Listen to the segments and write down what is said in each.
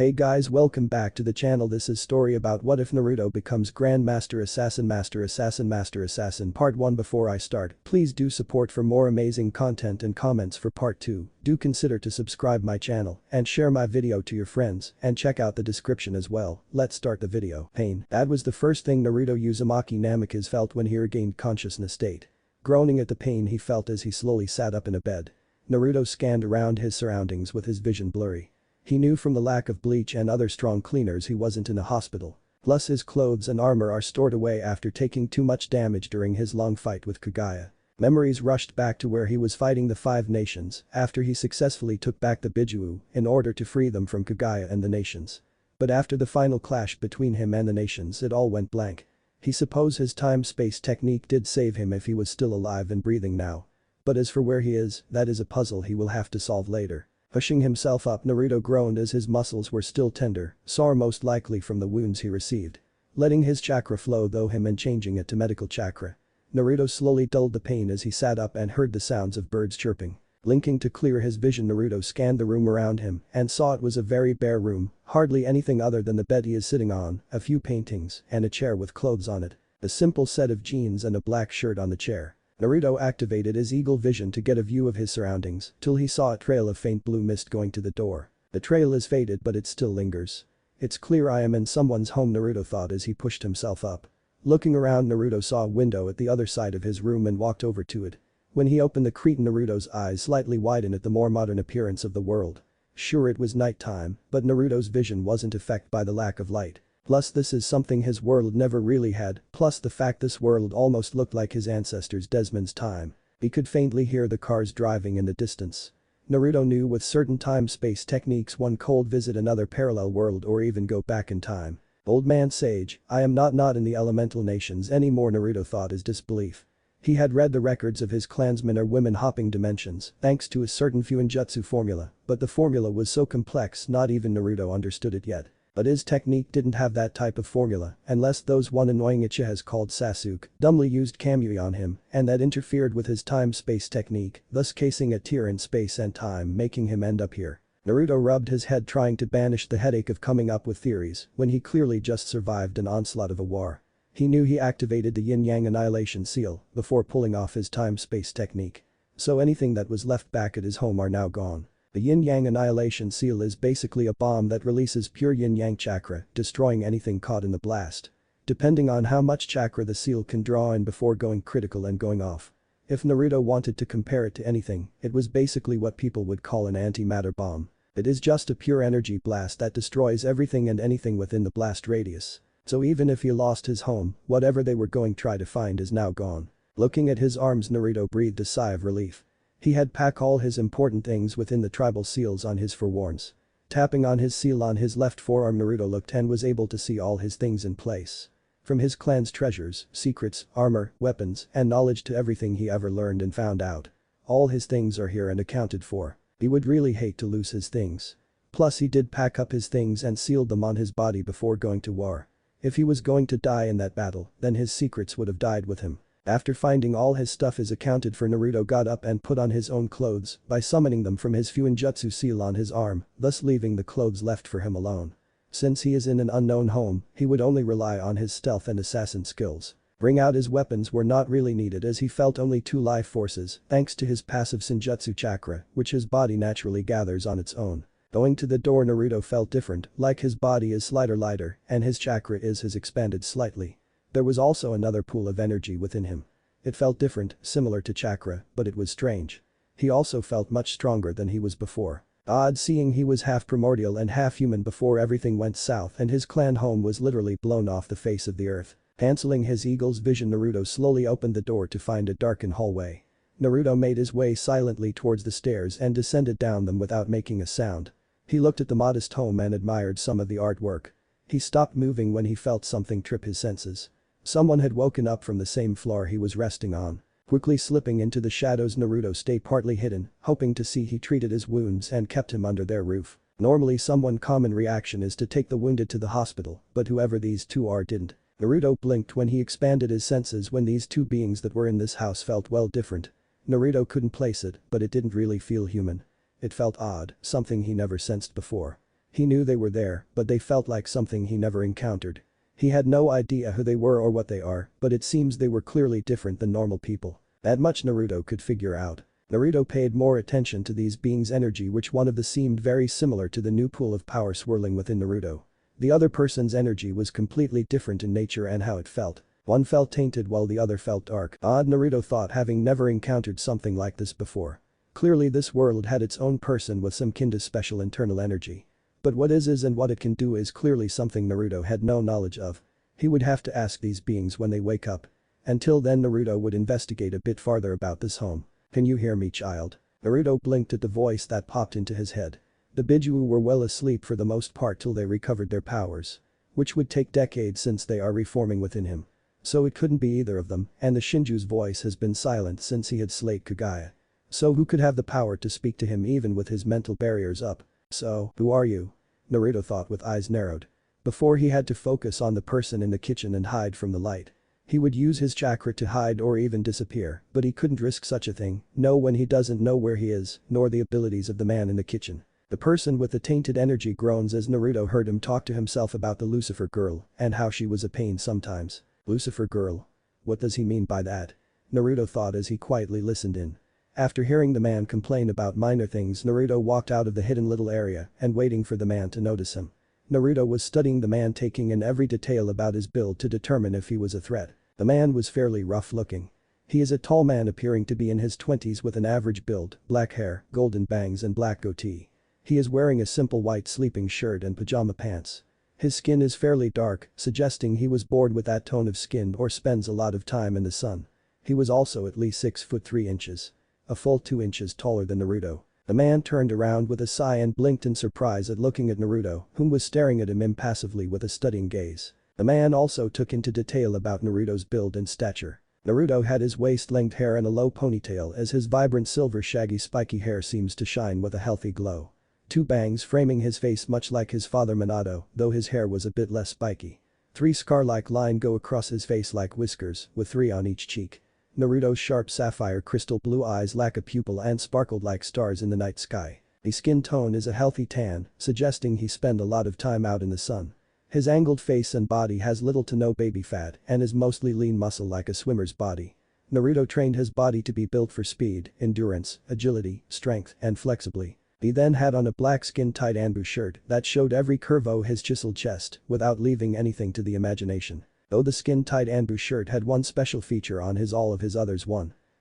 Hey guys, welcome back to the channel. This is story about what if Naruto becomes Grandmaster Assassin Master Assassin Master Assassin Part 1. Before I start, please do support for more amazing content and comments for Part 2. Do consider to subscribe my channel and share my video to your friends and check out the description as well. Let's start the video. Pain. That was the first thing Naruto Uzumaki Namikaze felt when he regained consciousness state. Groaning at the pain he felt as he slowly sat up in a bed. Naruto scanned around his surroundings with his vision blurry. He knew from the lack of bleach and other strong cleaners he wasn't in a hospital. Plus his clothes and armor are stored away after taking too much damage during his long fight with Kagaya. Memories rushed back to where he was fighting the 5 nations after he successfully took back the Bijuu in order to free them from Kagaya and the nations. But after the final clash between him and the nations it all went blank. He supposed his time-space technique did save him if he was still alive and breathing now. But as for where he is, that is a puzzle he will have to solve later. Pushing himself up, Naruto groaned as his muscles were still tender, sore most likely from the wounds he received. Letting his chakra flow through him and changing it to medical chakra. Naruto slowly dulled the pain as he sat up and heard the sounds of birds chirping. Blinking to clear his vision, Naruto scanned the room around him and saw it was a very bare room, hardly anything other than the bed he is sitting on, a few paintings, and a chair with clothes on it. A simple set of jeans and a black shirt on the chair. Naruto activated his eagle vision to get a view of his surroundings till he saw a trail of faint blue mist going to the door. The trail is faded but it still lingers. It's clear I am in someone's home, Naruto thought as he pushed himself up. Looking around, Naruto saw a window at the other side of his room and walked over to it. When he opened the curtain, Naruto's eyes slightly widened at the more modern appearance of the world. Sure, it was nighttime, but Naruto's vision wasn't affected by the lack of light. Plus this is something his world never really had, plus the fact this world almost looked like his ancestors Desmond's time. He could faintly hear the cars driving in the distance. Naruto knew with certain time-space techniques one could visit another parallel world or even go back in time. Old man sage, I am not in the elemental nations anymore, Naruto thought his disbelief. He had read the records of his clansmen are women hopping dimensions thanks to a certain Fuinjutsu formula, but the formula was so complex not even Naruto understood it yet. But his technique didn't have that type of formula unless those one annoying Uchihas called Sasuke dumbly used Kamui on him and that interfered with his time-space technique, thus casing a tear in space and time making him end up here. Naruto rubbed his head trying to banish the headache of coming up with theories when he clearly just survived an onslaught of a war. He knew he activated the yin-yang annihilation seal before pulling off his time-space technique. So anything that was left back at his home are now gone. The yin-yang annihilation seal is basically a bomb that releases pure yin-yang chakra, destroying anything caught in the blast. Depending on how much chakra the seal can draw in before going critical and going off. If Naruto wanted to compare it to anything, it was basically what people would call an antimatter bomb. It is just a pure energy blast that destroys everything and anything within the blast radius. So even if he lost his home, whatever they were going to try to find is now gone. Looking at his arms, Naruto breathed a sigh of relief. He had packed all his important things within the tribal seals on his forearms. Tapping on his seal on his left forearm, Naruto looked and was able to see all his things in place. From his clan's treasures, secrets, armor, weapons, and knowledge to everything he ever learned and found out. All his things are here and accounted for. He would really hate to lose his things. Plus he did pack up his things and sealed them on his body before going to war. If he was going to die in that battle, then his secrets would have died with him. After finding all his stuff is accounted for, Naruto got up and put on his own clothes by summoning them from his Fuinjutsu seal on his arm, thus leaving the clothes left for him alone. Since he is in an unknown home, he would only rely on his stealth and assassin skills. Bring out his weapons were not really needed as he felt only 2 life forces thanks to his passive Senjutsu chakra, which his body naturally gathers on its own. Going to the door, Naruto felt different, like his body is slightly lighter and his chakra has expanded slightly. There was also another pool of energy within him. It felt different, similar to chakra, but it was strange. He also felt much stronger than he was before. Odd seeing he was half primordial and half human before everything went south and his clan home was literally blown off the face of the earth. Canceling his eagle's vision, Naruto slowly opened the door to find a darkened hallway. Naruto made his way silently towards the stairs and descended down them without making a sound. He looked at the modest home and admired some of the artwork. He stopped moving when he felt something trip his senses. Someone had woken up from the same floor he was resting on. Quickly slipping into the shadows, Naruto stayed partly hidden, hoping to see he treated his wounds and kept him under their roof. Normally someone common reaction is to take the wounded to the hospital, but whoever these two are didn't. Naruto blinked when he expanded his senses when these 2 beings that were in this house felt well different. Naruto couldn't place it, but it didn't really feel human. It felt odd, something he never sensed before. He knew they were there, but they felt like something he never encountered. He had no idea who they were or what they are, but it seems they were clearly different than normal people. That much Naruto could figure out. Naruto paid more attention to these beings' energy, which one of them seemed very similar to the new pool of power swirling within Naruto. The other person's energy was completely different in nature and how it felt. One felt tainted while the other felt dark. Odd, Naruto thought, having never encountered something like this before. Clearly this world had its own person with some kind of special internal energy. But what is and what it can do is clearly something Naruto had no knowledge of. He would have to ask these beings when they wake up. Until then Naruto would investigate a bit farther about this home. Can you hear me, child? Naruto blinked at the voice that popped into his head. The Biju were well asleep for the most part till they recovered their powers. Which would take decades since they are reforming within him. So it couldn't be either of them, and the Shinju's voice has been silent since he had slayed Kagaya. So who could have the power to speak to him even with his mental barriers up? So, who are you? Naruto thought with eyes narrowed. Before he had to focus on the person in the kitchen and hide from the light. He would use his chakra to hide or even disappear, but he couldn't risk such a thing, no when he doesn't know where he is, nor the abilities of the man in the kitchen. The person with the tainted energy groans as Naruto heard him talk to himself about the Lucifer girl and how she was a pain sometimes. Lucifer girl? What does he mean by that? Naruto thought as he quietly listened in. After hearing the man complain about minor things, Naruto walked out of the hidden little area and waiting for the man to notice him. Naruto was studying the man, taking in every detail about his build to determine if he was a threat. The man was fairly rough looking. He is a tall man appearing to be in his 20s with an average build, black hair, golden bangs and black goatee. He is wearing a simple white sleeping shirt and pajama pants. His skin is fairly dark, suggesting he was bored with that tone of skin or spends a lot of time in the sun. He was also at least 6 foot 3 inches. A full 2 inches taller than Naruto. The man turned around with a sigh and blinked in surprise at looking at Naruto, whom was staring at him impassively with a studying gaze. The man also took into detail about Naruto's build and stature. Naruto had his waist-length hair and a low ponytail as his vibrant silver shaggy spiky hair seems to shine with a healthy glow. 2 bangs framing his face much like his father Minato, though his hair was a bit less spiky. 3 scar-like lines go across his face like whiskers, with 3 on each cheek. Naruto's sharp sapphire crystal blue eyes lack a pupil and sparkled like stars in the night sky. His skin tone is a healthy tan, suggesting he spent a lot of time out in the sun. His angled face and body has little to no baby fat and is mostly lean muscle like a swimmer's body. Naruto trained his body to be built for speed, endurance, agility, strength, and flexibly. He then had on a black skin-tight Anbu shirt that showed every curve of his chiseled chest without leaving anything to the imagination. Though the skin-tight Anbu shirt had one special feature on all of his others.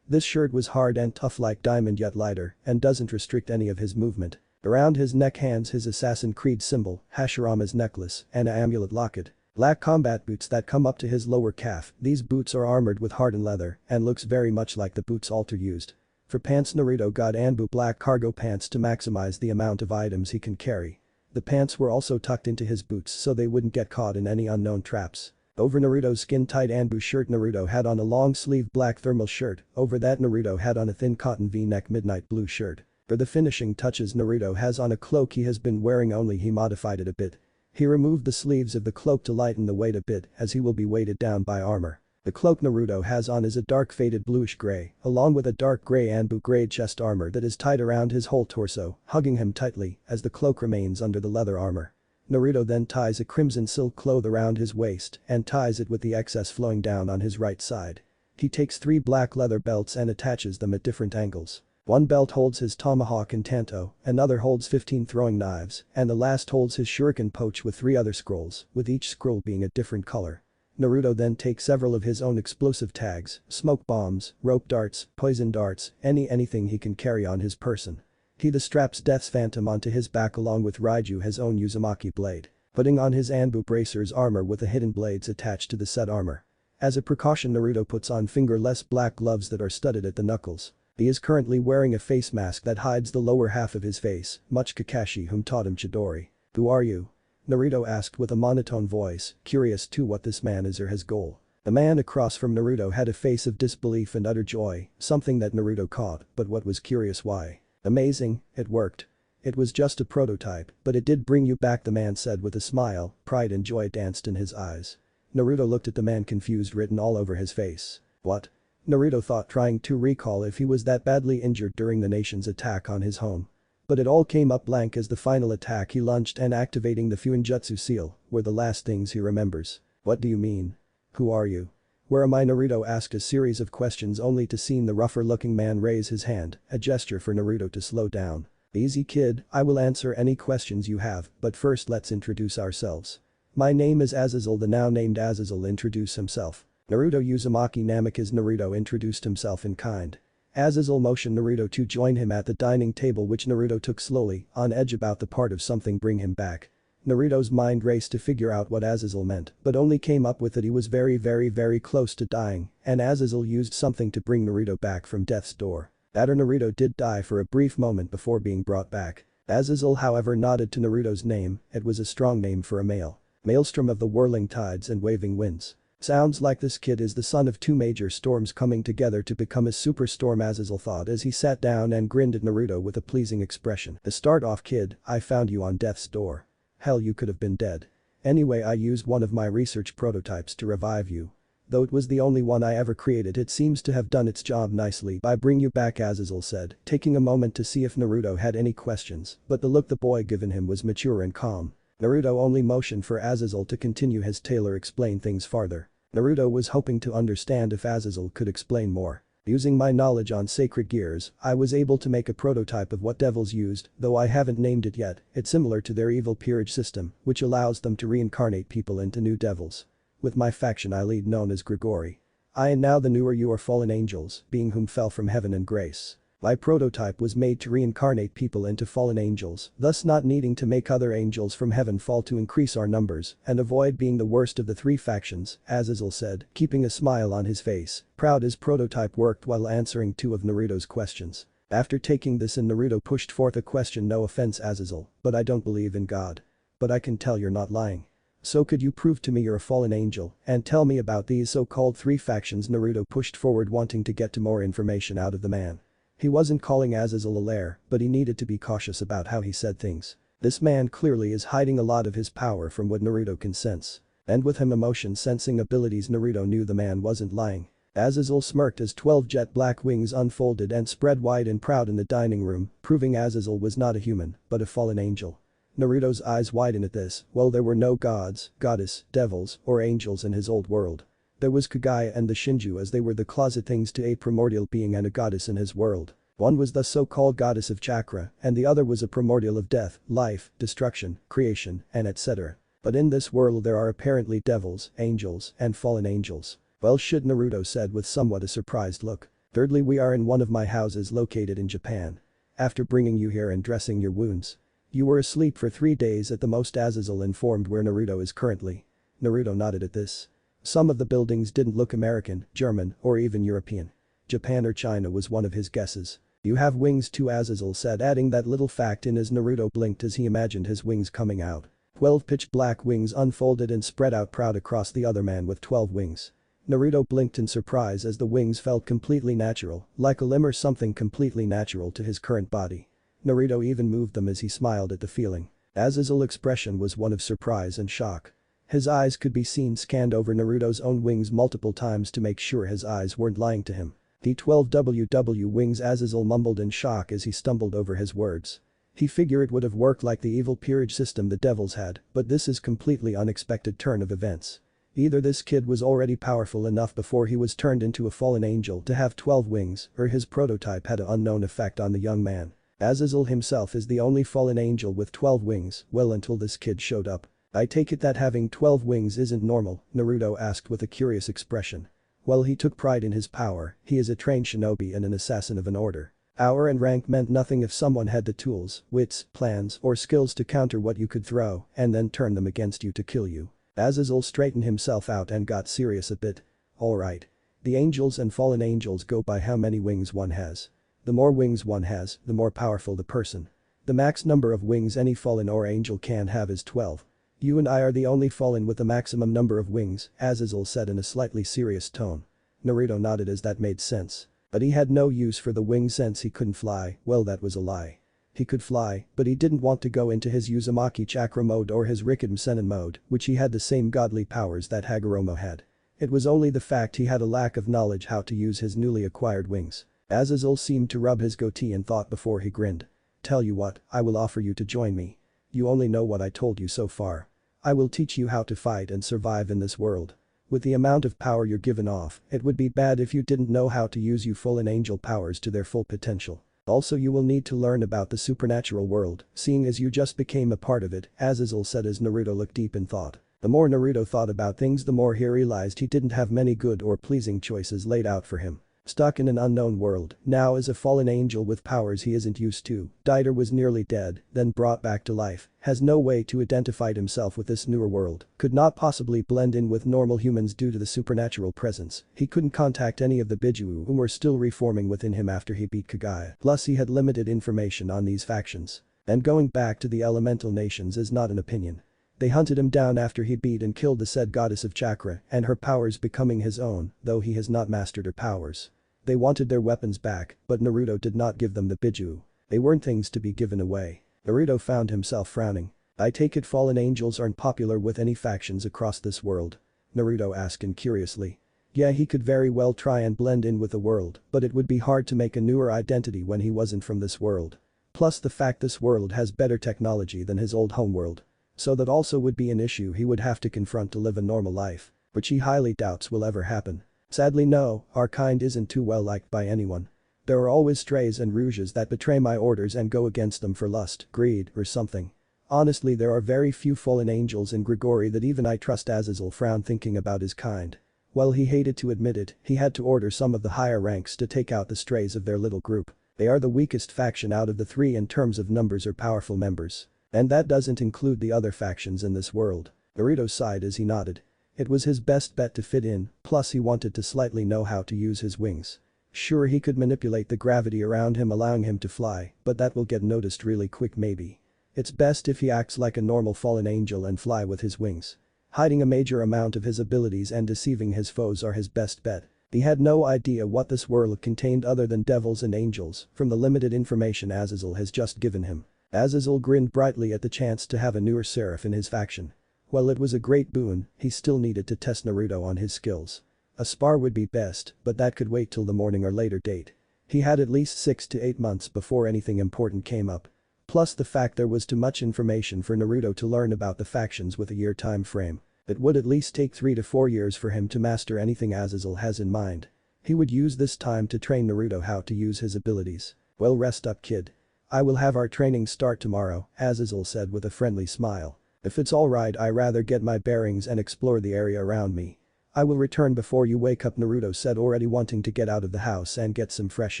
This shirt was hard and tough like diamond yet lighter and doesn't restrict any of his movement. Around his neck hangs his Assassin Creed symbol, Hashirama's necklace, and an amulet locket. Black combat boots that come up to his lower calf. These boots are armored with hardened leather and looks very much like the boots Alter used. For pants, Naruto got Anbu black cargo pants to maximize the amount of items he can carry. The pants were also tucked into his boots so they wouldn't get caught in any unknown traps. Over Naruto's skin-tight Anbu shirt, Naruto had on a long-sleeved black thermal shirt. Over that, Naruto had on a thin cotton V-neck midnight blue shirt. For the finishing touches, Naruto has on a cloak he has been wearing, only he modified it a bit. He removed the sleeves of the cloak to lighten the weight a bit as he will be weighted down by armor. The cloak Naruto has on is a dark faded bluish gray, along with a dark gray Anbu grade chest armor that is tied around his whole torso, hugging him tightly as the cloak remains under the leather armor. Naruto then ties a crimson silk cloth around his waist and ties it with the excess flowing down on his right side. He takes 3 black leather belts and attaches them at different angles. One belt holds his tomahawk and tanto, another holds 15 throwing knives, and the last holds his shuriken pouch with 3 other scrolls, with each scroll being a different color. Naruto then takes several of his own explosive tags, smoke bombs, rope darts, poison darts, anything he can carry on his person. He straps Death's Phantom onto his back along with Raiju his own Uzumaki blade, putting on his Anbu bracer's armor with the hidden blades attached to the set armor. As a precaution, Naruto puts on fingerless black gloves that are studded at the knuckles. He is currently wearing a face mask that hides the lower half of his face, much Kakashi whom taught him Chidori. Who are you? Naruto asked with a monotone voice, curious to what this man is or his goal. The man across from Naruto had a face of disbelief and utter joy, something that Naruto caught, but what was curious why. Amazing, it worked. It was just a prototype, but it did bring you back, the man said with a smile, pride and joy danced in his eyes. Naruto looked at the man, confused written all over his face. What? Naruto thought, trying to recall if he was that badly injured during the nation's attack on his home. But it all came up blank as the final attack he launched and activating the Fuinjutsu seal were the last things he remembers. What do you mean? Who are you? Where am I? Naruto asked a series of questions only to see the rougher-looking man raise his hand, a gesture for Naruto to slow down. Easy kid, I will answer any questions you have, but first let's introduce ourselves. My name is Azazel. The now named Azazel introduced himself. Naruto Uzumaki Namikaze. Naruto introduced himself in kind. Azazel motioned Naruto to join him at the dining table which Naruto took slowly, on edge about the part of something bring him back. Naruto's mind raced to figure out what Azazel meant, but only came up with that he was very close to dying, and Azazel used something to bring Naruto back from death's door. That or Naruto did die for a brief moment before being brought back. Azazel however nodded to Naruto's name, it was a strong name for a male. Maelstrom of the whirling tides and waving winds. Sounds like this kid is the son of two major storms coming together to become a superstorm, Azazel thought as he sat down and grinned at Naruto with a pleasing expression. To start off kid, I found you on death's door. Hell, you could have been dead. Anyway, I used one of my research prototypes to revive you. Though it was the only one I ever created, it seems to have done its job nicely by bring you back, Azazel said, taking a moment to see if Naruto had any questions, but the look the boy given him was mature and calm. Naruto only motioned for Azazel to continue his tailor explain things farther. Naruto was hoping to understand if Azazel could explain more. Using my knowledge on sacred gears, I was able to make a prototype of what devils used, though I haven't named it yet. It's similar to their evil peerage system, which allows them to reincarnate people into new devils. With my faction I lead known as Grigori. I and now the newer you are fallen angels, being whom fell from heaven and grace. My prototype was made to reincarnate people into fallen angels, thus not needing to make other angels from heaven fall to increase our numbers and avoid being the worst of the three factions, Azazel said, keeping a smile on his face, proud his prototype worked while answering two of Naruto's questions. After taking this in, Naruto pushed forth a question. No offense Azazel, but I don't believe in God. But I can tell you're not lying. So could you prove to me you're a fallen angel and tell me about these so-called three factions? Naruto pushed forward wanting to get to more information out of the man. He wasn't calling Azazel a liar, but he needed to be cautious about how he said things. This man clearly is hiding a lot of his power from what Naruto can sense. And with him emotion sensing abilities, Naruto knew the man wasn't lying. Azazel smirked as 12 jet black wings unfolded and spread wide and proud in the dining room, proving Azazel was not a human, but a fallen angel. Naruto's eyes widened at this. Well, there were no gods, goddess, devils, or angels in his old world. There was Kagaya and the Shinju, as they were the closet things to a primordial being and a goddess in his world. One was the so-called goddess of chakra and the other was a primordial of death, life, destruction, creation, and etc. But in this world there are apparently devils, angels, and fallen angels. Well shit, Naruto said with somewhat a surprised look. Thirdly, we are in one of my houses located in Japan. After bringing you here and dressing your wounds. You were asleep for 3 days at the most, Azazel informed where Naruto is currently. Naruto nodded at this. Some of the buildings didn't look American, German, or even European. Japan or China was one of his guesses. You have wings too, Azazel said, adding that little fact in as Naruto blinked as he imagined his wings coming out. 12 pitch black wings unfolded and spread out proud across the other man with 12 wings. Naruto blinked in surprise as the wings felt completely natural, like a limb or something completely natural to his current body. Naruto even moved them as he smiled at the feeling. Azazel's expression was one of surprise and shock. His eyes could be seen scanned over Naruto's own wings multiple times to make sure his eyes weren't lying to him. The 12 WW wings, Azazel mumbled in shock as he stumbled over his words. He figured it would have worked like the evil peerage system the devils had, but this is completely unexpected turn of events. Either this kid was already powerful enough before he was turned into a fallen angel to have 12 wings, or his prototype had an unknown effect on the young man. Azazel himself is the only fallen angel with 12 wings, well until this kid showed up. I take it that having 12 wings isn't normal, Naruto asked with a curious expression. Well, he took pride in his power, he is a trained shinobi and an assassin of an order. Power and rank meant nothing if someone had the tools, wits, plans, or skills to counter what you could throw and then turn them against you to kill you. Azazel straightened himself out and got serious a bit. Alright. The angels and fallen angels go by how many wings one has. The more wings one has, the more powerful the person. The max number of wings any fallen or angel can have is 12. You and I are the only fallen with the maximum number of wings, Azazel said in a slightly serious tone. Naruto nodded as that made sense. But he had no use for the wings since he couldn't fly. Well, that was a lie. He could fly, but he didn't want to go into his Uzumaki chakra mode or his Rikiden Sennin mode, which he had the same godly powers that Hagoromo had. It was only the fact he had a lack of knowledge how to use his newly acquired wings. Azazel seemed to rub his goatee in thought before he grinned. Tell you what, I will offer you to join me. You only know what I told you so far. I will teach you how to fight and survive in this world. With the amount of power you're given off, it would be bad if you didn't know how to use your fallen angel powers to their full potential. Also you will need to learn about the supernatural world, seeing as you just became a part of it, Azazel said as Naruto looked deep in thought. The more Naruto thought about things the more he realized he didn't have many good or pleasing choices laid out for him. Stuck in an unknown world, now as a fallen angel with powers he isn't used to, Dieter was nearly dead, then brought back to life, has no way to identify himself with this newer world, could not possibly blend in with normal humans due to the supernatural presence, he couldn't contact any of the Biju whom were still reforming within him after he beat Kagaya, plus he had limited information on these factions. And going back to the elemental nations is not an opinion. They hunted him down after he beat and killed the said goddess of chakra and her powers becoming his own, though he has not mastered her powers. They wanted their weapons back, but Naruto did not give them the Biju. They weren't things to be given away. Naruto found himself frowning. I take it fallen angels aren't popular with any factions across this world? Naruto asked curiously. Yeah, he could very well try and blend in with the world, but it would be hard to make a newer identity when he wasn't from this world. Plus the fact this world has better technology than his old homeworld. So that also would be an issue he would have to confront to live a normal life, which he highly doubts will ever happen. Sadly no, our kind isn't too well liked by anyone. There are always strays and rouges that betray my orders and go against them for lust, greed, or something. Honestly there are very few fallen angels in Grigori that even I trust. Azazel frowned thinking about his kind. While he hated to admit it, he had to order some of the higher ranks to take out the strays of their little group. They are the weakest faction out of the three in terms of numbers or powerful members. And that doesn't include the other factions in this world. Naruto sighed as he nodded. It was his best bet to fit in, plus he wanted to slightly know how to use his wings. Sure he could manipulate the gravity around him allowing him to fly, but that will get noticed really quick maybe. It's best if he acts like a normal fallen angel and fly with his wings. Hiding a major amount of his abilities and deceiving his foes are his best bet. He had no idea what this world contained other than devils and angels from the limited information Azazel has just given him. Azazel grinned brightly at the chance to have a newer seraph in his faction. While it was a great boon, he still needed to test Naruto on his skills. A spar would be best, but that could wait till the morning or later date. He had at least 6 to 8 months before anything important came up. Plus the fact there was too much information for Naruto to learn about the factions with a year time frame. It would at least take 3 to 4 years for him to master anything Azazel has in mind. He would use this time to train Naruto how to use his abilities. Well, rest up kid. I will have our training start tomorrow, Azazel said with a friendly smile. If it's alright I rather get my bearings and explore the area around me. I will return before you wake up, Naruto said, already wanting to get out of the house and get some fresh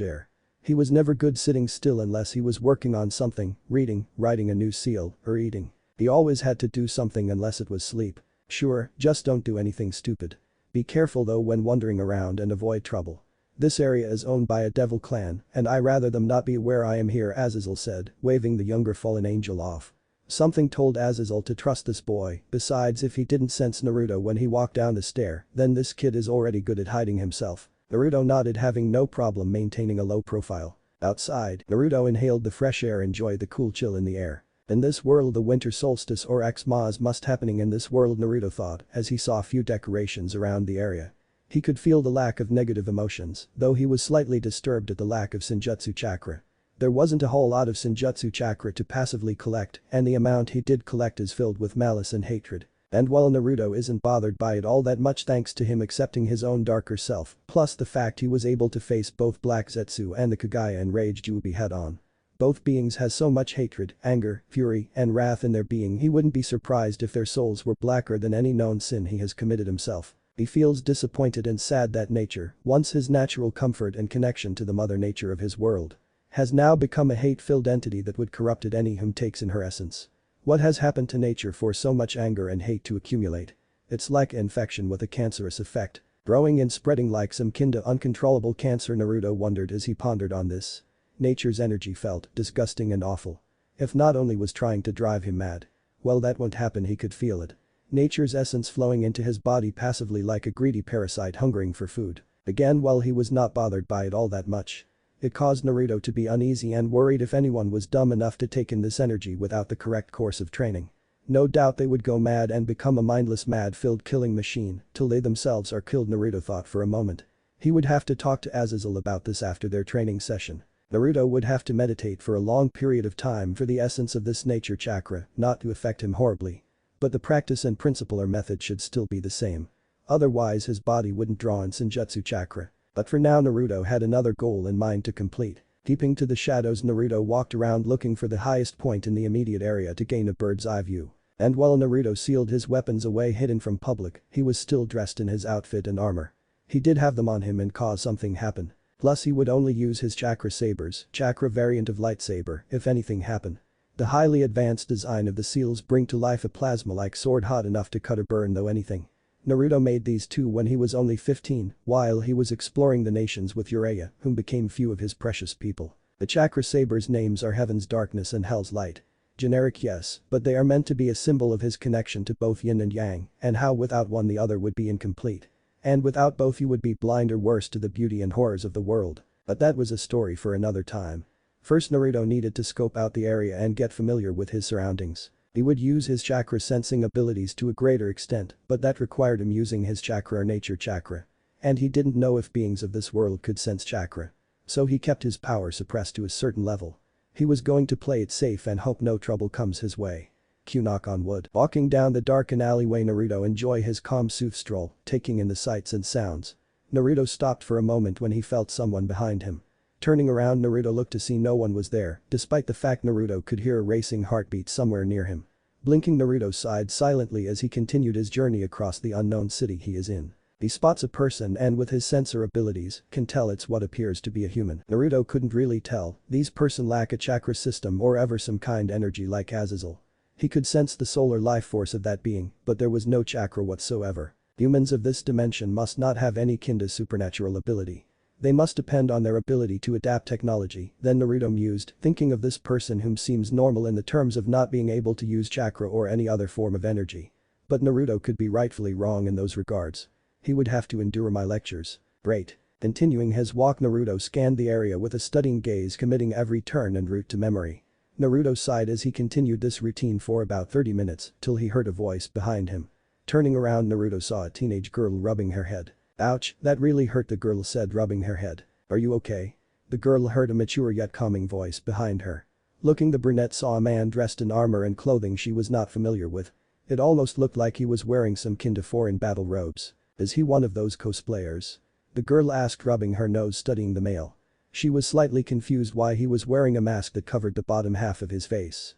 air. He was never good sitting still unless he was working on something, reading, writing a new seal, or eating. He always had to do something unless it was sleep. Sure, just don't do anything stupid. Be careful though when wandering around and avoid trouble. This area is owned by a devil clan and I rather them not be aware I am here, Azazel said, waving the younger fallen angel off. Something told Azazel to trust this boy, besides if he didn't sense Naruto when he walked down the stair, then this kid is already good at hiding himself. Naruto nodded, having no problem maintaining a low profile. Outside, Naruto inhaled the fresh air, enjoyed the cool chill in the air. In this world the winter solstice or Xmas must happening in this world, Naruto thought as he saw a few decorations around the area. He could feel the lack of negative emotions, though he was slightly disturbed at the lack of Senjutsu chakra. There wasn't a whole lot of Senjutsu chakra to passively collect, and the amount he did collect is filled with malice and hatred. And while Naruto isn't bothered by it all that much thanks to him accepting his own darker self, plus the fact he was able to face both Black Zetsu and the Kagaya and Rage Jubi head on. Both beings has so much hatred, anger, fury, and wrath in their being he wouldn't be surprised if their souls were blacker than any known sin he has committed himself. He feels disappointed and sad that nature, once his natural comfort and connection to the mother nature of his world, has now become a hate-filled entity that would corrupted any whom takes in her essence. What has happened to nature for so much anger and hate to accumulate? It's like an infection with a cancerous effect, growing and spreading like some kind of uncontrollable cancer, Naruto wondered as he pondered on this. Nature's energy felt disgusting and awful. If not only was trying to drive him mad, well that won't happen, he could feel it. Nature's essence flowing into his body passively like a greedy parasite hungering for food. Again, while he was not bothered by it all that much, it caused Naruto to be uneasy and worried if anyone was dumb enough to take in this energy without the correct course of training. No doubt they would go mad and become a mindless mad-filled killing machine till they themselves are killed, Naruto thought for a moment. He would have to talk to Azazel about this after their training session. Naruto would have to meditate for a long period of time for the essence of this nature chakra not to affect him horribly. But the practice and principle or method should still be the same. Otherwise his body wouldn't draw in Senjutsu chakra. But for now Naruto had another goal in mind to complete. Deeping to the shadows, Naruto walked around looking for the highest point in the immediate area to gain a bird's eye view. And while Naruto sealed his weapons away hidden from public, he was still dressed in his outfit and armor. He did have them on him in case something happened. Plus he would only use his chakra sabers, chakra variant of lightsaber, if anything happened. The highly advanced design of the seals bring to life a plasma-like sword hot enough to cut or burn though anything. Naruto made these too when he was only 15, while he was exploring the nations with Jiraiya, whom became few of his precious people. The chakra sabers' names are Heaven's Darkness and Hell's Light. Generic, yes, but they are meant to be a symbol of his connection to both yin and yang, and how without one the other would be incomplete. And without both you would be blind or worse to the beauty and horrors of the world. But that was a story for another time. First Naruto needed to scope out the area and get familiar with his surroundings. He would use his chakra sensing abilities to a greater extent, but that required him using his chakra or nature chakra. And he didn't know if beings of this world could sense chakra. So he kept his power suppressed to a certain level. He was going to play it safe and hope no trouble comes his way. Q knock on wood. Walking down the darkened alleyway, Naruto enjoyed his calm sooth stroll, taking in the sights and sounds. Naruto stopped for a moment when he felt someone behind him. Turning around, Naruto looked to see no one was there, despite the fact Naruto could hear a racing heartbeat somewhere near him. Blinking, Naruto sighed silently as he continued his journey across the unknown city he is in. He spots a person and with his sensor abilities, can tell it's what appears to be a human. Naruto couldn't really tell, these person lack a chakra system or ever some kind energy like Azazel. He could sense the solar life force of that being, but there was no chakra whatsoever. Humans of this dimension must not have any kin to supernatural ability. They must depend on their ability to adapt technology. Then Naruto mused, thinking of this person whom seems normal in the terms of not being able to use chakra or any other form of energy. But Naruto could be rightfully wrong in those regards. He would have to endure my lectures. Great. Continuing his walk, Naruto scanned the area with a studying gaze, committing every turn and route to memory. Naruto sighed as he continued this routine for about 30 minutes till he heard a voice behind him. Turning around, Naruto saw a teenage girl rubbing her head. Ouch, that really hurt, the girl said, rubbing her head. Are you okay? The girl heard a mature yet calming voice behind her. Looking, the brunette saw a man dressed in armor and clothing she was not familiar with. It almost looked like he was wearing some kin to foreign battle robes. Is he one of those cosplayers? The girl asked, rubbing her nose, studying the male. She was slightly confused why he was wearing a mask that covered the bottom half of his face.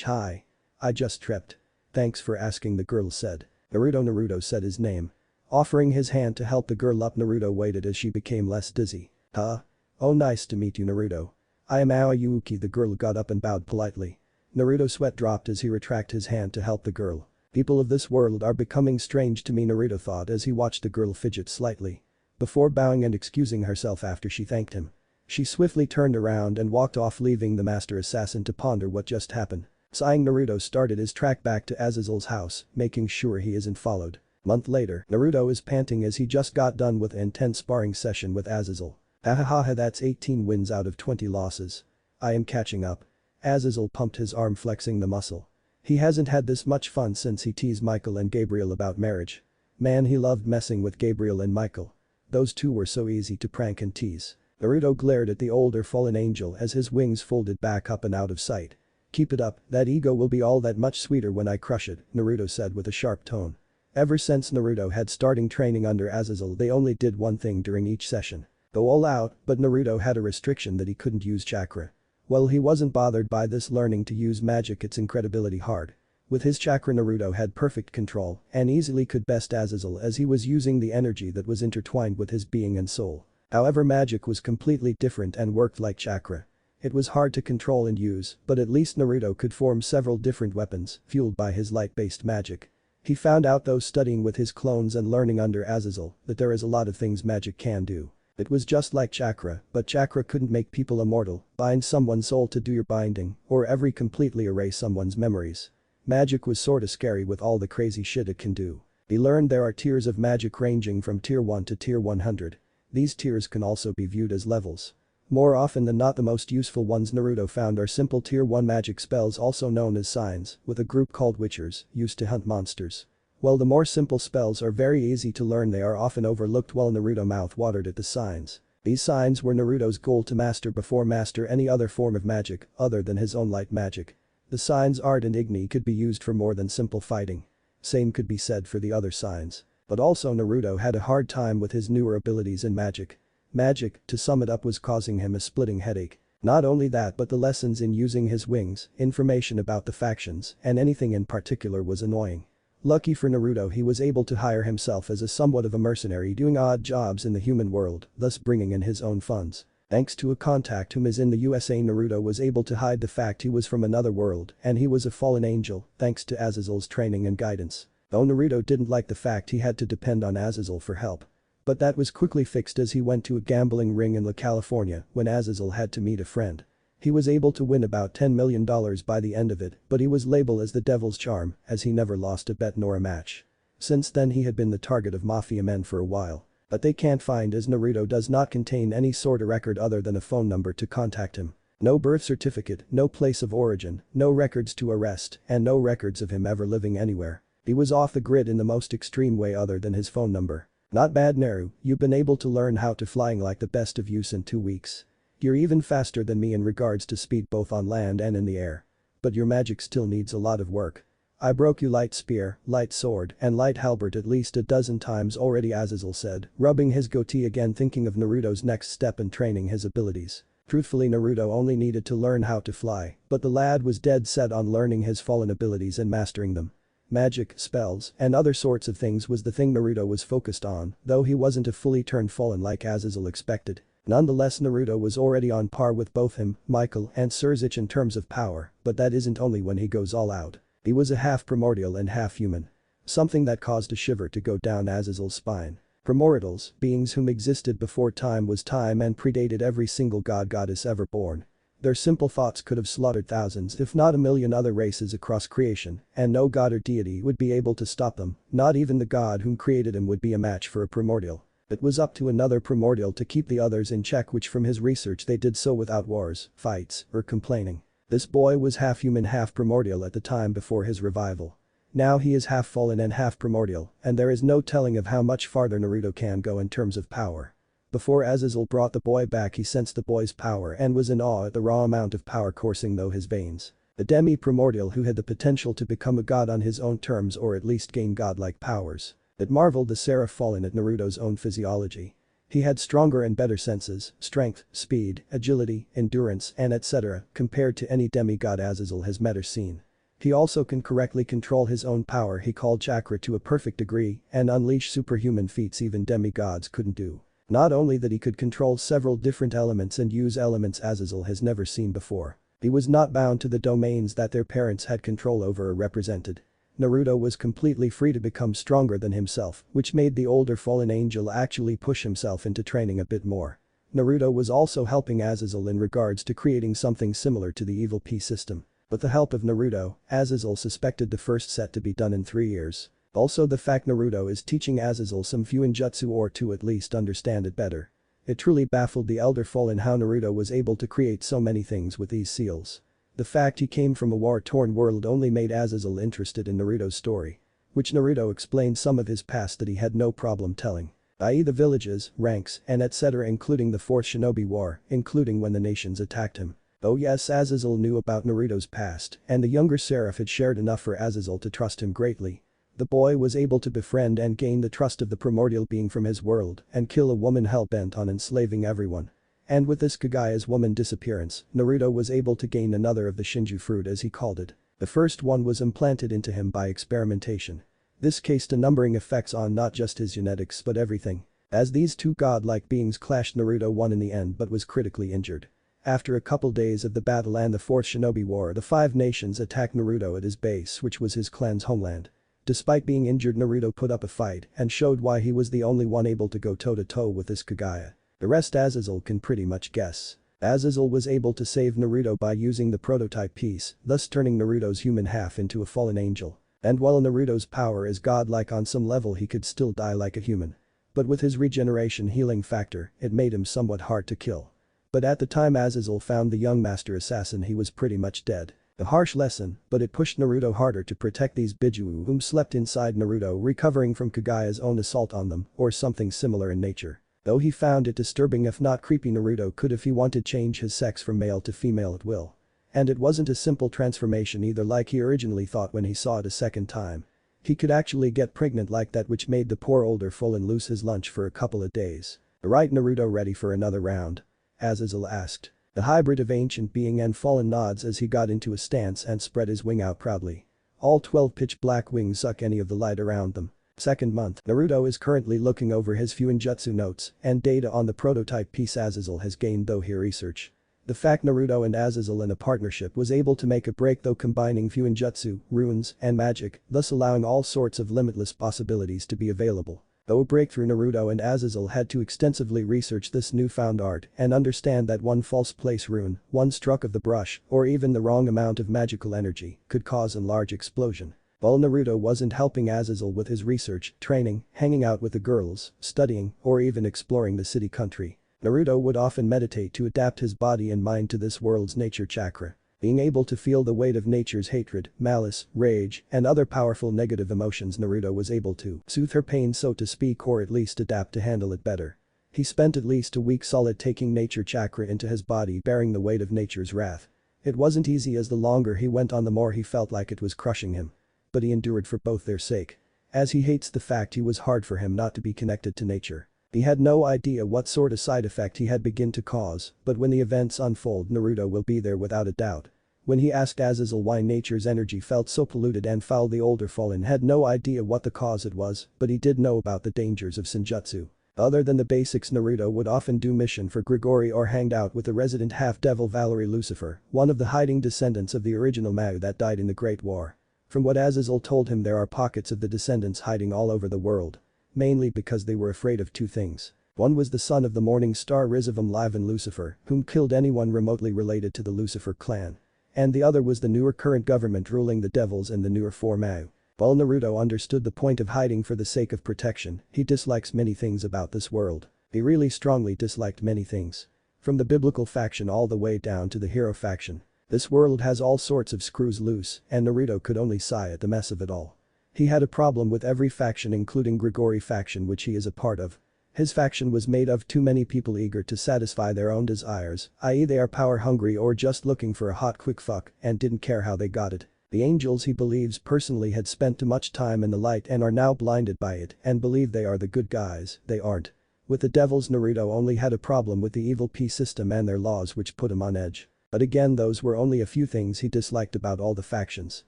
Hi. I just tripped. Thanks for asking, the girl said. Naruto said his name. Offering his hand to help the girl up, Naruto waited as she became less dizzy. Huh? Oh, nice to meet you, Naruto. I am Aoi Yuuki. The girl got up and bowed politely. Naruto's sweat dropped as he retracted his hand to help the girl. People of this world are becoming strange to me, Naruto thought as he watched the girl fidget slightly. Before bowing and excusing herself after she thanked him. She swiftly turned around and walked off, leaving the master assassin to ponder what just happened. Sighing, Naruto started his track back to Azazel's house, making sure he isn't followed. Month later, Naruto is panting as he just got done with an intense sparring session with Azazel. Hahaha, that's 18 wins out of 20 losses. I am catching up. Azazel pumped his arm, flexing the muscle. He hasn't had this much fun since he teased Michael and Gabriel about marriage. Man, he loved messing with Gabriel and Michael. Those two were so easy to prank and tease. Naruto glared at the older fallen angel as his wings folded back up and out of sight. Keep it up, that ego will be all that much sweeter when I crush it, Naruto said with a sharp tone. Ever since Naruto had started training under Azazel, they only did one thing during each session. Go all out, but Naruto had a restriction that he couldn't use chakra. Well, he wasn't bothered by this, learning to use magic it's incredibly hard. With his chakra, Naruto had perfect control and easily could best Azazel as he was using the energy that was intertwined with his being and soul. However, magic was completely different and worked like chakra. It was hard to control and use, but at least Naruto could form several different weapons fueled by his light-based magic. He found out, though, studying with his clones and learning under Azazel, that there is a lot of things magic can do. It was just like chakra, but chakra couldn't make people immortal, bind someone's soul to do your binding, or ever completely erase someone's memories. Magic was sorta scary with all the crazy shit it can do. He learned there are tiers of magic ranging from tier 1 to tier 100. These tiers can also be viewed as levels. More often than not, the most useful ones Naruto found are simple tier 1 magic spells, also known as signs, with a group called witchers, used to hunt monsters. While the more simple spells are very easy to learn, they are often overlooked while Naruto mouth watered at the signs. These signs were Naruto's goal to master before master any other form of magic other than his own light magic. The signs art and igni could be used for more than simple fighting. Same could be said for the other signs. But also Naruto had a hard time with his newer abilities in magic. Magic, to sum it up, was causing him a splitting headache. Not only that, but the lessons in using his wings, information about the factions, and anything in particular was annoying. Lucky for Naruto, he was able to hire himself as a somewhat of a mercenary doing odd jobs in the human world, thus bringing in his own funds. Thanks to a contact whom is in the USA, Naruto was able to hide the fact he was from another world and he was a fallen angel thanks to Azazel's training and guidance. Though Naruto didn't like the fact he had to depend on Azazel for help. But that was quickly fixed as he went to a gambling ring in La California when Azazel had to meet a friend. He was able to win about $10 million by the end of it, but he was labeled as the devil's charm as he never lost a bet nor a match. Since then he had been the target of mafia men for a while. But they can't find as Naruto does not contain any sort of record other than a phone number to contact him. No birth certificate, no place of origin, no records to arrest, and no records of him ever living anywhere. He was off the grid in the most extreme way other than his phone number. Not bad, Naru, you've been able to learn how to flying like the best of use in 2 weeks. You're even faster than me in regards to speed both on land and in the air. But your magic still needs a lot of work. I broke you light spear, light sword, and light halberd at least a dozen times already, Azazel said, rubbing his goatee again, thinking of Naruto's next step in training his abilities. Truthfully, Naruto only needed to learn how to fly, but the lad was dead set on learning his fallen abilities and mastering them. Magic, spells, and other sorts of things was the thing Naruto was focused on, though he wasn't a fully turned fallen like Azazel expected. Nonetheless, Naruto was already on par with both him, Michael, and Surzuch in terms of power, but that isn't only when he goes all out. He was a half primordial and half human. Something that caused a shiver to go down Azazel's spine. Primordials, beings whom existed before time was time and predated every single god-goddess ever born. Their simple thoughts could have slaughtered thousands if not a million other races across creation, and no god or deity would be able to stop them, not even the god whom created him would be a match for a primordial. It was up to another primordial to keep the others in check, which from his research they did so without wars, fights, or complaining. This boy was half human half primordial at the time before his revival. Now he is half fallen and half primordial, and there is no telling of how much farther Naruto can go in terms of power. Before Azazel brought the boy back, he sensed the boy's power and was in awe at the raw amount of power coursing through his veins. The demi-primordial who had the potential to become a god on his own terms or at least gain godlike powers. It marveled the seraph fallen at Naruto's own physiology. He had stronger and better senses, strength, speed, agility, endurance, and etc. compared to any demigod Azazel has met or seen. He also can correctly control his own power he called chakra to a perfect degree and unleash superhuman feats even demigods couldn't do. Not only that, he could control several different elements and use elements Azazel has never seen before. He was not bound to the domains that their parents had control over or represented. Naruto was completely free to become stronger than himself, which made the older fallen angel actually push himself into training a bit more. Naruto was also helping Azazel in regards to creating something similar to the evil P system. With the help of Naruto, Azazel suspected the first set to be done in 3 years. Also the fact Naruto is teaching Azazel some fuinjutsu or to at least understand it better. It truly baffled the elder fallen how Naruto was able to create so many things with these seals. The fact he came from a war-torn world only made Azazel interested in Naruto's story. Which Naruto explained some of his past that he had no problem telling. I.e. the villages, ranks, and etc. including the 4th Shinobi War, including when the nations attacked him. Oh yes, Azazel knew about Naruto's past, and the younger seraph had shared enough for Azazel to trust him greatly. The boy was able to befriend and gain the trust of the primordial being from his world and kill a woman hell-bent on enslaving everyone. And with this Kagaya's woman disappearance, Naruto was able to gain another of the Shinju fruit as he called it. The first one was implanted into him by experimentation. This cased a numbering effects on not just his genetics but everything. As these two godlike beings clashed, Naruto won in the end but was critically injured. After a couple days of the battle and the 4th Shinobi War, the 5 nations attacked Naruto at his base, which was his clan's homeland. Despite being injured, Naruto put up a fight and showed why he was the only one able to go toe-to-toe with this Kagaya. The rest Azazel can pretty much guess. Azazel was able to save Naruto by using the prototype piece, thus turning Naruto's human half into a fallen angel. And while Naruto's power is godlike on some level, he could still die like a human. But with his regeneration healing factor, it made him somewhat hard to kill. But at the time Azazel found the young master assassin, he was pretty much dead. A harsh lesson, but it pushed Naruto harder to protect these Biju whom slept inside Naruto, recovering from Kagaya's own assault on them or something similar in nature. Though he found it disturbing if not creepy, Naruto could if he wanted change his sex from male to female at will. And it wasn't a simple transformation either like he originally thought when he saw it a second time. He could actually get pregnant like that, which made the poor older Fulin lose his lunch for a couple of days. "Right, Naruto, ready for another round?" Azazel asked. The hybrid of ancient being and fallen nods as he got into a stance and spread his wing out proudly. All 12 pitch black wings suck any of the light around them. Second month, Naruto is currently looking over his Fuinjutsu notes and data on the prototype piece Azazel has gained though he research. The fact Naruto and Azazel in a partnership was able to make a break though combining Fuinjutsu, runes, and magic, thus allowing all sorts of limitless possibilities to be available. Though a breakthrough, Naruto and Azazel had to extensively research this newfound art and understand that one false place rune, one stroke of the brush, or even the wrong amount of magical energy could cause a large explosion. While Naruto wasn't helping Azazel with his research, training, hanging out with the girls, studying, or even exploring the city country, Naruto would often meditate to adapt his body and mind to this world's nature chakra. Being able to feel the weight of nature's hatred, malice, rage, and other powerful negative emotions, Naruto was able to soothe her pain, so to speak, or at least adapt to handle it better. He spent at least a week solid taking nature chakra into his body, bearing the weight of nature's wrath. It wasn't easy, as the longer he went on the more he felt like it was crushing him. But he endured for both their sake. As he hates the fact, it was hard for him not to be connected to nature. He had no idea what sort of side effect he had begun to cause, but when the events unfold, Naruto will be there without a doubt. When he asked Azazel why nature's energy felt so polluted and foul, the older Fallen had no idea what the cause it was, but he did know about the dangers of Senjutsu. Other than the basics, Naruto would often do mission for Grigori or hanged out with the resident half-devil Valerie Lucifer, one of the hiding descendants of the original Mao that died in the Great War. From what Azazel told him, there are pockets of the descendants hiding all over the world. Mainly because they were afraid of two things. One was the son of the morning star Rizavam Livan Lucifer, whom killed anyone remotely related to the Lucifer clan. And the other was the newer current government ruling the devils and the newer four Mao. While Naruto understood the point of hiding for the sake of protection, he dislikes many things about this world. He really strongly disliked many things. From the biblical faction all the way down to the hero faction. This world has all sorts of screws loose, and Naruto could only sigh at the mess of it all. He had a problem with every faction, including Grigori faction, which he is a part of. His faction was made of too many people eager to satisfy their own desires, i.e. they are power hungry or just looking for a hot quick fuck and didn't care how they got it. The angels, he believes personally, had spent too much time in the light and are now blinded by it and believe they are the good guys. They aren't. With the devils, Naruto only had a problem with the evil P system and their laws, which put him on edge. But again, those were only a few things he disliked about all the factions.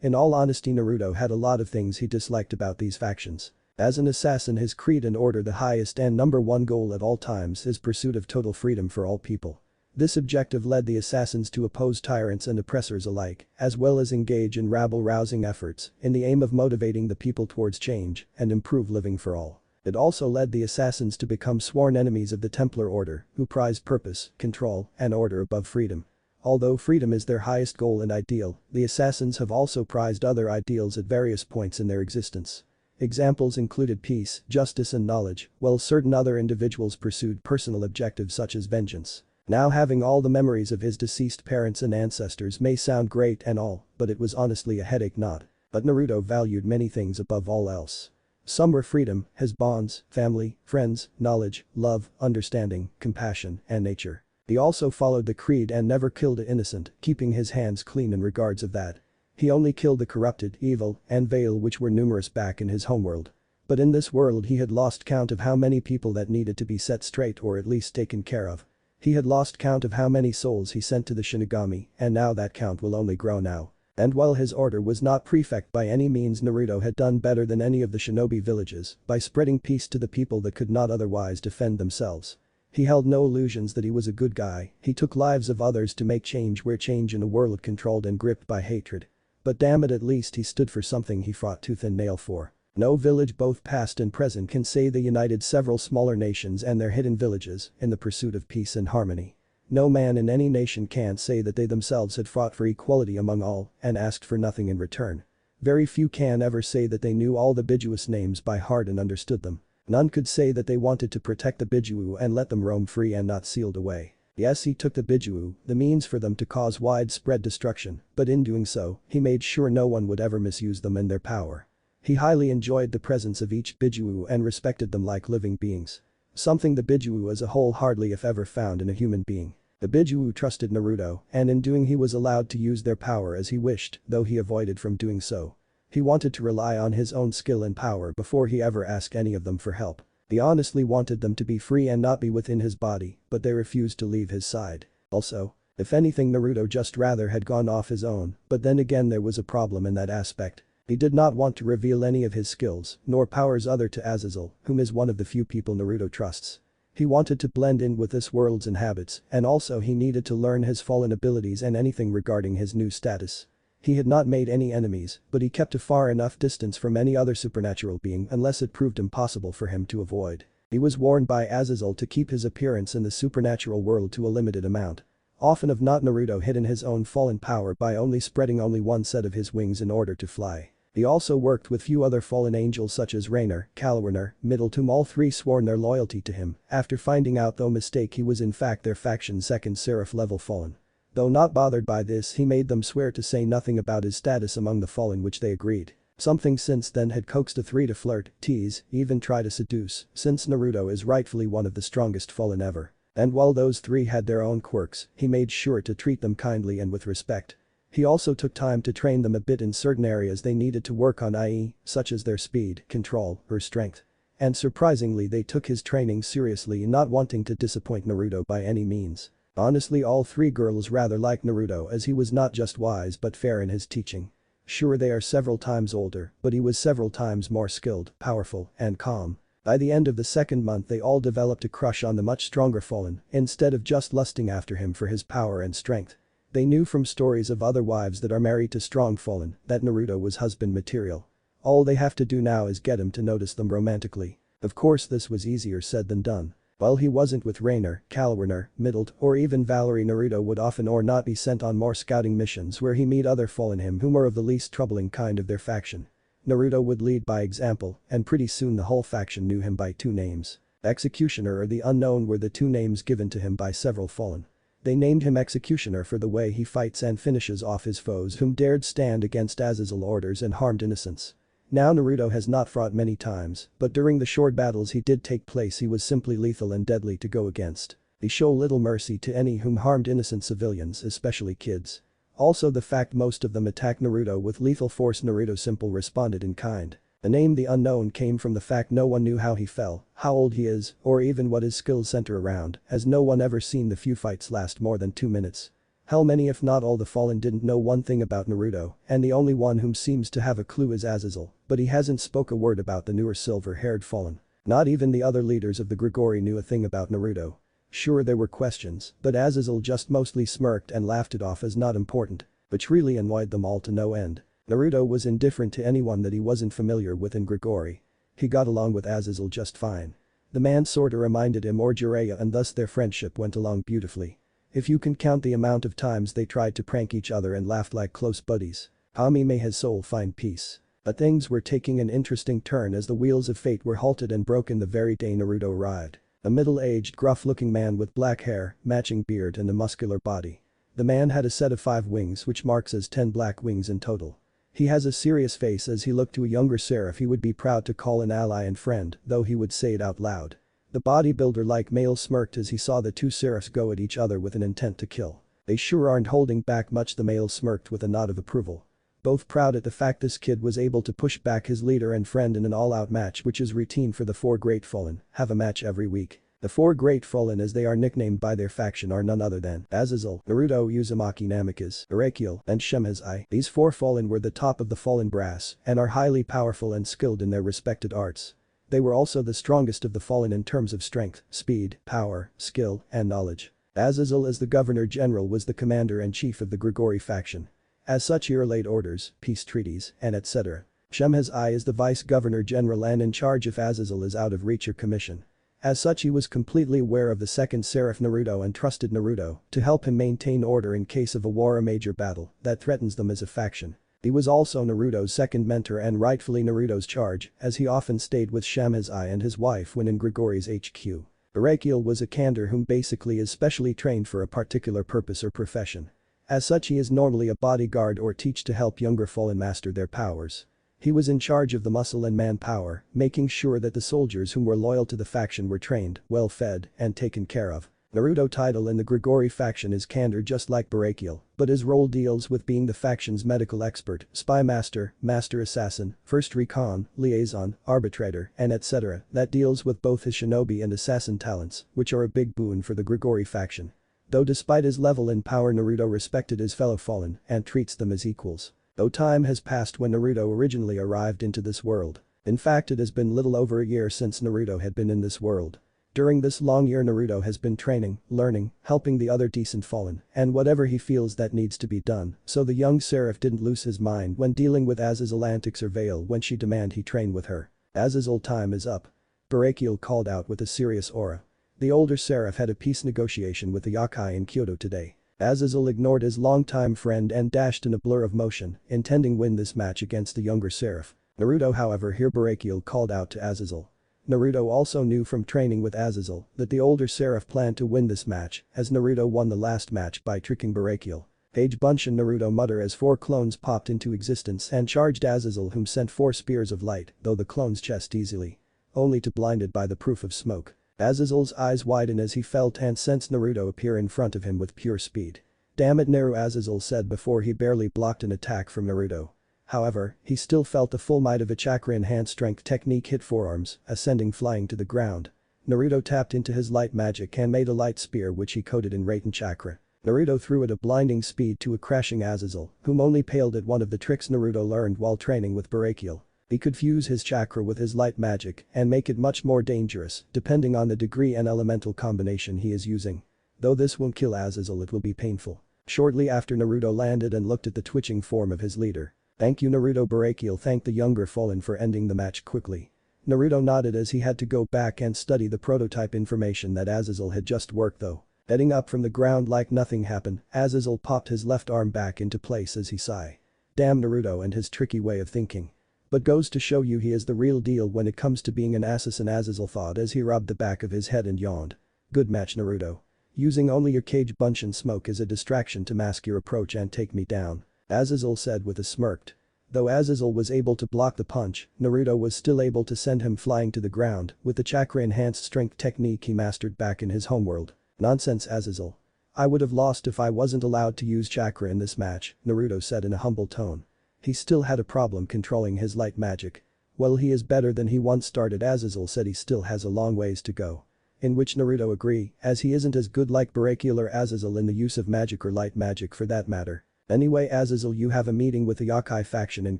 In all honesty, Naruto had a lot of things he disliked about these factions. As an assassin, his creed and order, the highest and #1 goal at all times, is pursuit of total freedom for all people. This objective led the assassins to oppose tyrants and oppressors alike, as well as engage in rabble-rousing efforts in the aim of motivating the people towards change and improve living for all. It also led the assassins to become sworn enemies of the Templar Order, who prize purpose, control, and order above freedom. Although freedom is their highest goal and ideal, the assassins have also prized other ideals at various points in their existence. Examples included peace, justice, and knowledge, while certain other individuals pursued personal objectives such as vengeance. Now, having all the memories of his deceased parents and ancestors may sound great and all, but it was honestly a headache not. But Naruto valued many things above all else. Some were freedom, his bonds, family, friends, knowledge, love, understanding, compassion, and nature. He also followed the creed and never killed an innocent, keeping his hands clean in regards of that. He only killed the corrupted, evil, and vile, which were numerous back in his homeworld. But in this world he had lost count of how many people that needed to be set straight or at least taken care of. He had lost count of how many souls he sent to the Shinigami, and now that count will only grow now. And while his order was not perfect by any means, Naruto had done better than any of the shinobi villages by spreading peace to the people that could not otherwise defend themselves. He held no illusions that he was a good guy. He took lives of others to make change where change in a world controlled and gripped by hatred. But damn it, at least he stood for something he fought tooth and nail for. No village, both past and present, can say they united several smaller nations and their hidden villages in the pursuit of peace and harmony. No man in any nation can say that they themselves had fought for equality among all and asked for nothing in return. Very few can ever say that they knew all the Bijuus names by heart and understood them. None could say that they wanted to protect the Bijuu and let them roam free and not sealed away. Yes, he took the Bijuu, the means for them to cause widespread destruction, but in doing so, he made sure no one would ever misuse them and their power. He highly enjoyed the presence of each Bijuu and respected them like living beings. Something the Biju as a whole hardly if ever found in a human being. The Biju trusted Naruto, and in doing he was allowed to use their power as he wished, though he avoided from doing so. He wanted to rely on his own skill and power before he ever asked any of them for help. He honestly wanted them to be free and not be within his body, but they refused to leave his side. Also, if anything Naruto just rather had gone off his own, but then again there was a problem in that aspect. He did not want to reveal any of his skills, nor powers other to Azazel, whom is one of the few people Naruto trusts. He wanted to blend in with this world's and habits, and also he needed to learn his fallen abilities and anything regarding his new status. He had not made any enemies, but he kept a far enough distance from any other supernatural being unless it proved impossible for him to avoid. He was warned by Azazel to keep his appearance in the supernatural world to a limited amount. Often if not Naruto hid in his own fallen power by only spreading only one set of his wings in order to fly. He also worked with few other fallen angels such as Rainer, Kalwarner, Middleton, all three sworn their loyalty to him after finding out though mistake he was in fact their faction's second seraph level fallen. Though not bothered by this he made them swear to say nothing about his status among the fallen which they agreed. Something since then had coaxed the three to flirt, tease, even try to seduce, since Naruto is rightfully one of the strongest fallen ever. And while those three had their own quirks, he made sure to treat them kindly and with respect. He also took time to train them a bit in certain areas they needed to work on, i.e., such as their speed, control, or strength. And surprisingly they took his training seriously, not wanting to disappoint Naruto by any means. Honestly all three girls rather liked Naruto as he was not just wise but fair in his teaching. Sure they are several times older, but he was several times more skilled, powerful, and calm. By the end of the second month they all developed a crush on the much stronger fallen, instead of just lusting after him for his power and strength. They knew from stories of other wives that are married to strong fallen that Naruto was husband material. All they have to do now is get him to notice them romantically. Of course this was easier said than done. While he wasn't with Rainer, Kalwarner, Middleton, or even Valerie, Naruto would often or not be sent on more scouting missions where he meet other fallen him whom are of the least troubling kind of their faction. Naruto would lead by example, and pretty soon the whole faction knew him by two names. Executioner or the Unknown were the two names given to him by several fallen. They named him Executioner for the way he fights and finishes off his foes whom dared stand against Azazel orders and harmed innocents. Now Naruto has not fought many times, but during the short battles he did take place he was simply lethal and deadly to go against. He show little mercy to any whom harmed innocent civilians, especially kids. Also the fact most of them attacked Naruto with lethal force, Naruto simple responded in kind. The name the Unknown came from the fact no one knew how he fell, how old he is, or even what his skills center around, as no one ever seen the few fights last more than 2 minutes. Hell, many if not all the fallen didn't know one thing about Naruto, and the only one whom seems to have a clue is Azazel, but he hasn't spoke a word about the newer silver-haired fallen. Not even the other leaders of the Grigori knew a thing about Naruto. Sure there were questions, but Azazel just mostly smirked and laughed it off as not important, which really annoyed them all to no end. Naruto was indifferent to anyone that he wasn't familiar with in Grigori. He got along with Azazel just fine. The man sorta reminded him or Jiraiya and thus their friendship went along beautifully. If you can count the amount of times they tried to prank each other and laughed like close buddies. Kami may his soul find peace. But things were taking an interesting turn as the wheels of fate were halted and broken the very day Naruto arrived. A middle-aged, gruff-looking man with black hair, matching beard and a muscular body. The man had a set of 5 wings which marks as 10 black wings in total. He has a serious face as he looked to a younger seraph he would be proud to call an ally and friend, though he would say it out loud. The bodybuilder-like male smirked as he saw the two seraphs go at each other with an intent to kill. They sure aren't holding back much, the male smirked with a nod of approval. Both proud at the fact this kid was able to push back his leader and friend in an all-out match, which is routine for the 4 Great Fallen, have a match every week. The 4 Great Fallen as they are nicknamed by their faction are none other than Azazel, Naruto, Uzumaki, Namikaze, Urakiel, and Shemhazai. These 4 Fallen were the top of the Fallen brass and are highly powerful and skilled in their respected arts. They were also the strongest of the fallen in terms of strength, speed, power, skill, and knowledge. Azazel as the Governor-General was the commander-in-chief of the Grigori faction. As such he relayed orders, peace treaties, and etc. Shemhazai is the Vice-Governor-General and in charge if Azazel is out of reach or commission. As such he was completely aware of the second Seraph Naruto and trusted Naruto to help him maintain order in case of a war or major battle that threatens them as a faction. He was also Naruto's second mentor and rightfully Naruto's charge, as he often stayed with Shemhazai and his wife when in Grigori's HQ. Urakiel was a Kandor whom basically is specially trained for a particular purpose or profession. As such he is normally a bodyguard or teach to help younger fallen master their powers. He was in charge of the muscle and manpower, making sure that the soldiers who were loyal to the faction were trained, well fed, and taken care of. Naruto title in the Grigori faction is Candor, just like Barakiel, but his role deals with being the faction's medical expert, spy master, master assassin, first recon, liaison, arbitrator, and etc. That deals with both his shinobi and assassin talents, which are a big boon for the Grigori faction. Though despite his level in power, Naruto respected his fellow fallen and treats them as equals. Though time has passed when Naruto originally arrived into this world. In fact, it has been little over a year since Naruto had been in this world. During this long year, Naruto has been training, learning, helping the other decent fallen, and whatever he feels that needs to be done, so the young seraph didn't lose his mind when dealing with Azazel antics or Veil when she demanded he train with her. Azazel, time is up. Barakiel called out with a serious aura. The older seraph had a peace negotiation with the Yokai in Kyoto today. Azazel ignored his longtime friend and dashed in a blur of motion, intending win this match against the younger seraph. Naruto, however, here Barakiel called out to Azazel. Naruto also knew from training with Azazel that the older seraph planned to win this match, as Naruto won the last match by tricking Barakiel. Page Bunch and Naruto mutter as 4 clones popped into existence and charged Azazel, whom sent 4 spears of light, though the clones chest easily. Only to blinded by the proof of smoke. Azazel's eyes widen as he felt and sensed Naruto appear in front of him with pure speed. "Damn it, Naru," Azazel said before he barely blocked an attack from Naruto. However, he still felt the full might of a chakra-enhanced strength technique hit forearms, ascending flying to the ground. Naruto tapped into his light magic and made a light spear which he coated in Raiten chakra. Naruto threw at a blinding speed to a crashing Azazel, whom only paled at one of the tricks Naruto learned while training with Barakiel. He could fuse his chakra with his light magic and make it much more dangerous, depending on the degree and elemental combination he is using. Though this won't kill Azazel, it will be painful. Shortly after, Naruto landed and looked at the twitching form of his leader. "Thank you, Naruto." Barakiel thanked the younger fallen for ending the match quickly. Naruto nodded as he had to go back and study the prototype information that Azazel had just worked though. Getting up from the ground like nothing happened, Azazel popped his left arm back into place as he sighed. Damn Naruto and his tricky way of thinking. But goes to show you he is the real deal when it comes to being an assassin, Azazel thought as he rubbed the back of his head and yawned. Good match, Naruto. Using only your cage bunch and smoke as a distraction to mask your approach and take me down, Azazel said with a smirk. Though Azazel was able to block the punch, Naruto was still able to send him flying to the ground with the chakra-enhanced strength technique he mastered back in his homeworld. Nonsense, Azazel. I would have lost if I wasn't allowed to use chakra in this match, Naruto said in a humble tone. He still had a problem controlling his light magic. Well, he is better than he once started. Azazel said he still has a long ways to go. In which Naruto agreed, as he isn't as good like Barakiel or Azazel in the use of magic or light magic for that matter. Anyway, Azazel, you have a meeting with the Yokai faction in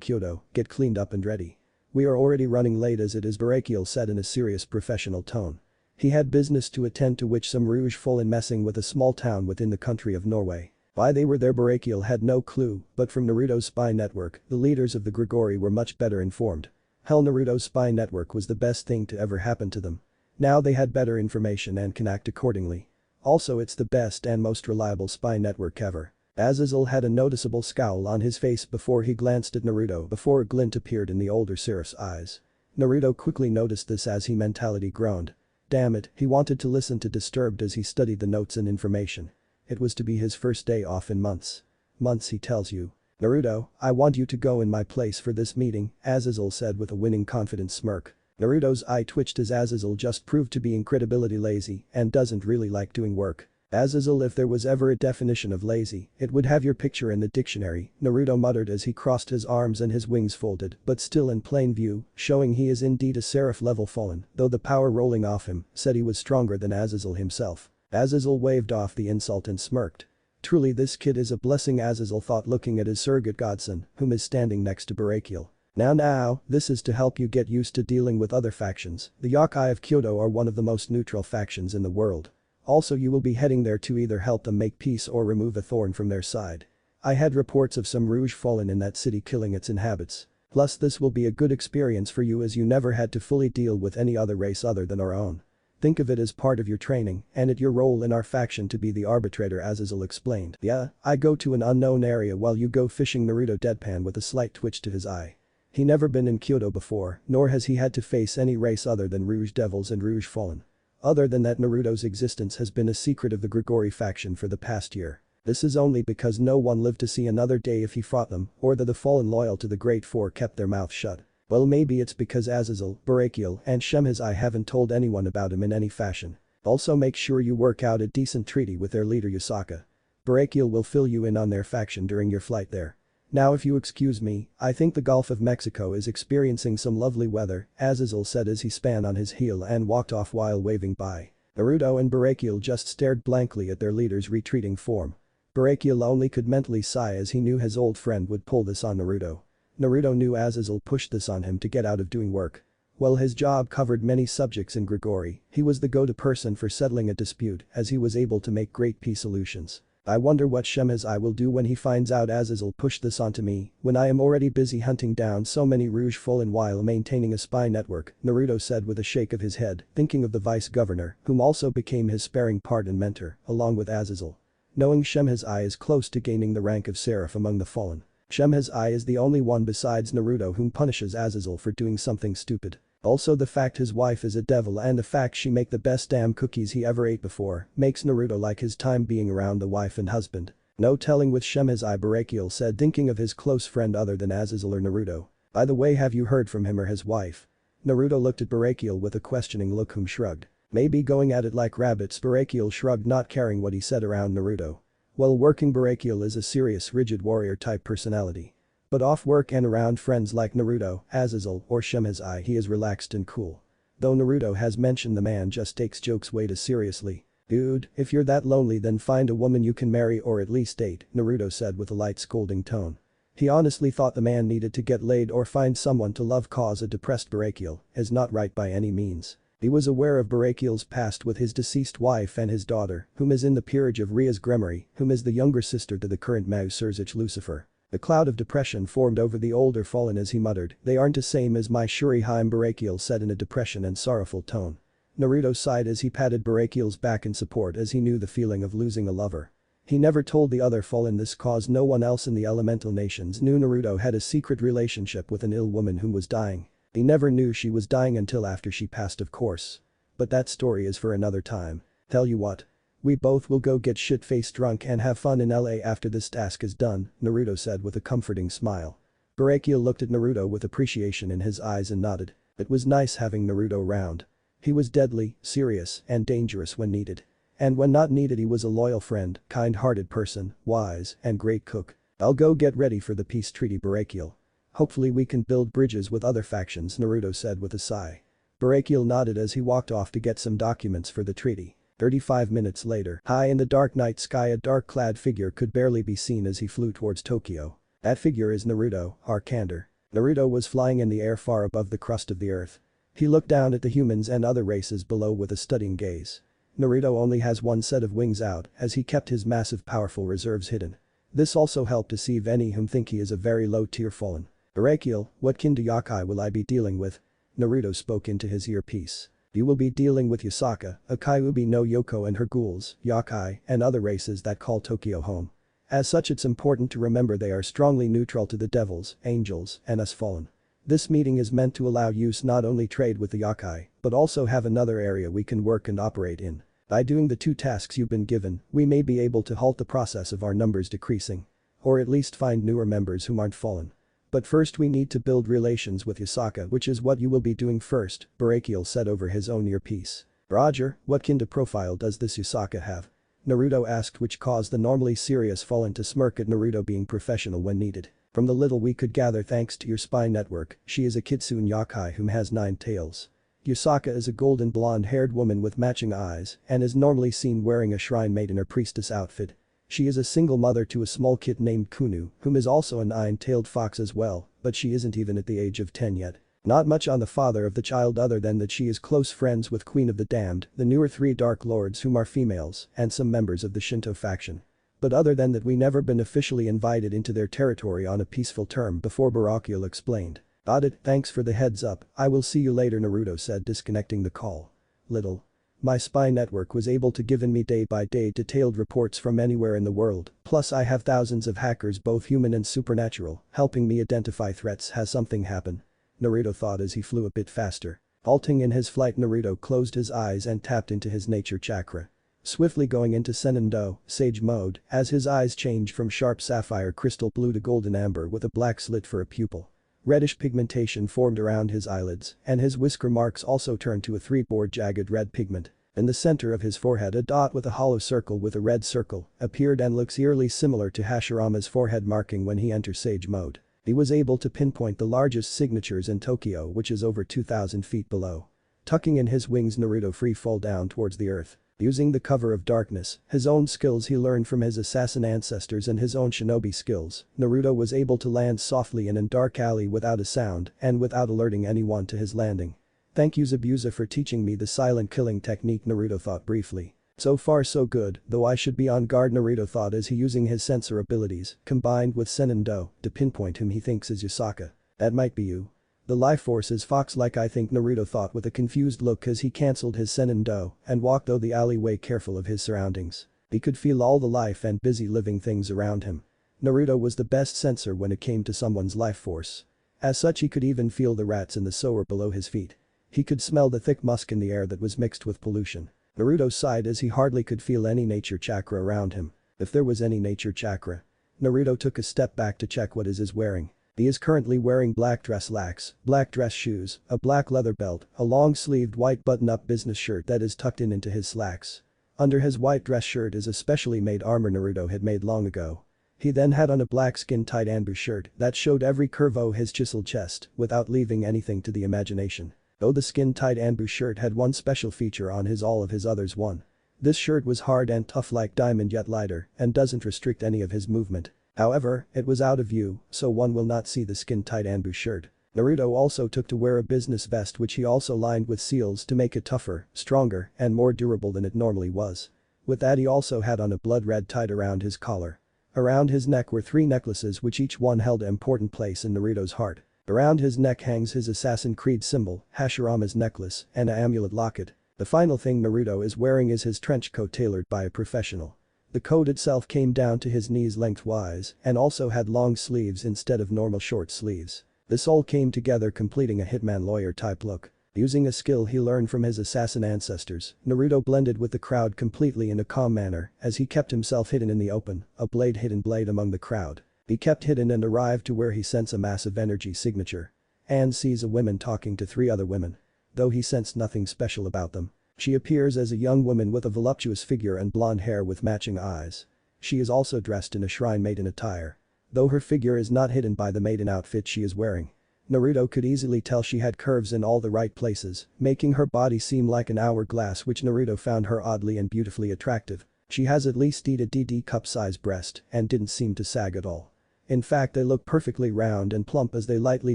Kyoto, get cleaned up and ready. We are already running late as it is, Barakiel said in a serious professional tone. He had business to attend to which some rouge fallen messing with a small town within the country of Norway. Why they were there Barakiel had no clue, but from Naruto's spy network, the leaders of the Grigori were much better informed. Hell, Naruto's spy network was the best thing to ever happen to them. Now they had better information and can act accordingly. Also, it's the best and most reliable spy network ever. Azazel had a noticeable scowl on his face before he glanced at Naruto before a glint appeared in the older seraph's eyes. Naruto quickly noticed this as he mentally groaned. Damn it, he wanted to listen to Disturbed as he studied the notes and information. It was to be his first day off in months. Months, he tells you. Naruto, I want you to go in my place for this meeting, Azazel said with a winning confident smirk. Naruto's eye twitched as Azazel just proved to be incredibly lazy and doesn't really like doing work. Azazel, if there was ever a definition of lazy, it would have your picture in the dictionary, Naruto muttered as he crossed his arms and his wings folded, but still in plain view, showing he is indeed a seraph level fallen, though the power rolling off him said he was stronger than Azazel himself. Azazel waved off the insult and smirked. Truly, this kid is a blessing, Azazel thought, looking at his surrogate godson, whom is standing next to Barakiel. Now, this is to help you get used to dealing with other factions. The Yokai of Kyoto are one of the most neutral factions in the world. Also, you will be heading there to either help them make peace or remove a thorn from their side. I had reports of some rouge fallen in that city killing its inhabitants. Plus, this will be a good experience for you as you never had to fully deal with any other race other than our own. Think of it as part of your training and at your role in our faction to be the arbitrator, Azazel explained. Yeah, I go to an unknown area while you go fishing, Naruto deadpan with a slight twitch to his eye. He never been in Kyoto before, nor has he had to face any race other than Rouge Devils and Rouge Fallen. Other than that, Naruto's existence has been a secret of the Grigori faction for the past year. This is only because no one lived to see another day if he fought them, or that the fallen loyal to the Great Four kept their mouth shut. Well, maybe it's because Azazel, Barakiel, and Shemhazai haven't told anyone about him in any fashion. Also make sure you work out a decent treaty with their leader Yusaka. Barakiel will fill you in on their faction during your flight there. Now if you excuse me, I think the Gulf of Mexico is experiencing some lovely weather, Azazel said as he span on his heel and walked off while waving by. Naruto and Barakiel just stared blankly at their leader's retreating form. Barakiel only could mentally sigh as he knew his old friend would pull this on Naruto. Naruto knew Azazel pushed this on him to get out of doing work. While his job covered many subjects in Grigori, he was the go-to person for settling a dispute as he was able to make great peace solutions. I wonder what Shemhazai will do when he finds out Azazel pushed this onto me, when I am already busy hunting down so many Rouge Fullen while maintaining a spy network, Naruto said with a shake of his head, thinking of the vice-governor, whom also became his sparring part and mentor, along with Azazel. Knowing Shemhazai is close to gaining the rank of Seraph among the fallen. Shemhazai is the only one besides Naruto whom punishes Azazel for doing something stupid. Also the fact his wife is a devil and the fact she make the best damn cookies he ever ate before makes Naruto like his time being around the wife and husband. No telling with Shemhazai, Barakiel said, thinking of his close friend other than Azazel or Naruto. By the way, have you heard from him or his wife? Naruto looked at Barakiel with a questioning look, whom shrugged. Maybe going at it like rabbits, Barakiel shrugged, not caring what he said around Naruto. While working, Barakiel is a serious, rigid warrior type personality. But off work and around friends like Naruto, Azazel, or Shemhazai, he is relaxed and cool. Though Naruto has mentioned the man just takes jokes way too seriously. Dude, if you're that lonely then find a woman you can marry or at least date, Naruto said with a light scolding tone. He honestly thought the man needed to get laid or find someone to love, cause a depressed Barakiel is not right by any means. He was aware of Barakiel's past with his deceased wife and his daughter, whom is in the peerage of Ria's Gremory, whom is the younger sister to the current Mao Surzich Lucifer. A cloud of depression formed over the older fallen as he muttered, "They aren't the same as my Shuriheim," Barakiel said in a depression and sorrowful tone. Naruto sighed as he patted Barakiel's back in support as he knew the feeling of losing a lover. He never told the other fallen this cause no one else in the elemental nations knew Naruto had a secret relationship with an ill woman whom was dying. He never knew she was dying until after she passed, of course. But that story is for another time. Tell you what. We both will go get shit-faced drunk and have fun in LA after this task is done, Naruto said with a comforting smile. Barakiel looked at Naruto with appreciation in his eyes and nodded. It was nice having Naruto around. He was deadly, serious, and dangerous when needed. And when not needed he was a loyal friend, kind-hearted person, wise, and great cook. I'll go get ready for the peace treaty, Barakiel. Hopefully we can build bridges with other factions, Naruto said with a sigh. Barakiel nodded as he walked off to get some documents for the treaty. 35 minutes later, high in the dark night sky, a dark-clad figure could barely be seen as he flew towards Tokyo. That figure is Naruto, Arkander. Naruto was flying in the air far above the crust of the earth. He looked down at the humans and other races below with a studying gaze. Naruto only has one set of wings out as he kept his massive powerful reserves hidden. This also helped deceive any whom think he is a very low-tier fallen. Barakiel, what kind of yakai will I be dealing with? Naruto spoke into his earpiece. You will be dealing with Yusaka, a Kyuubi no Yoko and her ghouls, yakai, and other races that call Tokyo home. As such, it's important to remember they are strongly neutral to the devils, angels, and us fallen. This meeting is meant to allow use not only trade with the yakai, but also have another area we can work and operate in. By doing the 2 tasks you've been given, we may be able to halt the process of our numbers decreasing. Or at least find newer members whom aren't fallen. But first we need to build relations with Yusaka, which is what you will be doing first, Barakiel said over his own earpiece. Roger, what kind of profile does this Yusaka have? Naruto asked, which caused the normally serious fallen to smirk at Naruto being professional when needed. From the little we could gather thanks to your spy network, she is a kitsune yakai whom has 9 tails. Yusaka is a golden blonde-haired woman with matching eyes and is normally seen wearing a shrine maiden or priestess outfit. She is a single mother to a small kid named Kunu, whom is also a 9-tailed fox as well, but she isn't even at the age of 10 yet. Not much on the father of the child other than that she is close friends with Queen of the Damned, the newer 3 Dark Lords whom are females, and some members of the Shinto faction. But other than that we never been officially invited into their territory on a peaceful term before, Barakiel explained. Got it, thanks for the heads up, I will see you later, Naruto said, disconnecting the call. Little. My spy network was able to give me day-by-day detailed reports from anywhere in the world, plus I have thousands of hackers both human and supernatural, helping me identify threats has something happen. Naruto thought as he flew a bit faster. Halting in his flight, Naruto closed his eyes and tapped into his nature chakra. Swiftly going into Senendo, Sage mode, as his eyes change from sharp sapphire crystal blue to golden amber with a black slit for a pupil. Reddish pigmentation formed around his eyelids, and his whisker marks also turned to a three-board jagged red pigment. In the center of his forehead a dot with a hollow circle with a red circle appeared and looks eerily similar to Hashirama's forehead marking when he enters Sage mode. He was able to pinpoint the largest signatures in Tokyo, which is over 2,000 feet below. Tucking in his wings, Naruto free fall down towards the earth. Using the cover of darkness, his own skills he learned from his assassin ancestors and his own shinobi skills, Naruto was able to land softly in a dark alley without a sound and without alerting anyone to his landing. Thank you Zabuza for teaching me the silent killing technique, Naruto thought briefly. So far so good, though I should be on guard, Naruto thought as he using his sensor abilities, combined with Senendo, to pinpoint whom he thinks is Yusaka. That might be you. The life force is fox-like, I think, Naruto thought with a confused look as he cancelled his Senendo and walked through the alleyway careful of his surroundings. He could feel all the life and busy living things around him. Naruto was the best sensor when it came to someone's life force. As such, he could even feel the rats in the sewer below his feet. He could smell the thick musk in the air that was mixed with pollution. Naruto sighed as he hardly could feel any nature chakra around him. If there was any nature chakra. Naruto took a step back to check what is wearing. He is currently wearing black dress slacks, black dress shoes, a black leather belt, a long-sleeved white button-up business shirt that is tucked in into his slacks. Under his white dress shirt is a specially made armor Naruto had made long ago. He then had on a black skin-tight amber shirt that showed every curve of his chiseled chest without leaving anything to the imagination. Though the skin-tight amber shirt had one special feature on his all of his others one. This shirt was hard and tough like diamond yet lighter and doesn't restrict any of his movement. However, it was out of view, so one will not see the skin-tight amber shirt. Naruto also took to wear a business vest which he also lined with seals to make it tougher, stronger, and more durable than it normally was. With that he also had on a blood red tied around his collar. Around his neck were 3 necklaces which each one held an important place in Naruto's heart. Around his neck hangs his Assassin Creed symbol, Hashirama's necklace, and an amulet locket. The final thing Naruto is wearing is his trench coat tailored by a professional. The coat itself came down to his knees lengthwise and also had long sleeves instead of normal short sleeves. This all came together completing a hitman lawyer type look. Using a skill he learned from his assassin ancestors, Naruto blended with the crowd completely in a calm manner as he kept himself hidden in the open, a hidden blade among the crowd. He kept hidden and arrived to where he sensed a massive energy signature. And sees a woman talking to 3 other women. Though he sensed nothing special about them. She appears as a young woman with a voluptuous figure and blonde hair with matching eyes. She is also dressed in a shrine maiden attire. Though her figure is not hidden by the maiden outfit she is wearing. Naruto could easily tell she had curves in all the right places, making her body seem like an hourglass, which Naruto found her oddly and beautifully attractive. She has at least a DD cup-size breast and didn't seem to sag at all. In fact, they looked perfectly round and plump as they lightly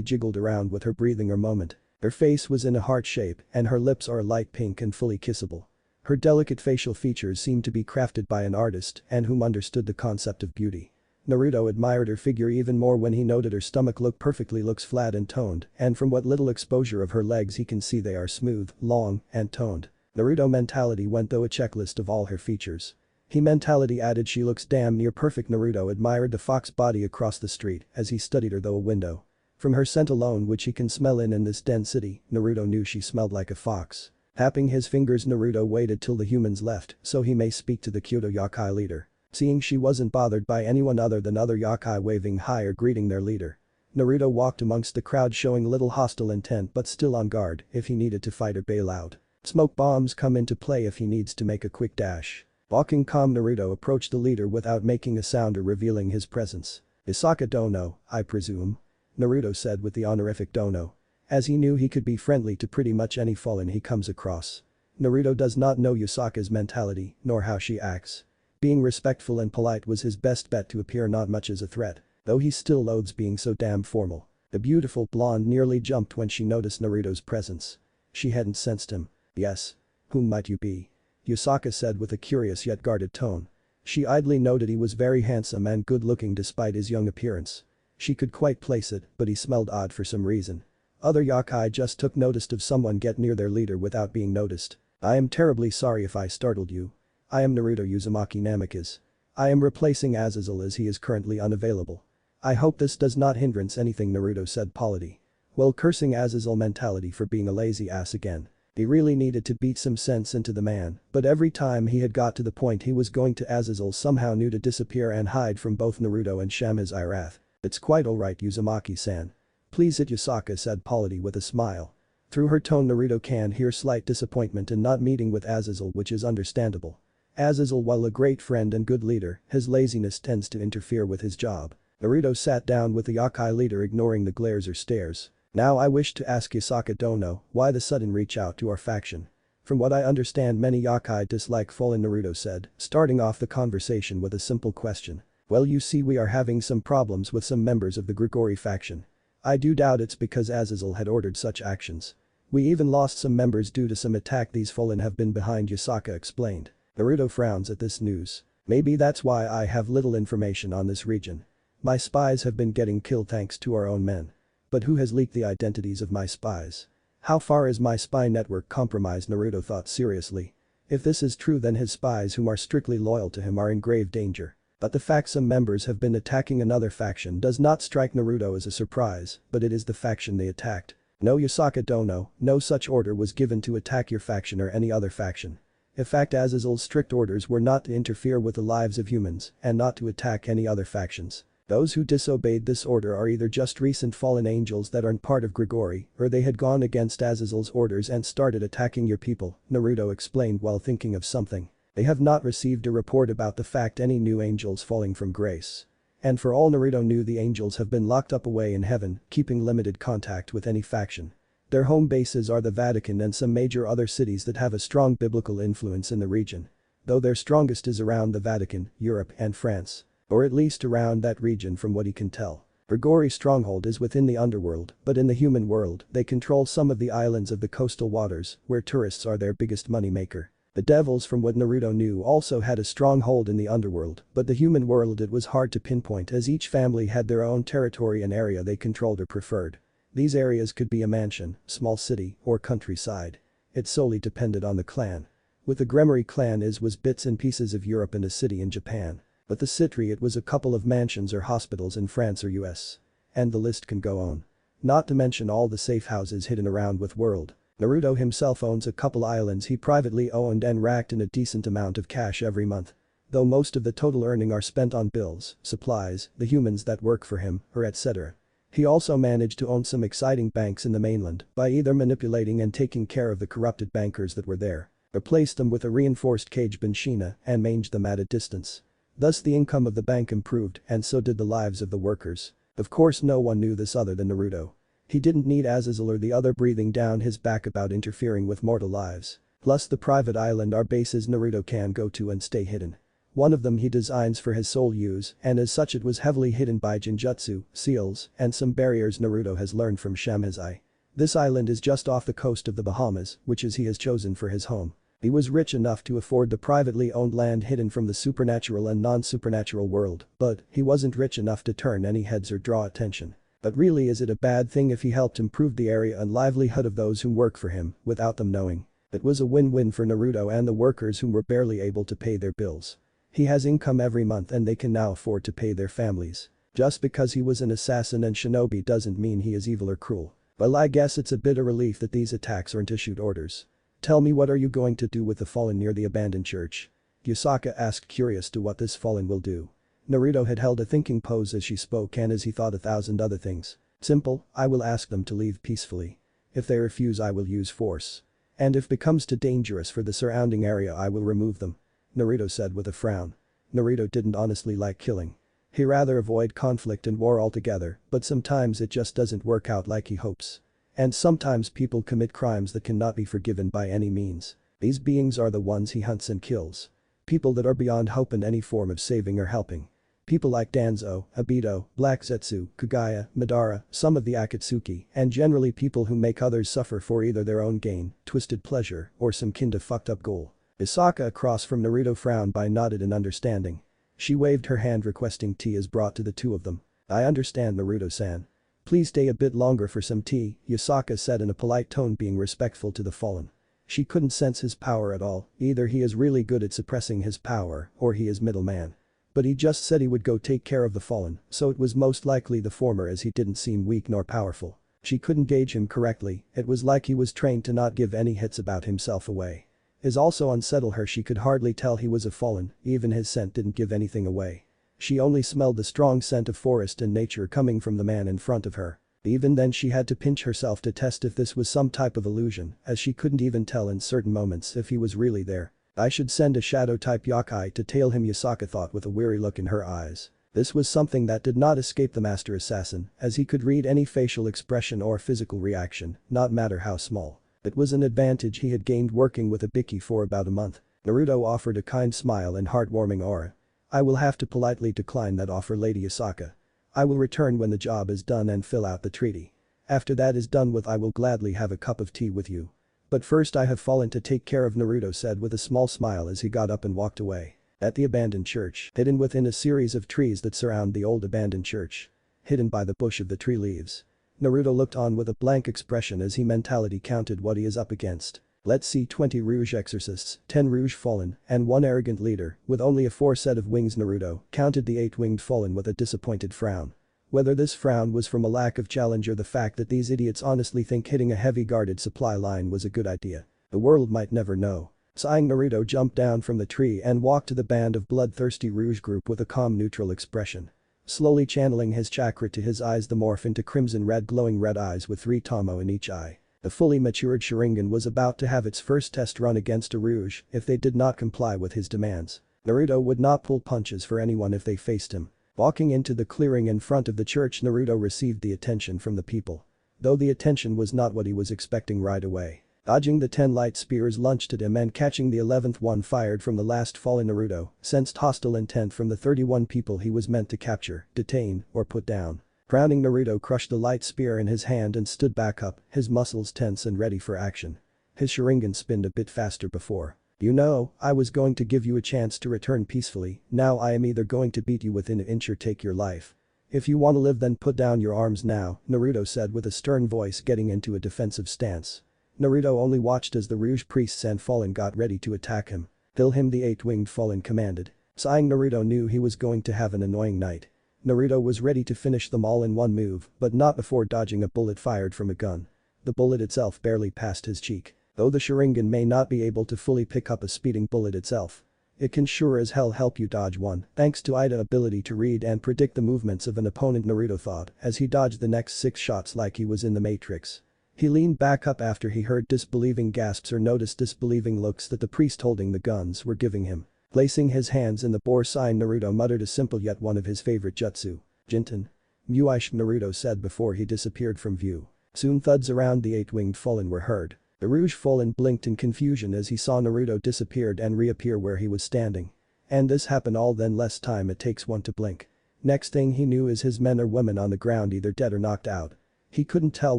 jiggled around with her breathing or moment. Her face was in a heart shape and her lips are light pink and fully kissable. Her delicate facial features seemed to be crafted by an artist and whom understood the concept of beauty. Naruto admired her figure even more when he noted her stomach looks flat and toned, and from what little exposure of her legs he can see they are smooth, long, and toned. Naruto mentality went through a checklist of all her features. He mentality added she looks damn near perfect. Naruto admired the fox body across the street as he studied her through a window. From her scent alone which he can smell in this dense city, Naruto knew she smelled like a fox. Tapping his fingers, Naruto waited till the humans left so he may speak to the Kyoto Yokai leader. Seeing she wasn't bothered by anyone other than other yokai waving hi or greeting their leader. Naruto walked amongst the crowd showing little hostile intent but still on guard if he needed to fight or bail out. Smoke bombs come into play if he needs to make a quick dash. Walking calm, Naruto approached the leader without making a sound or revealing his presence. "Isaka Dono, I presume?" Naruto said with the honorific Dono. As he knew he could be friendly to pretty much any fallen he comes across. Naruto does not know Yusaka's mentality nor how she acts. Being respectful and polite was his best bet to appear not much as a threat, though he still loathes being so damn formal. The beautiful blonde nearly jumped when she noticed Naruto's presence. She hadn't sensed him. "Yes. Whom might you be?" Yusaka said with a curious yet guarded tone. She idly noted he was very handsome and good-looking despite his young appearance. She could quite place it, but he smelled odd for some reason. Other yokai just took notice of someone get near their leader without being noticed. "I am terribly sorry if I startled you. I am Naruto Uzumaki Namikaze. I am replacing Azazel as he is currently unavailable. I hope this does not hindrance anything," Naruto said politely. While cursing Azazel mentality for being a lazy ass again. He really needed to beat some sense into the man, but every time he had got to the point he was going to Azazel somehow knew to disappear and hide from both Naruto and Shamhazai Wrath. It's quite alright Uzumaki-san. Please it Yusaka said Polity with a smile. Through her tone Naruto can hear slight disappointment in not meeting with Azazel which is understandable. Azazel while a great friend and good leader, his laziness tends to interfere with his job. Naruto sat down with the Yokai leader ignoring the glares or stares. Now I wish to ask Yusaka Dono, why the sudden reach out to our faction? From what I understand many Yokai dislike Fallen Naruto said, starting off the conversation with a simple question. Well you see we are having some problems with some members of the Grigori faction. I do doubt it's because Azazel had ordered such actions. We even lost some members due to some attack these Fallen have been behind Yusaka explained. Naruto frowns at this news. Maybe that's why I have little information on this region. My spies have been getting killed thanks to our own men. But who has leaked the identities of my spies? How far is my spy network compromised? Naruto thought seriously. If this is true then his spies whom are strictly loyal to him are in grave danger. But the fact some members have been attacking another faction does not strike Naruto as a surprise, but it is the faction they attacked. No Yusaka Dono, no such order was given to attack your faction or any other faction. In fact Azazel's strict orders were not to interfere with the lives of humans and not to attack any other factions. Those who disobeyed this order are either just recent fallen angels that aren't part of Grigori or they had gone against Azazel's orders and started attacking your people, Naruto explained while thinking of something. They have not received a report about the fact any new angels falling from grace. And for all Naruto knew the angels have been locked up away in heaven, keeping limited contact with any faction. Their home bases are the Vatican and some major other cities that have a strong biblical influence in the region. Though their strongest is around the Vatican, Europe and France. Or at least around that region from what he can tell. Grigori's stronghold is within the underworld, but in the human world, they control some of the islands of the coastal waters, where tourists are their biggest moneymaker. The devils from what Naruto knew also had a stronghold in the underworld, but the human world it was hard to pinpoint as each family had their own territory and area they controlled or preferred. These areas could be a mansion, small city, or countryside. It solely depended on the clan. With the Gremory clan was bits and pieces of Europe and a city in Japan. But the Citri it was a couple of mansions or hospitals in France or US. And the list can go on. Not to mention all the safe houses hidden around with world. Naruto himself owns a couple islands he privately owned and racked in a decent amount of cash every month. Though most of the total earning are spent on bills, supplies, the humans that work for him, or etc. He also managed to own some exciting banks in the mainland by either manipulating and taking care of the corrupted bankers that were there, replaced them with a reinforced cage Benshina and managed them at a distance. Thus the income of the bank improved and so did the lives of the workers. Of course no one knew this other than Naruto. He didn't need Azazel or the other breathing down his back about interfering with mortal lives. Plus the private island are bases Naruto can go to and stay hidden. One of them he designs for his sole use and as such it was heavily hidden by Jinjutsu, seals, and some barriers Naruto has learned from Shamhazai. This island is just off the coast of the Bahamas, which he has chosen for his home. He was rich enough to afford the privately owned land hidden from the supernatural and non-supernatural world, but he wasn't rich enough to turn any heads or draw attention. But really is it a bad thing if he helped improve the area and livelihood of those who work for him, without them knowing? It was a win-win for Naruto and the workers who were barely able to pay their bills. He has income every month and they can now afford to pay their families. Just because he was an assassin and shinobi doesn't mean he is evil or cruel. Well I guess it's a bit of relief that these attacks aren't issued orders. Tell me what are you going to do with the fallen near the abandoned church? Yusaka asked curious to what this fallen will do. Naruto had held a thinking pose as she spoke and as he thought 1,000 other things. Simple, I will ask them to leave peacefully. If they refuse I will use force. And if becomes too dangerous for the surrounding area I will remove them. Naruto said with a frown. Naruto didn't honestly like killing. He rather avoid conflict and war altogether, but sometimes it just doesn't work out like he hopes. And sometimes people commit crimes that cannot be forgiven by any means. These beings are the ones he hunts and kills. People that are beyond hope in any form of saving or helping. People like Danzo, Obito, Black Zetsu, Kagaya, Madara, some of the Akatsuki, and generally people who make others suffer for either their own gain, twisted pleasure, or some kind of fucked up goal. Isaka across from Naruto frowned but nodded in understanding. She waved her hand requesting tea is brought to the two of them. I understand Naruto-san. Please stay a bit longer for some tea, Yusaka said in a polite tone being respectful to the fallen. She couldn't sense his power at all, either he is really good at suppressing his power or he is middleman. But he just said he would go take care of the fallen, so it was most likely the former as he didn't seem weak nor powerful. She couldn't gauge him correctly, it was like he was trained to not give any hits about himself away. His also unsettled her, she could hardly tell he was a fallen, even his scent didn't give anything away. She only smelled the strong scent of forest and nature coming from the man in front of her. Even then she had to pinch herself to test if this was some type of illusion, as she couldn't even tell in certain moments if he was really there. I should send a shadow-type yokai to tail him, Yasaka thought with a weary look in her eyes. This was something that did not escape the master assassin, as he could read any facial expression or physical reaction, not matter how small. It was an advantage he had gained working with a Biki for about a month. Naruto offered a kind smile and heartwarming aura. I will have to politely decline that offer, Lady Yasaka. I will return when the job is done and fill out the treaty. After that is done with, I will gladly have a cup of tea with you. But first I have fallen to take care of, Naruto said with a small smile as he got up and walked away. At the abandoned church, hidden within a series of trees that surround the old abandoned church. Hidden by the bush of the tree leaves. Naruto looked on with a blank expression as he mentally counted what he is up against. Let's see, 20 Rouge exorcists, 10 Rouge fallen, and 1 arrogant leader, with only a 4 set of wings. Naruto counted the 8-winged fallen with a disappointed frown. Whether this frown was from a lack of challenge or the fact that these idiots honestly think hitting a heavy guarded supply line was a good idea. The world might never know. Sighing, Naruto jumped down from the tree and walked to the band of bloodthirsty Rouge group with a calm neutral expression. Slowly channeling his chakra to his eyes, the morph into crimson red glowing red eyes with 3 Tomo in each eye. The fully matured Sharingan was about to have its first test run against a Rouge if they did not comply with his demands. Naruto would not pull punches for anyone if they faced him. Walking into the clearing in front of the church, Naruto received the attention from the people. Though the attention was not what he was expecting right away. Dodging the 10 light spears launched at him and catching the 11th one fired from the last fallen, Naruto sensed hostile intent from the 31 people he was meant to capture, detain, or put down. Frowning, Naruto crushed the light spear in his hand and stood back up, his muscles tense and ready for action. His Sharingan spinned a bit faster before. You know, I was going to give you a chance to return peacefully, now I am either going to beat you within an inch or take your life. If you want to live, then put down your arms now, Naruto said with a stern voice, getting into a defensive stance. Naruto only watched as the Rouge priests and fallen got ready to attack him. Kill him, the 8-winged fallen commanded. Sighing, Naruto knew he was going to have an annoying night. Naruto was ready to finish them all in one move, but not before dodging a bullet fired from a gun. The bullet itself barely passed his cheek. Though the Sharingan may not be able to fully pick up a speeding bullet itself, it can sure as hell help you dodge one, thanks to Ida's ability to read and predict the movements of an opponent, Naruto thought as he dodged the next 6 shots like he was in the Matrix. He leaned back up after he heard disbelieving gasps or noticed disbelieving looks that the priest holding the guns were giving him. Placing his hands in the bore sign, Naruto muttered a simple yet one of his favorite jutsu. Jinten. Muish, Naruto said before he disappeared from view. Soon thuds around the 8-winged fallen were heard. The Rouge fallen blinked in confusion as he saw Naruto disappeared and reappear where he was standing. And this happened all then less time it takes one to blink. Next thing he knew is his men or women on the ground either dead or knocked out. He couldn't tell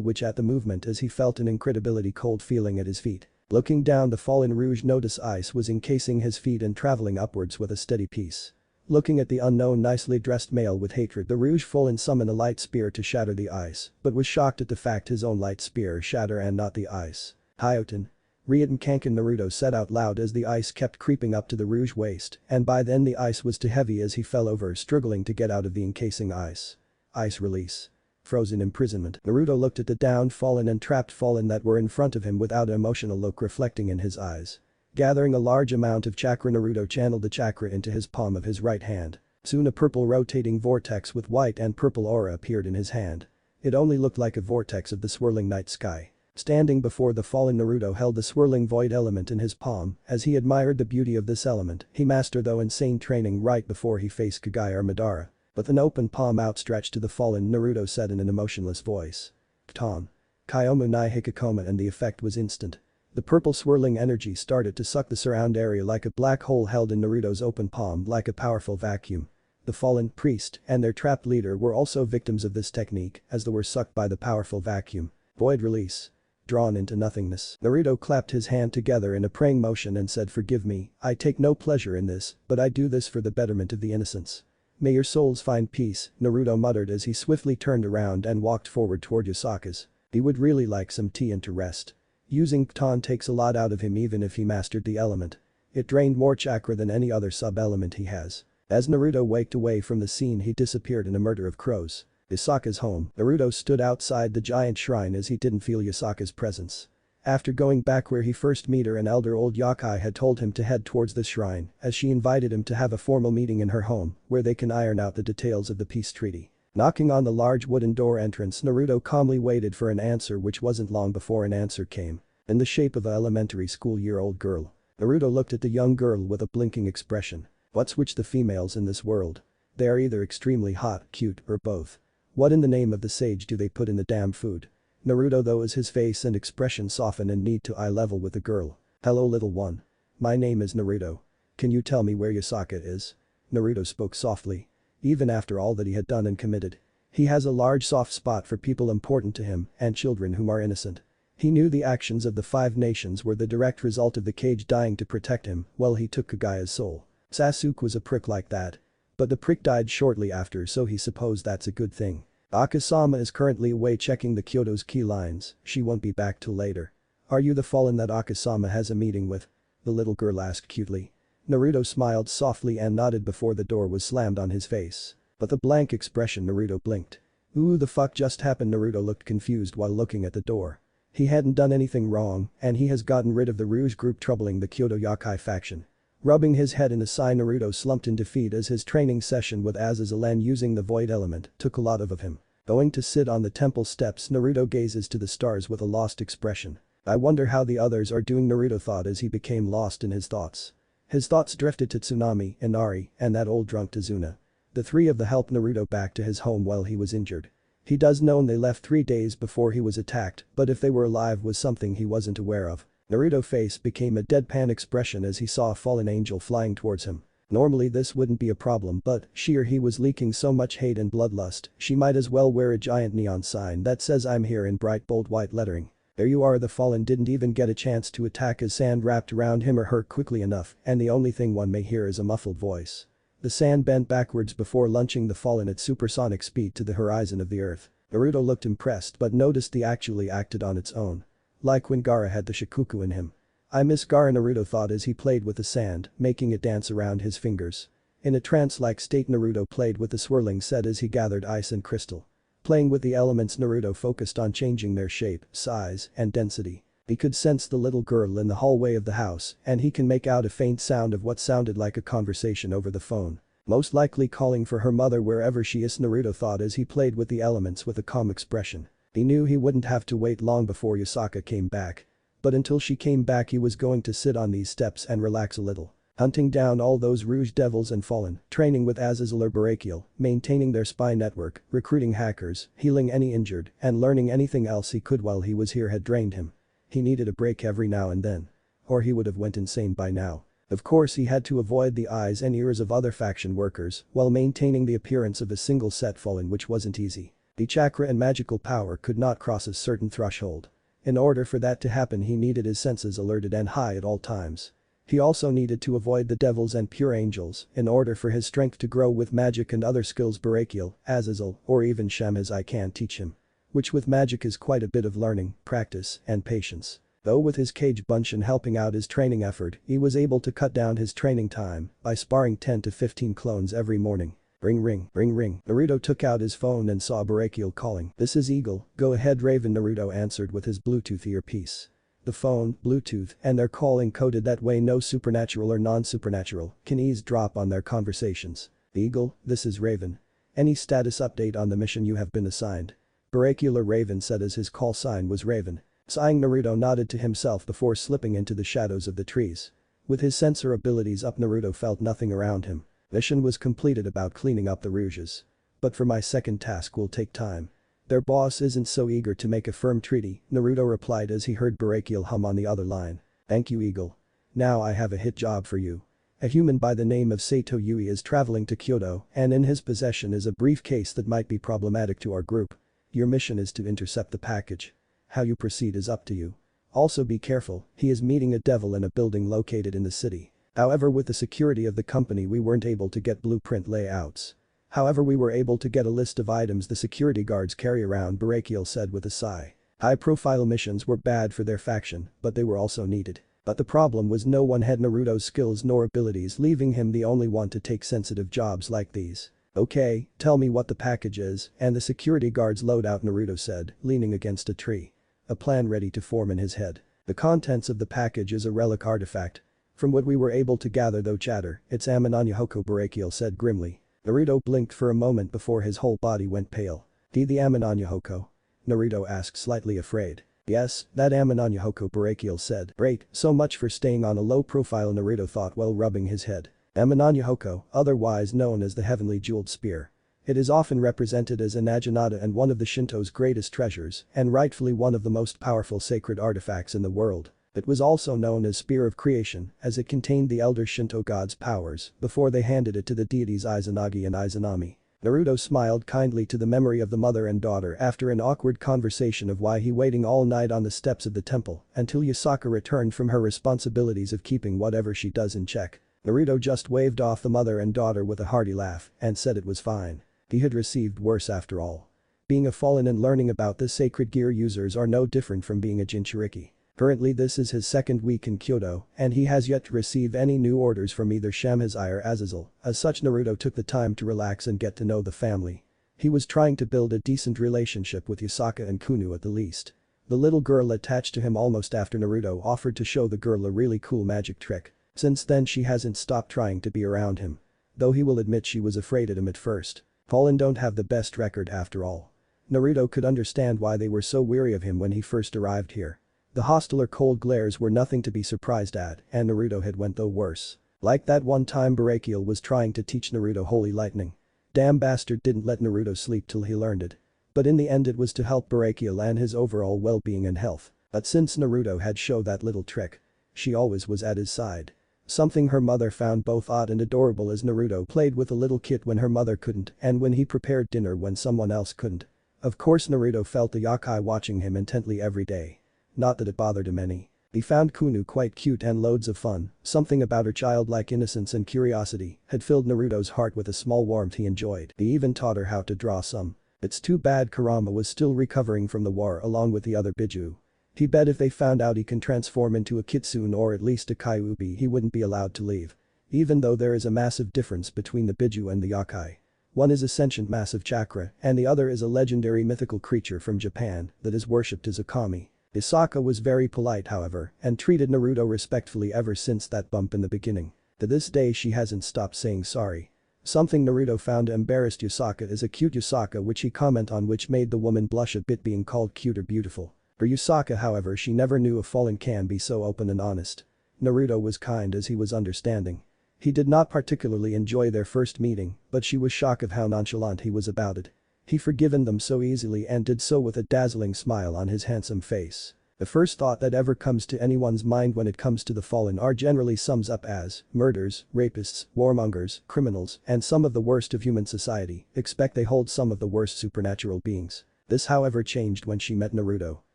which at the movement as he felt an incredibly cold feeling at his feet. Looking down, the fallen Rouge noticed ice was encasing his feet and traveling upwards with a steady pace. Looking at the unknown nicely dressed male with hatred, the Rouge fallen summoned a light spear to shatter the ice, but was shocked at the fact his own light spear shatter and not the ice. Hyoten. Ryuten Kanken, Naruto said out loud as the ice kept creeping up to the Rouge waist, and by then the ice was too heavy as he fell over, struggling to get out of the encasing ice. Ice release. Frozen imprisonment. Naruto looked at the downed fallen and trapped fallen that were in front of him without an emotional look reflecting in his eyes. Gathering a large amount of chakra, Naruto channeled the chakra into his palm of his right hand. Soon a purple rotating vortex with white and purple aura appeared in his hand. It only looked like a vortex of the swirling night sky. Standing before the fallen, Naruto held the swirling void element in his palm as he admired the beauty of this element he mastered through insane training right before he faced Kage or Madara. With an open palm outstretched to the fallen, Naruto said in an emotionless voice. Ton. Kyomu ni Hikakoma, and the effect was instant. The purple swirling energy started to suck the surround area like a black hole held in Naruto's open palm like a powerful vacuum. The fallen priest and their trapped leader were also victims of this technique as they were sucked by the powerful vacuum. Void release. Drawn into nothingness. Naruto clapped his hand together in a praying motion and said, forgive me, I take no pleasure in this, but I do this for the betterment of the innocents. May your souls find peace, Naruto muttered as he swiftly turned around and walked forward toward Yasaka's. He would really like some tea and to rest. Using Ton takes a lot out of him even if he mastered the element. It drained more chakra than any other sub-element he has. As Naruto waked away from the scene, he disappeared in a murder of crows. Yasaka's home. Naruto stood outside the giant shrine as he didn't feel Yasaka's presence. After going back where he first met her, an elder old yokai had told him to head towards the shrine as she invited him to have a formal meeting in her home where they can iron out the details of the peace treaty. Knocking on the large wooden door entrance, Naruto calmly waited for an answer, which wasn't long before an answer came. In the shape of an elementary school-year-old girl. Naruto looked at the young girl with a blinking expression. What's with the females in this world? They are either extremely hot, cute, or both. What in the name of the sage do they put in the damn food? Naruto, though, as his face and expression softened and need to eye level with the girl. Hello little one. My name is Naruto. Can you tell me where Yasaka is? Naruto spoke softly. Even after all that he had done and committed. He has a large soft spot for people important to him and children whom are innocent. He knew the actions of the 5 nations were the direct result of the cage dying to protect him while he took Kagaya's soul. Sasuke was a prick like that. But the prick died shortly after, so he supposed that's a good thing. Akasama is currently away checking the Kyoto's key lines, she won't be back till later. Are you the fallen that Akasama has a meeting with? The little girl asked cutely. Naruto smiled softly and nodded before the door was slammed on his face. But the blank expression, Naruto blinked. Ooh, the fuck just happened? Naruto looked confused while looking at the door. He hadn't done anything wrong and he has gotten rid of the Rouge group troubling the Kyoto Yokai faction. Rubbing his head in a sigh, Naruto slumped in defeat as his training session with Azazel and using the void element took a lot of him. Going to sit on the temple steps, Naruto gazes to the stars with a lost expression. I wonder how the others are doing, Naruto thought as he became lost in his thoughts. His thoughts drifted to Tsunami, Inari, and that old drunk Tazuna. The 3 of them helped Naruto back to his home while he was injured. He does know they left 3 days before he was attacked, but if they were alive was something he wasn't aware of. Naruto's face became a deadpan expression as he saw a fallen angel flying towards him. Normally this wouldn't be a problem, but she or he was leaking so much hate and bloodlust, she might as well wear a giant neon sign that says I'm here in bright bold white lettering. There you are. The fallen didn't even get a chance to attack as sand wrapped around him or her quickly enough, and the only thing one may hear is a muffled voice. The sand bent backwards before launching the fallen at supersonic speed to the horizon of the earth. Naruto looked impressed but noticed the actually acted on its own. Like when Gaara had the Shikuku in him. I miss Gaara, Naruto thought as he played with the sand, making it dance around his fingers. In a trance-like state, Naruto played with the swirling set as he gathered ice and crystal. Playing with the elements, Naruto focused on changing their shape, size, and density. He could sense the little girl in the hallway of the house and he can make out a faint sound of what sounded like a conversation over the phone. Most likely calling for her mother wherever she is, Naruto thought as he played with the elements with a calm expression. He knew he wouldn't have to wait long before Yasaka came back. But until she came back he was going to sit on these steps and relax a little. Hunting down all those Rouge devils and fallen, training with Azazel or Barakiel, maintaining their spy network, recruiting hackers, healing any injured, and learning anything else he could while he was here had drained him. He needed a break every now and then. Or he would have went insane by now. Of course he had to avoid the eyes and ears of other faction workers while maintaining the appearance of a single set fallen, which wasn't easy. The chakra and magical power could not cross a certain threshold. In order for that to happen he needed his senses alerted and high at all times. He also needed to avoid the devils and pure angels in order for his strength to grow with magic and other skills Barakiel, Azazel, or even Shem as I can't teach him. Which with magic is quite a bit of learning, practice, and patience. Though with his cage bunch and helping out his training effort, he was able to cut down his training time by sparring 10 to 15 clones every morning. Ring ring, ring ring. Naruto took out his phone and saw Barakiel calling. This is Eagle, go ahead Raven, Naruto answered with his Bluetooth earpiece. The phone, Bluetooth, and their calling coded that way no supernatural or non-supernatural can eavesdrop on their conversations. Eagle, this is Raven. Any status update on the mission you have been assigned? Barakiel or Raven said as his call sign was Raven. Sighing, Naruto nodded to himself before slipping into the shadows of the trees. With his sensor abilities up, Naruto felt nothing around him. Mission was completed about cleaning up the Rouges. But for my second task will take time. Their boss isn't so eager to make a firm treaty, Naruto replied as he heard Barakiel hum on the other line. Thank you Eagle. Now I have a hit job for you. A human by the name of Sato Yui is traveling to Kyoto and in his possession is a briefcase that might be problematic to our group. Your mission is to intercept the package. How you proceed is up to you. Also be careful, he is meeting a devil in a building located in the city. However, with the security of the company we weren't able to get blueprint layouts. However, we were able to get a list of items the security guards carry around, Barakiel said with a sigh. High-profile missions were bad for their faction, but they were also needed. But the problem was no one had Naruto's skills nor abilities, leaving him the only one to take sensitive jobs like these. Okay, tell me what the package is, and the security guard's loadout, Naruto said, leaning against a tree. A plan ready to form in his head. The contents of the package is a relic artifact. From what we were able to gather though chatter, it's Ammononyahoko, Barakiel said grimly. Naruto blinked for a moment before his whole body went pale. The Ammononyahoko? Naruto asked, slightly afraid. Yes, that Ammononyahoko, Barakiel said. Great, so much for staying on a low profile, Naruto thought while rubbing his head. Ammononyahoko, otherwise known as the Heavenly Jeweled Spear. It is often represented as a Naginata and one of the Shinto's greatest treasures, and rightfully one of the most powerful sacred artifacts in the world. It was also known as Spear of Creation, as it contained the elder Shinto gods' powers before they handed it to the deities Izanagi and Izanami. Naruto smiled kindly to the memory of the mother and daughter after an awkward conversation of why he waiting all night on the steps of the temple until Yasaka returned from her responsibilities of keeping whatever she does in check. Naruto just waved off the mother and daughter with a hearty laugh and said it was fine. He had received worse after all. Being a fallen and learning about the sacred gear users are no different from being a Jinchuriki. Currently this is his second week in Kyoto, and he has yet to receive any new orders from either Shamhazai or Azazel. As such, Naruto took the time to relax and get to know the family. He was trying to build a decent relationship with Yasaka and Kunu at the least. The little girl attached to him almost after Naruto offered to show the girl a really cool magic trick. Since then she hasn't stopped trying to be around him. Though he will admit she was afraid of him at first. Fallen don't have the best record after all. Naruto could understand why they were so weary of him when he first arrived here. The hostile or cold glares were nothing to be surprised at, and Naruto had went though worse. Like that one time Barakiel was trying to teach Naruto Holy Lightning. Damn bastard didn't let Naruto sleep till he learned it. But in the end it was to help Barakiel and his overall well-being and health. But since Naruto had showed that little trick, she always was at his side. Something her mother found both odd and adorable as Naruto played with a little kit when her mother couldn't and when he prepared dinner when someone else couldn't. Of course Naruto felt the yakai watching him intently every day. Not that it bothered him any. He found Kunu quite cute and loads of fun. Something about her childlike innocence and curiosity had filled Naruto's heart with a small warmth he enjoyed. He even taught her how to draw some. It's too bad Kurama was still recovering from the war along with the other Biju. He bet if they found out he can transform into a kitsune or at least a kyuubi he wouldn't be allowed to leave. Even though there is a massive difference between the Biju and the yakai. One is a sentient massive chakra and the other is a legendary mythical creature from Japan that is worshipped as a kami. Isaka was very polite however and treated Naruto respectfully ever since that bump in the beginning. To this day she hasn't stopped saying sorry. Something Naruto found embarrassed Yasaka is a cute Yasaka which he comment on which made the woman blush a bit being called cute or beautiful. For Yasaka however she never knew a fallen can be so open and honest. Naruto was kind as he was understanding. He did not particularly enjoy their first meeting but she was shocked of how nonchalant he was about it. He forgiven them so easily and did so with a dazzling smile on his handsome face. The first thought that ever comes to anyone's mind when it comes to the fallen are generally sums up as murderers, rapists, warmongers, criminals, and some of the worst of human society, expect they hold some of the worst supernatural beings. This however changed when she met Naruto.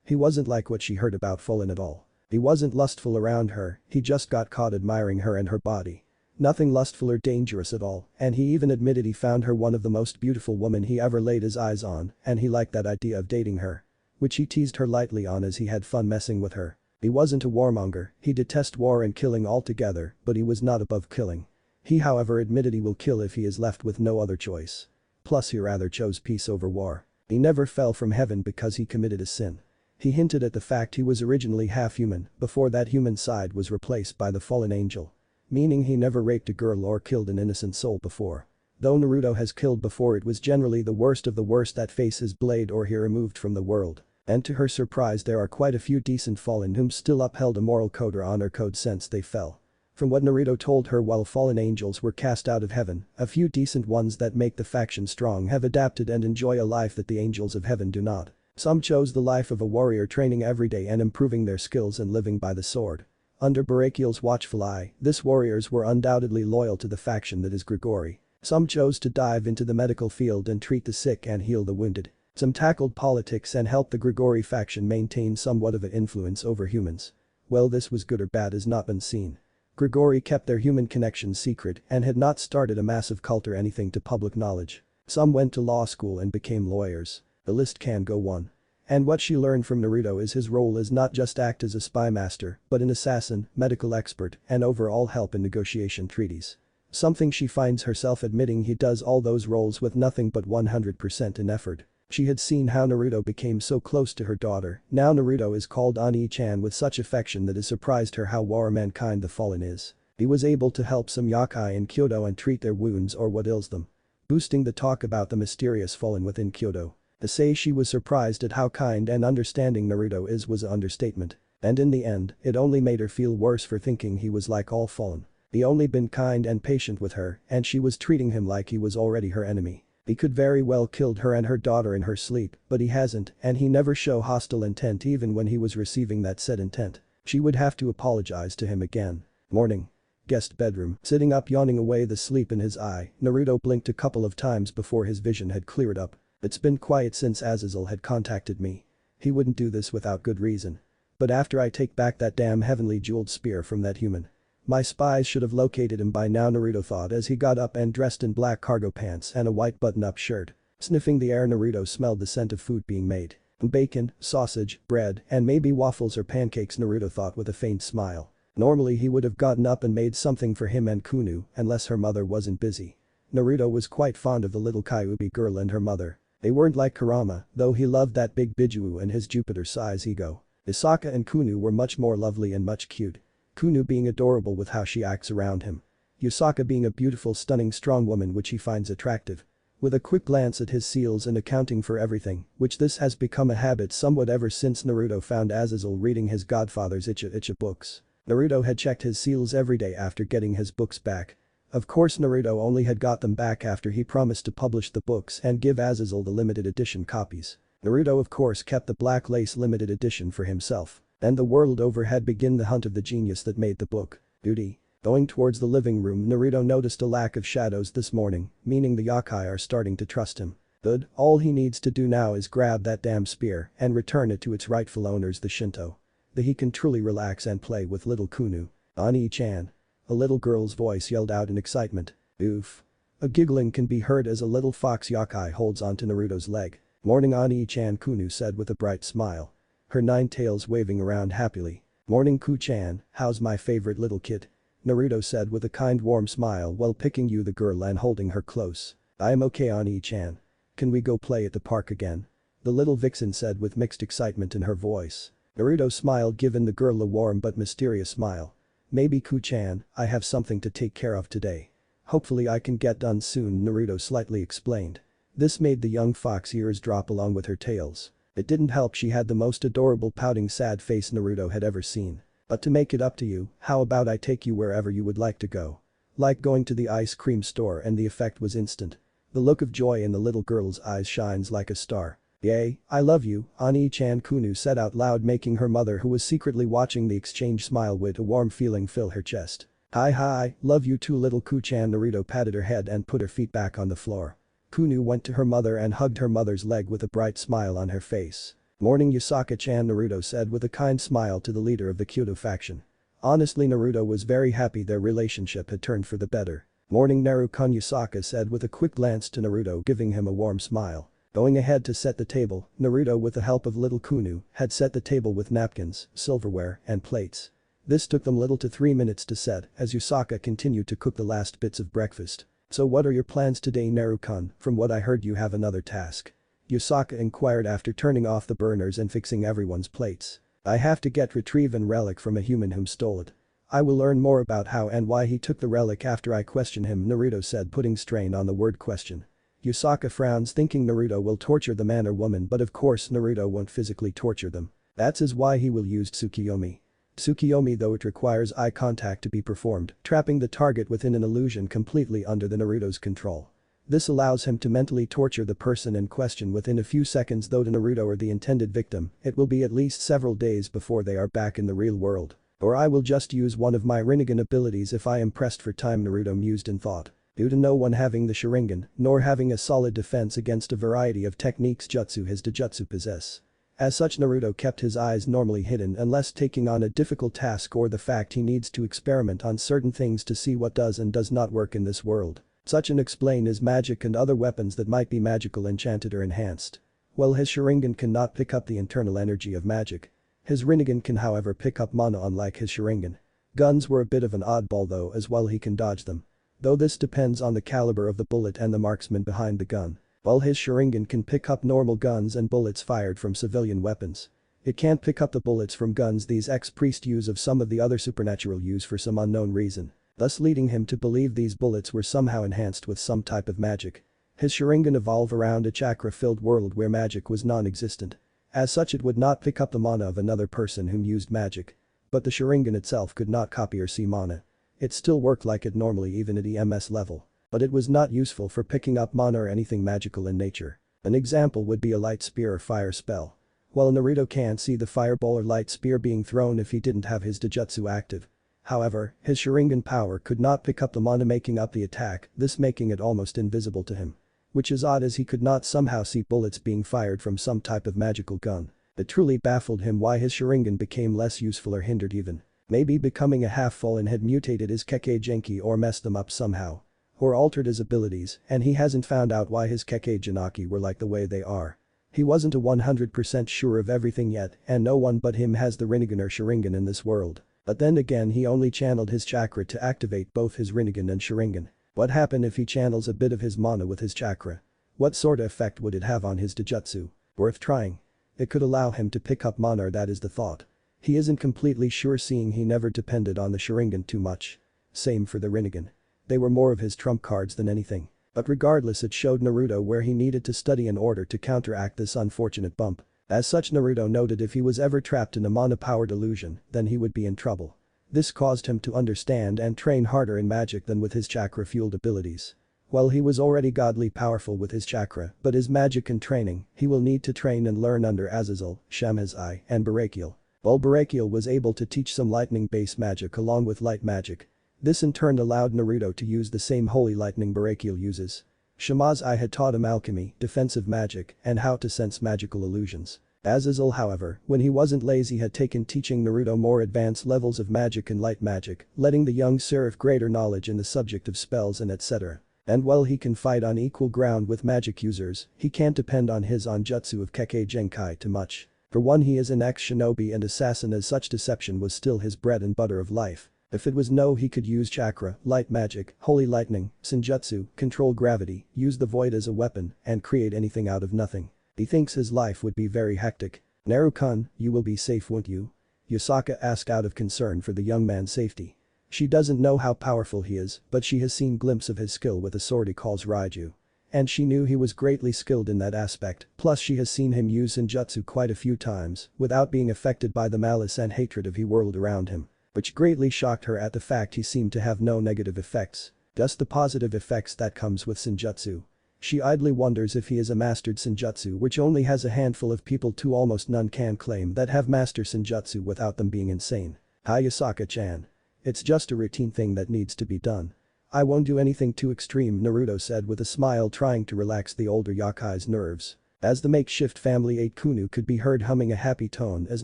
He wasn't like what she heard about fallen at all. He wasn't lustful around her, he just got caught admiring her and her body. Nothing lustful or dangerous at all, and he even admitted he found her one of the most beautiful women he ever laid his eyes on, and he liked that idea of dating her. Which he teased her lightly on as he had fun messing with her. He wasn't a warmonger, he detested war and killing altogether, but he was not above killing. He however admitted he will kill if he is left with no other choice. Plus he rather chose peace over war. He never fell from heaven because he committed a sin. He hinted at the fact he was originally half human before that human side was replaced by the fallen angel. Meaning he never raped a girl or killed an innocent soul before. Though Naruto has killed before it was generally the worst of the worst that face his blade or he removed from the world. And to her surprise there are quite a few decent fallen whom still upheld a moral code or honor code since they fell. From what Naruto told her while fallen angels were cast out of heaven, a few decent ones that make the faction strong have adapted and enjoy a life that the angels of heaven do not. Some chose the life of a warrior training every day and improving their skills and living by the sword. Under Barakiel's watchful eye, these warriors were undoubtedly loyal to the faction that is Grigori. Some chose to dive into the medical field and treat the sick and heal the wounded. Some tackled politics and helped the Grigori faction maintain somewhat of an influence over humans. Well, this was good or bad has not been seen. Grigori kept their human connection secret and had not started a massive cult or anything to public knowledge. Some went to law school and became lawyers. The list can go on. And what she learned from Naruto is his role is not just act as a spy master, but an assassin, medical expert, and overall help in negotiation treaties. Something she finds herself admitting he does all those roles with nothing but 100% in effort. She had seen how Naruto became so close to her daughter, now Naruto is called Ani-chan with such affection that it surprised her how war mankind the fallen is. He was able to help some yokai in Kyoto and treat their wounds or what ails them. Boosting the talk about the mysterious fallen within Kyoto. To say she was surprised at how kind and understanding Naruto is was an understatement. And in the end, it only made her feel worse for thinking he was like all fallen. He only been kind and patient with her and she was treating him like he was already her enemy. He could very well killed her and her daughter in her sleep, but he hasn't and he never show hostile intent even when he was receiving that said intent. She would have to apologize to him again. Morning. Guest bedroom. Sitting up yawning away the sleep in his eye, Naruto blinked a couple of times before his vision had cleared up. It's been quiet since Azazel had contacted me. He wouldn't do this without good reason. But after I take back that damn heavenly jeweled spear from that human. My spies should have located him by now, Naruto thought as he got up and dressed in black cargo pants and a white button-up shirt. Sniffing the air, Naruto smelled the scent of food being made. Bacon, sausage, bread, and maybe waffles or pancakes, Naruto thought with a faint smile. Normally he would have gotten up and made something for him and Kunu unless her mother wasn't busy. Naruto was quite fond of the little Kyuubi girl and her mother. They weren't like Kurama, though he loved that big Biju and his Jupiter-size ego. Isaka and Kunu were much more lovely and much cute. Kunu being adorable with how she acts around him. Yusaka being a beautiful stunning strong woman which he finds attractive. With a quick glance at his seals and accounting for everything, which this has become a habit somewhat ever since Naruto found Azazel reading his godfather's Icha books. Naruto had checked his seals every day after getting his books back. Of course Naruto only had got them back after he promised to publish the books and give Azazel the limited edition copies. Naruto of course kept the black lace limited edition for himself. And the world over had begun the hunt of the genius that made the book. Duty. Going towards the living room, Naruto noticed a lack of shadows this morning, meaning the yokai are starting to trust him. Good, all he needs to do now is grab that damn spear and return it to its rightful owners, the Shinto. Then he can truly relax and play with little Kunu. Ani-chan. A little girl's voice yelled out in excitement. Oof. A giggling can be heard as a little fox yokai holds onto Naruto's leg. Morning, Ani-chan, Kunu said with a bright smile. Her 9 tails waving around happily. Morning, Ku-chan, how's my favorite little kid? Naruto said with a kind warm smile while picking you the girl and holding her close. I'm okay, Ani-chan. Can we go play at the park again? The little vixen said with mixed excitement in her voice. Naruto smiled, giving the girl a warm but mysterious smile. Maybe, Ku-chan, I have something to take care of today. Hopefully I can get done soon, Naruto slightly explained. This made the young fox ears drop along with her tails. It didn't help she had the most adorable pouting sad face Naruto had ever seen. But to make it up to you, how about I take you wherever you would like to go? Like going to the ice cream store, and the effect was instant. The look of joy in the little girl's eyes shines like a star. Yay, I love you, Ani-chan, Kunu said out loud, making her mother, who was secretly watching the exchange, smile with a warm feeling fill her chest. Hi, love you too, little Ku-chan. Naruto patted her head and put her feet back on the floor. Kunu went to her mother and hugged her mother's leg with a bright smile on her face. Morning, Yusaka-chan, Naruto said with a kind smile to the leader of the Kyoto faction. Honestly, Naruto was very happy their relationship had turned for the better. Morning, Naru-kun, Yusaka said with a quick glance to Naruto, giving him a warm smile. Going ahead to set the table, Naruto with the help of little Kunu had set the table with napkins, silverware, and plates. This took them little to 3 minutes to set as Yusaka continued to cook the last bits of breakfast. So what are your plans today, Naru-kun? From what I heard you have another task. Yusaka inquired after turning off the burners and fixing everyone's plates. I have to retrieve a relic from a human whom stole it. I will learn more about how and why he took the relic after I question him, Naruto said, putting strain on the word question. Yusaka frowns, thinking Naruto will torture the man or woman, but of course Naruto won't physically torture them. That's why he will use Tsukiyomi. Tsukiyomi, though it requires eye contact to be performed, trapping the target within an illusion completely under the Naruto's control. This allows him to mentally torture the person in question within a few seconds, though to Naruto or the intended victim, it will be at least several days before they are back in the real world. Or I will just use one of my Rinnegan abilities if I am pressed for time, Naruto mused in thought. Due to no one having the Sharingan, nor having a solid defense against a variety of techniques jutsu his Dojutsu possess. As such, Naruto kept his eyes normally hidden unless taking on a difficult task or the fact he needs to experiment on certain things to see what does and does not work in this world. Such an explain is magic and other weapons that might be magical, enchanted or enhanced. Well, his Sharingan cannot pick up the internal energy of magic. His Rinnegan can however pick up mana, unlike his Sharingan. Guns were a bit of an oddball though, as well he can dodge them. though this depends on the caliber of the bullet and the marksman behind the gun. While his Sharingan can pick up normal guns and bullets fired from civilian weapons. It can't pick up the bullets from guns these ex-priests use of some of the other supernatural use for some unknown reason, thus leading him to believe these bullets were somehow enhanced with some type of magic. His Sharingan evolved around a chakra-filled world where magic was non-existent. As such it would not pick up the mana of another person whom used magic. But the Sharingan itself could not copy or see mana. It still worked like it normally even at EMS level. But it was not useful for picking up mana or anything magical in nature. An example would be a light spear or fire spell. While Naruto can't see the fireball or light spear being thrown if he didn't have his Dijutsu active. However, his Sharingan power could not pick up the mana making up the attack, this making it almost invisible to him. Which is odd as he could not somehow see bullets being fired from some type of magical gun. It truly baffled him why his Sharingan became less useful or hindered even. Maybe becoming a half-fallen had mutated his Kekkei Genki or messed them up somehow. Or altered his abilities, and he hasn't found out why his Kekkei Janaki were like the way they are. He wasn't a 100% sure of everything yet, and no one but him has the Rinnegan or Sharingan in this world. But then again he only channeled his chakra to activate both his Rinnegan and Sharingan. What happen if he channels a bit of his mana with his chakra? What sort of effect would it have on his Dijutsu? Worth trying. It could allow him to pick up mana, that is the thought. He isn't completely sure seeing he never depended on the Sharingan too much. Same for the Rinnegan. They were more of his trump cards than anything. But regardless it showed Naruto where he needed to study in order to counteract this unfortunate bump. As such Naruto noted if he was ever trapped in a mana-powered illusion, then he would be in trouble. This caused him to understand and train harder in magic than with his chakra-fueled abilities. While he was already godly powerful with his chakra, but his magic and training, he will need to train and learn under Azazel, Shamhazai, and Barakiel. While Barakiel was able to teach some lightning-based magic along with light magic. This in turn allowed Naruto to use the same holy lightning Barakiel uses. Shamazai had taught him alchemy, defensive magic, and how to sense magical illusions. Azazel however, when he wasn't lazy had taken teaching Naruto more advanced levels of magic and light magic, letting the young seraph greater knowledge in the subject of spells and etc. And while he can fight on equal ground with magic users, he can't depend on his jutsu of Kekkei Genkai too much. For one he is an ex-shinobi and assassin as such deception was still his bread and butter of life. If it was no he could use chakra, light magic, holy lightning, senjutsu, control gravity, use the void as a weapon, and create anything out of nothing. He thinks his life would be very hectic. Naru-kun, you will be safe won't you? Yusaka asked out of concern for the young man's safety. She doesn't know how powerful he is, but she has seen glimpse of his skill with a sword he calls Raiju. And she knew he was greatly skilled in that aspect, plus she has seen him use senjutsu quite a few times, without being affected by the malice and hatred of the world around him. Which greatly shocked her at the fact he seemed to have no negative effects, just the positive effects that comes with senjutsu. She idly wonders if he has a mastered senjutsu which only has a handful of people too almost none can claim that have mastered senjutsu without them being insane. Hi Yusaka-chan. It's just a routine thing that needs to be done. I won't do anything too extreme Naruto said with a smile trying to relax the older Yakai's nerves. As the makeshift family ate Kunu could be heard humming a happy tone as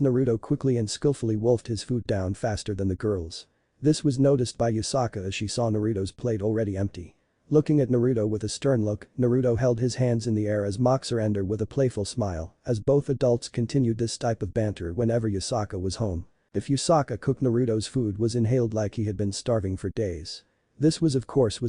Naruto quickly and skillfully wolfed his food down faster than the girls. This was noticed by Yusaka as she saw Naruto's plate already empty. Looking at Naruto with a stern look, Naruto held his hands in the air as mock surrender with a playful smile, as both adults continued this type of banter whenever Yusaka was home. If Yusaka cooked Naruto's food was inhaled like he had been starving for days. This was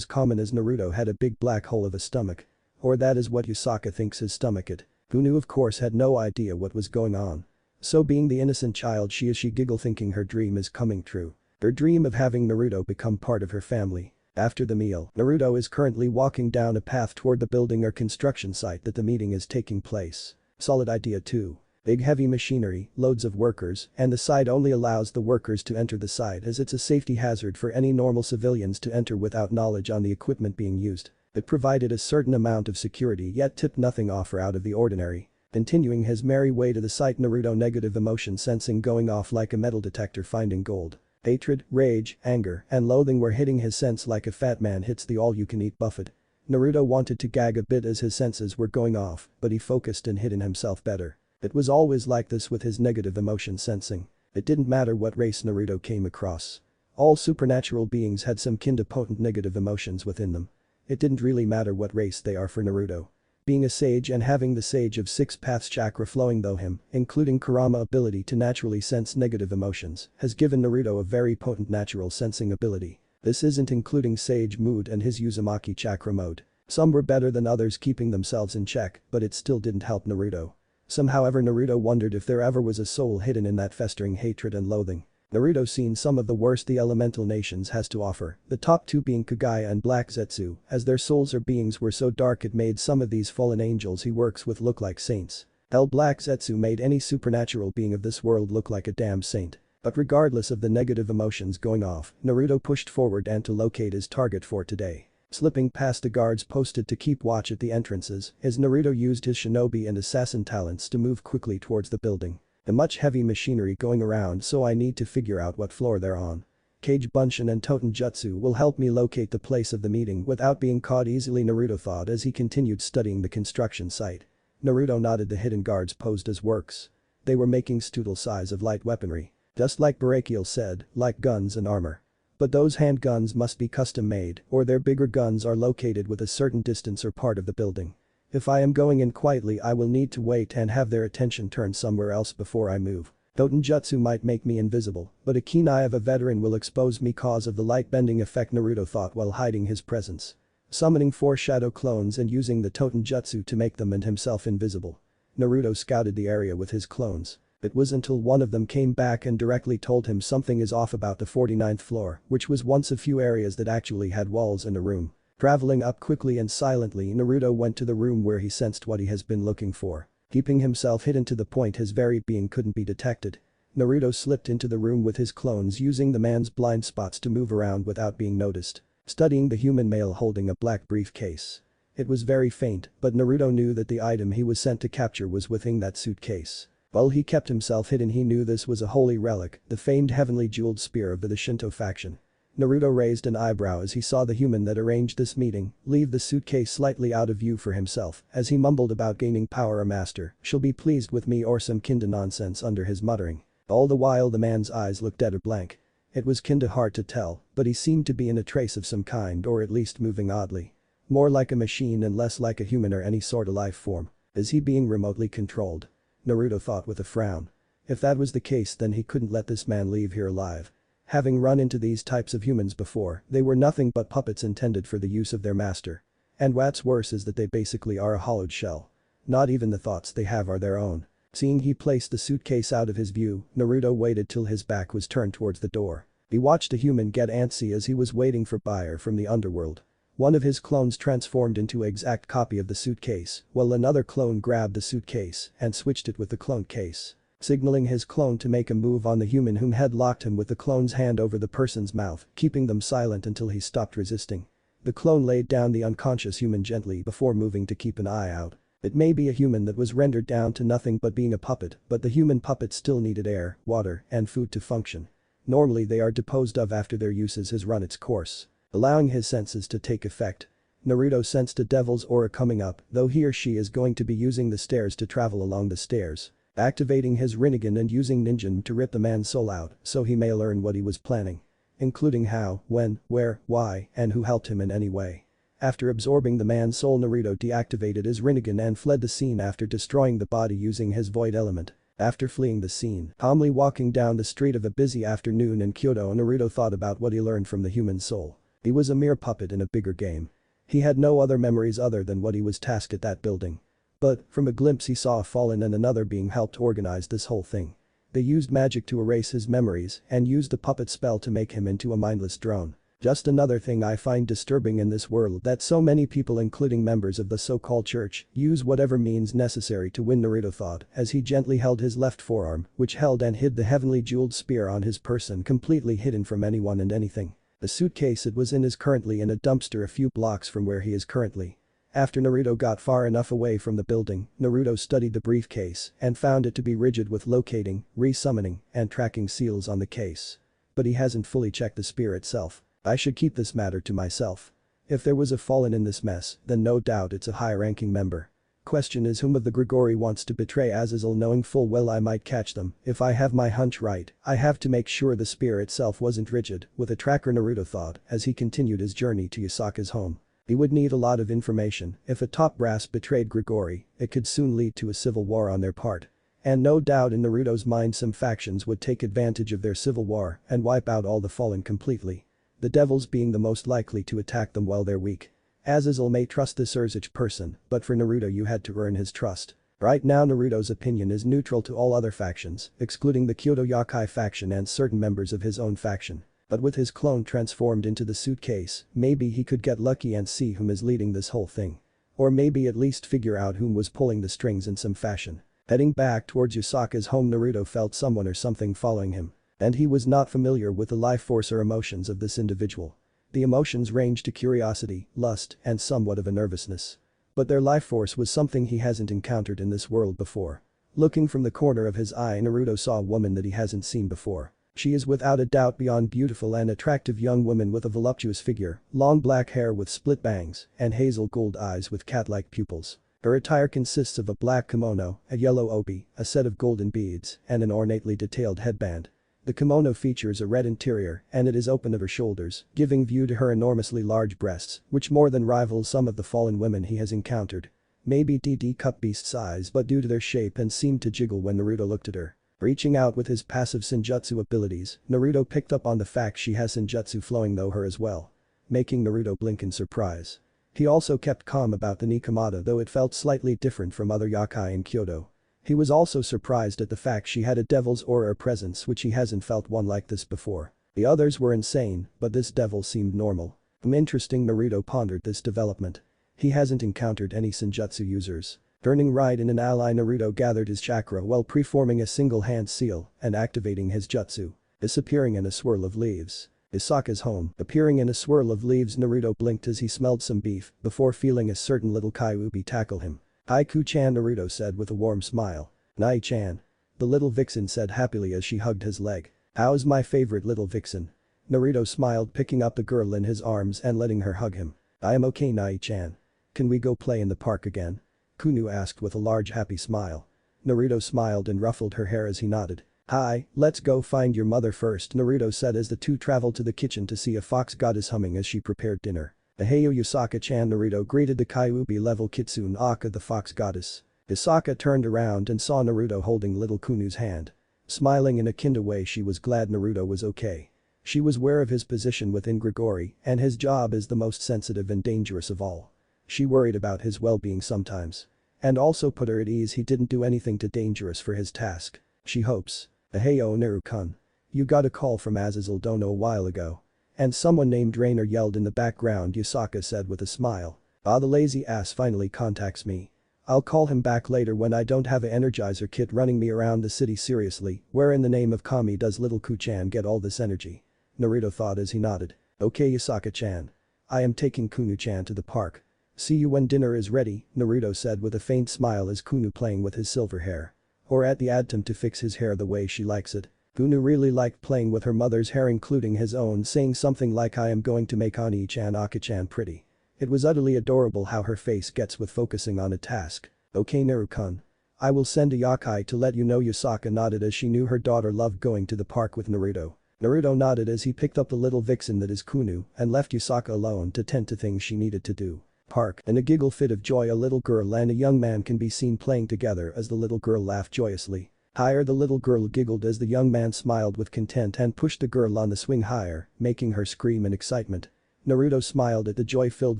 common as Naruto had a big black hole of a stomach. Or that is what Yusaka thinks his stomach it. Kunu of course had no idea what was going on. So being the innocent child she giggle thinking her dream is coming true. Her dream of having Naruto become part of her family. After the meal, Naruto is currently walking down a path toward the building or construction site that the meeting is taking place. Solid idea too. Big heavy machinery, loads of workers, and the site only allows the workers to enter the site as it's a safety hazard for any normal civilians to enter without knowledge on the equipment being used. It provided a certain amount of security yet tipped nothing off or out of the ordinary. Continuing his merry way to the site Naruto negative emotion sensing going off like a metal detector finding gold. Hatred, rage, anger, and loathing were hitting his sense like a fat man hits the all-you-can-eat buffet. Naruto wanted to gag a bit as his senses were going off, but he focused and hidden himself better. It was always like this with his negative emotion sensing. It didn't matter what race Naruto came across. All supernatural beings had some kind of potent negative emotions within them. It didn't really matter what race they are for Naruto. Being a sage and having the Sage of Six Paths chakra flowing through him, including Kurama ability to naturally sense negative emotions, has given Naruto a very potent natural sensing ability. This isn't including Sage Mood and his Uzumaki chakra mode. Some were better than others keeping themselves in check, but it still didn't help Naruto. Somehow Naruto wondered if there ever was a soul hidden in that festering hatred and loathing. Naruto seen some of the worst the elemental nations has to offer, the top two being Kagaya and Black Zetsu, as their souls or beings were so dark it made some of these fallen angels he works with look like saints. Hell, Black Zetsu made any supernatural being of this world look like a damn saint. But regardless of the negative emotions going off, Naruto pushed forward and to locate his target for today. Slipping past the guards posted to keep watch at the entrances, as Naruto used his shinobi and assassin talents to move quickly towards the building. The much heavy machinery going around, so I need to figure out what floor they're on. Kage Bunshin and Toten Jutsu will help me locate the place of the meeting without being caught easily, Naruto thought as he continued studying the construction site. Naruto nodded. The hidden guards posed as works. They were making stoodle size of light weaponry. Just like Barakiel said, like guns and armor. But those handguns must be custom made, or their bigger guns are located with a certain distance or part of the building. If I am going in quietly, I will need to wait and have their attention turned somewhere else before I move. Toten Jutsu might make me invisible, but a keen eye of a veteran will expose me cause of the light bending effect, Naruto thought while hiding his presence. Summoning 4 shadow clones and using the Toten Jutsu to make them and himself invisible. Naruto scouted the area with his clones. It was until one of them came back and directly told him something is off about the 49th floor, which was once a few areas that actually had walls and a room. Traveling up quickly and silently, Naruto went to the room where he sensed what he has been looking for. Keeping himself hidden to the point his very being couldn't be detected. Naruto slipped into the room with his clones using the man's blind spots to move around without being noticed. Studying the human male holding a black briefcase. It was very faint, but Naruto knew that the item he was sent to capture was within that suitcase. While he kept himself hidden, he knew this was a holy relic, the famed heavenly jeweled spear of the Shinto faction. Naruto raised an eyebrow as he saw the human that arranged this meeting leave the suitcase slightly out of view for himself as he mumbled about gaining power. A master she'll be pleased with me or some kinda nonsense under his muttering. All the while the man's eyes looked dead or blank. It was kinda hard to tell, but he seemed to be in a trace of some kind or at least moving oddly. More like a machine and less like a human or any sort of life form. Is he being remotely controlled? Naruto thought with a frown. If that was the case, then he couldn't let this man leave here alive. Having run into these types of humans before, they were nothing but puppets intended for the use of their master. And what's worse is that they basically are a hollowed shell. Not even the thoughts they have are their own. Seeing he placed the suitcase out of his view, Naruto waited till his back was turned towards the door. He watched the human get antsy as he was waiting for buyer from the underworld. One of his clones transformed into an exact copy of the suitcase, while another clone grabbed the suitcase and switched it with the cloned case. Signaling his clone to make a move on the human whom had locked him with the clone's hand over the person's mouth, keeping them silent until he stopped resisting. The clone laid down the unconscious human gently before moving to keep an eye out. It may be a human that was rendered down to nothing but being a puppet, but the human puppet still needed air, water, and food to function. Normally they are disposed of after their uses has run its course. Allowing his senses to take effect. Naruto sensed a devil's aura coming up, though he or she is going to be using the stairs to travel along the stairs. Activating his Rinnegan and using Ninjin to rip the man's soul out so he may learn what he was planning. Including how, when, where, why, and who helped him in any way. After absorbing the man's soul, Naruto deactivated his Rinnegan and fled the scene after destroying the body using his void element. After fleeing the scene, calmly walking down the street of a busy afternoon in Kyoto, Naruto thought about what he learned from the human soul. He was a mere puppet in a bigger game. He had no other memories other than what he was tasked at that building. But, from a glimpse he saw a fallen and another being helped organize this whole thing. They used magic to erase his memories and used the puppet spell to make him into a mindless drone. Just another thing I find disturbing in this world, that so many people including members of the so-called church use whatever means necessary to win, Naruto thought as he gently held his left forearm, which held and hid the heavenly jeweled spear on his person, completely hidden from anyone and anything. The suitcase it was in is currently in a dumpster a few blocks from where he is currently. After Naruto got far enough away from the building, Naruto studied the briefcase and found it to be rigid with locating, resummoning, and tracking seals on the case. But he hasn't fully checked the spear itself. I should keep this matter to myself. If there was a fallen in this mess, then no doubt it's a high-ranking member. Question is whom of the Grigori wants to betray Azazel, knowing full well I might catch them. If I have my hunch right, I have to make sure the spear itself wasn't rigid, with a tracker, Naruto thought as he continued his journey to Yasaka's home. He would need a lot of information. If a top brass betrayed Grigori, it could soon lead to a civil war on their part. And no doubt in Naruto's mind some factions would take advantage of their civil war and wipe out all the fallen completely. the devils being the most likely to attack them while they're weak. Azazel may trust this Urzuch person, but for Naruto you had to earn his trust. Right now Naruto's opinion is neutral to all other factions, excluding the Kyoto Yakai faction and certain members of his own faction. But with his clone transformed into the suitcase, maybe he could get lucky and see whom is leading this whole thing. Or maybe at least figure out whom was pulling the strings in some fashion. Heading back towards Yusaka's home, Naruto felt someone or something following him. And he was not familiar with the life force or emotions of this individual. The emotions ranged to curiosity, lust, and somewhat of a nervousness. But their life force was something he hasn't encountered in this world before. Looking from the corner of his eye, Naruto saw a woman that he hasn't seen before. She is without a doubt beyond beautiful and attractive young woman with a voluptuous figure, long black hair with split bangs, and hazel gold eyes with cat-like pupils. Her attire consists of a black kimono, a yellow obi, a set of golden beads, and an ornately detailed headband. The kimono features a red interior and it is open at her shoulders, giving view to her enormously large breasts, which more than rivals some of the fallen women he has encountered. Maybe DD cup beast size, but due to their shape and seemed to jiggle when Naruto looked at her. Reaching out with his passive Senjutsu abilities, Naruto picked up on the fact she has Senjutsu flowing through her as well. Making Naruto blink in surprise. He also kept calm about the Nikomata, though it felt slightly different from other yakai in Kyoto. He was also surprised at the fact she had a devil's aura presence, which he hasn't felt one like this before. The others were insane, but this devil seemed normal. Interesting, Naruto pondered this development. He hasn't encountered any Senjutsu users. Turning right in an ally, Naruto gathered his chakra while preforming a single hand seal and activating his jutsu. Disappearing in a swirl of leaves. Isaka's home. Appearing in a swirl of leaves, Naruto blinked as he smelled some beef before feeling a certain little Kyuubi tackle him. "Haiku-chan," Naruto said with a warm smile. "Nai-chan." The little vixen said happily as she hugged his leg. "How's my favorite little vixen?" Naruto smiled, picking up the girl in his arms and letting her hug him. "I am okay, Nai-chan. Can we go play in the park again?" Kunu asked with a large happy smile. Naruto smiled and ruffled her hair as he nodded. "Hi, let's go find your mother first," Naruto said as the two traveled to the kitchen to see a fox goddess humming as she prepared dinner. "Aheyo Yusaka-chan," Naruto greeted the Kyuubi level Kitsune Aka, the fox goddess. Yusaka turned around and saw Naruto holding little Kunu's hand. Smiling in a kinda way, she was glad Naruto was okay. She was aware of his position within Grigori and his job is the most sensitive and dangerous of all. She worried about his well-being sometimes. And also put her at ease he didn't do anything too dangerous for his task. She hopes. "Aheyo Naru-kun. You got a call from Azazel Dono a while ago." And someone named Rainer yelled in the background, Yusaka said with a smile. "Ah, the lazy ass finally contacts me. I'll call him back later when I don't have a Energizer kit running me around the city. Seriously, where in the name of Kami does little Ku-chan get all this energy?" Naruto thought as he nodded. "Okay, Yusaka-chan. I am taking Kunu-chan to the park. See you when dinner is ready," Naruto said with a faint smile as Kunu playing with his silver hair. Or at the attempt to fix his hair the way she likes it. Kunu really liked playing with her mother's hair, including his own, saying something like, "I am going to make Ani-chan Aka-chan pretty." It was utterly adorable how her face gets with focusing on a task. "Okay, Naru-kun. I will send a yakai to let you know." Yusaka nodded as she knew her daughter loved going to the park with Naruto. Naruto nodded as he picked up the little vixen that is Kunu and left Yusaka alone to tend to things she needed to do. Park. In a giggle fit of joy, a little girl and a young man can be seen playing together as the little girl laughed joyously. Higher, the little girl giggled as the young man smiled with content and pushed the girl on the swing higher, making her scream in excitement. Naruto smiled at the joy-filled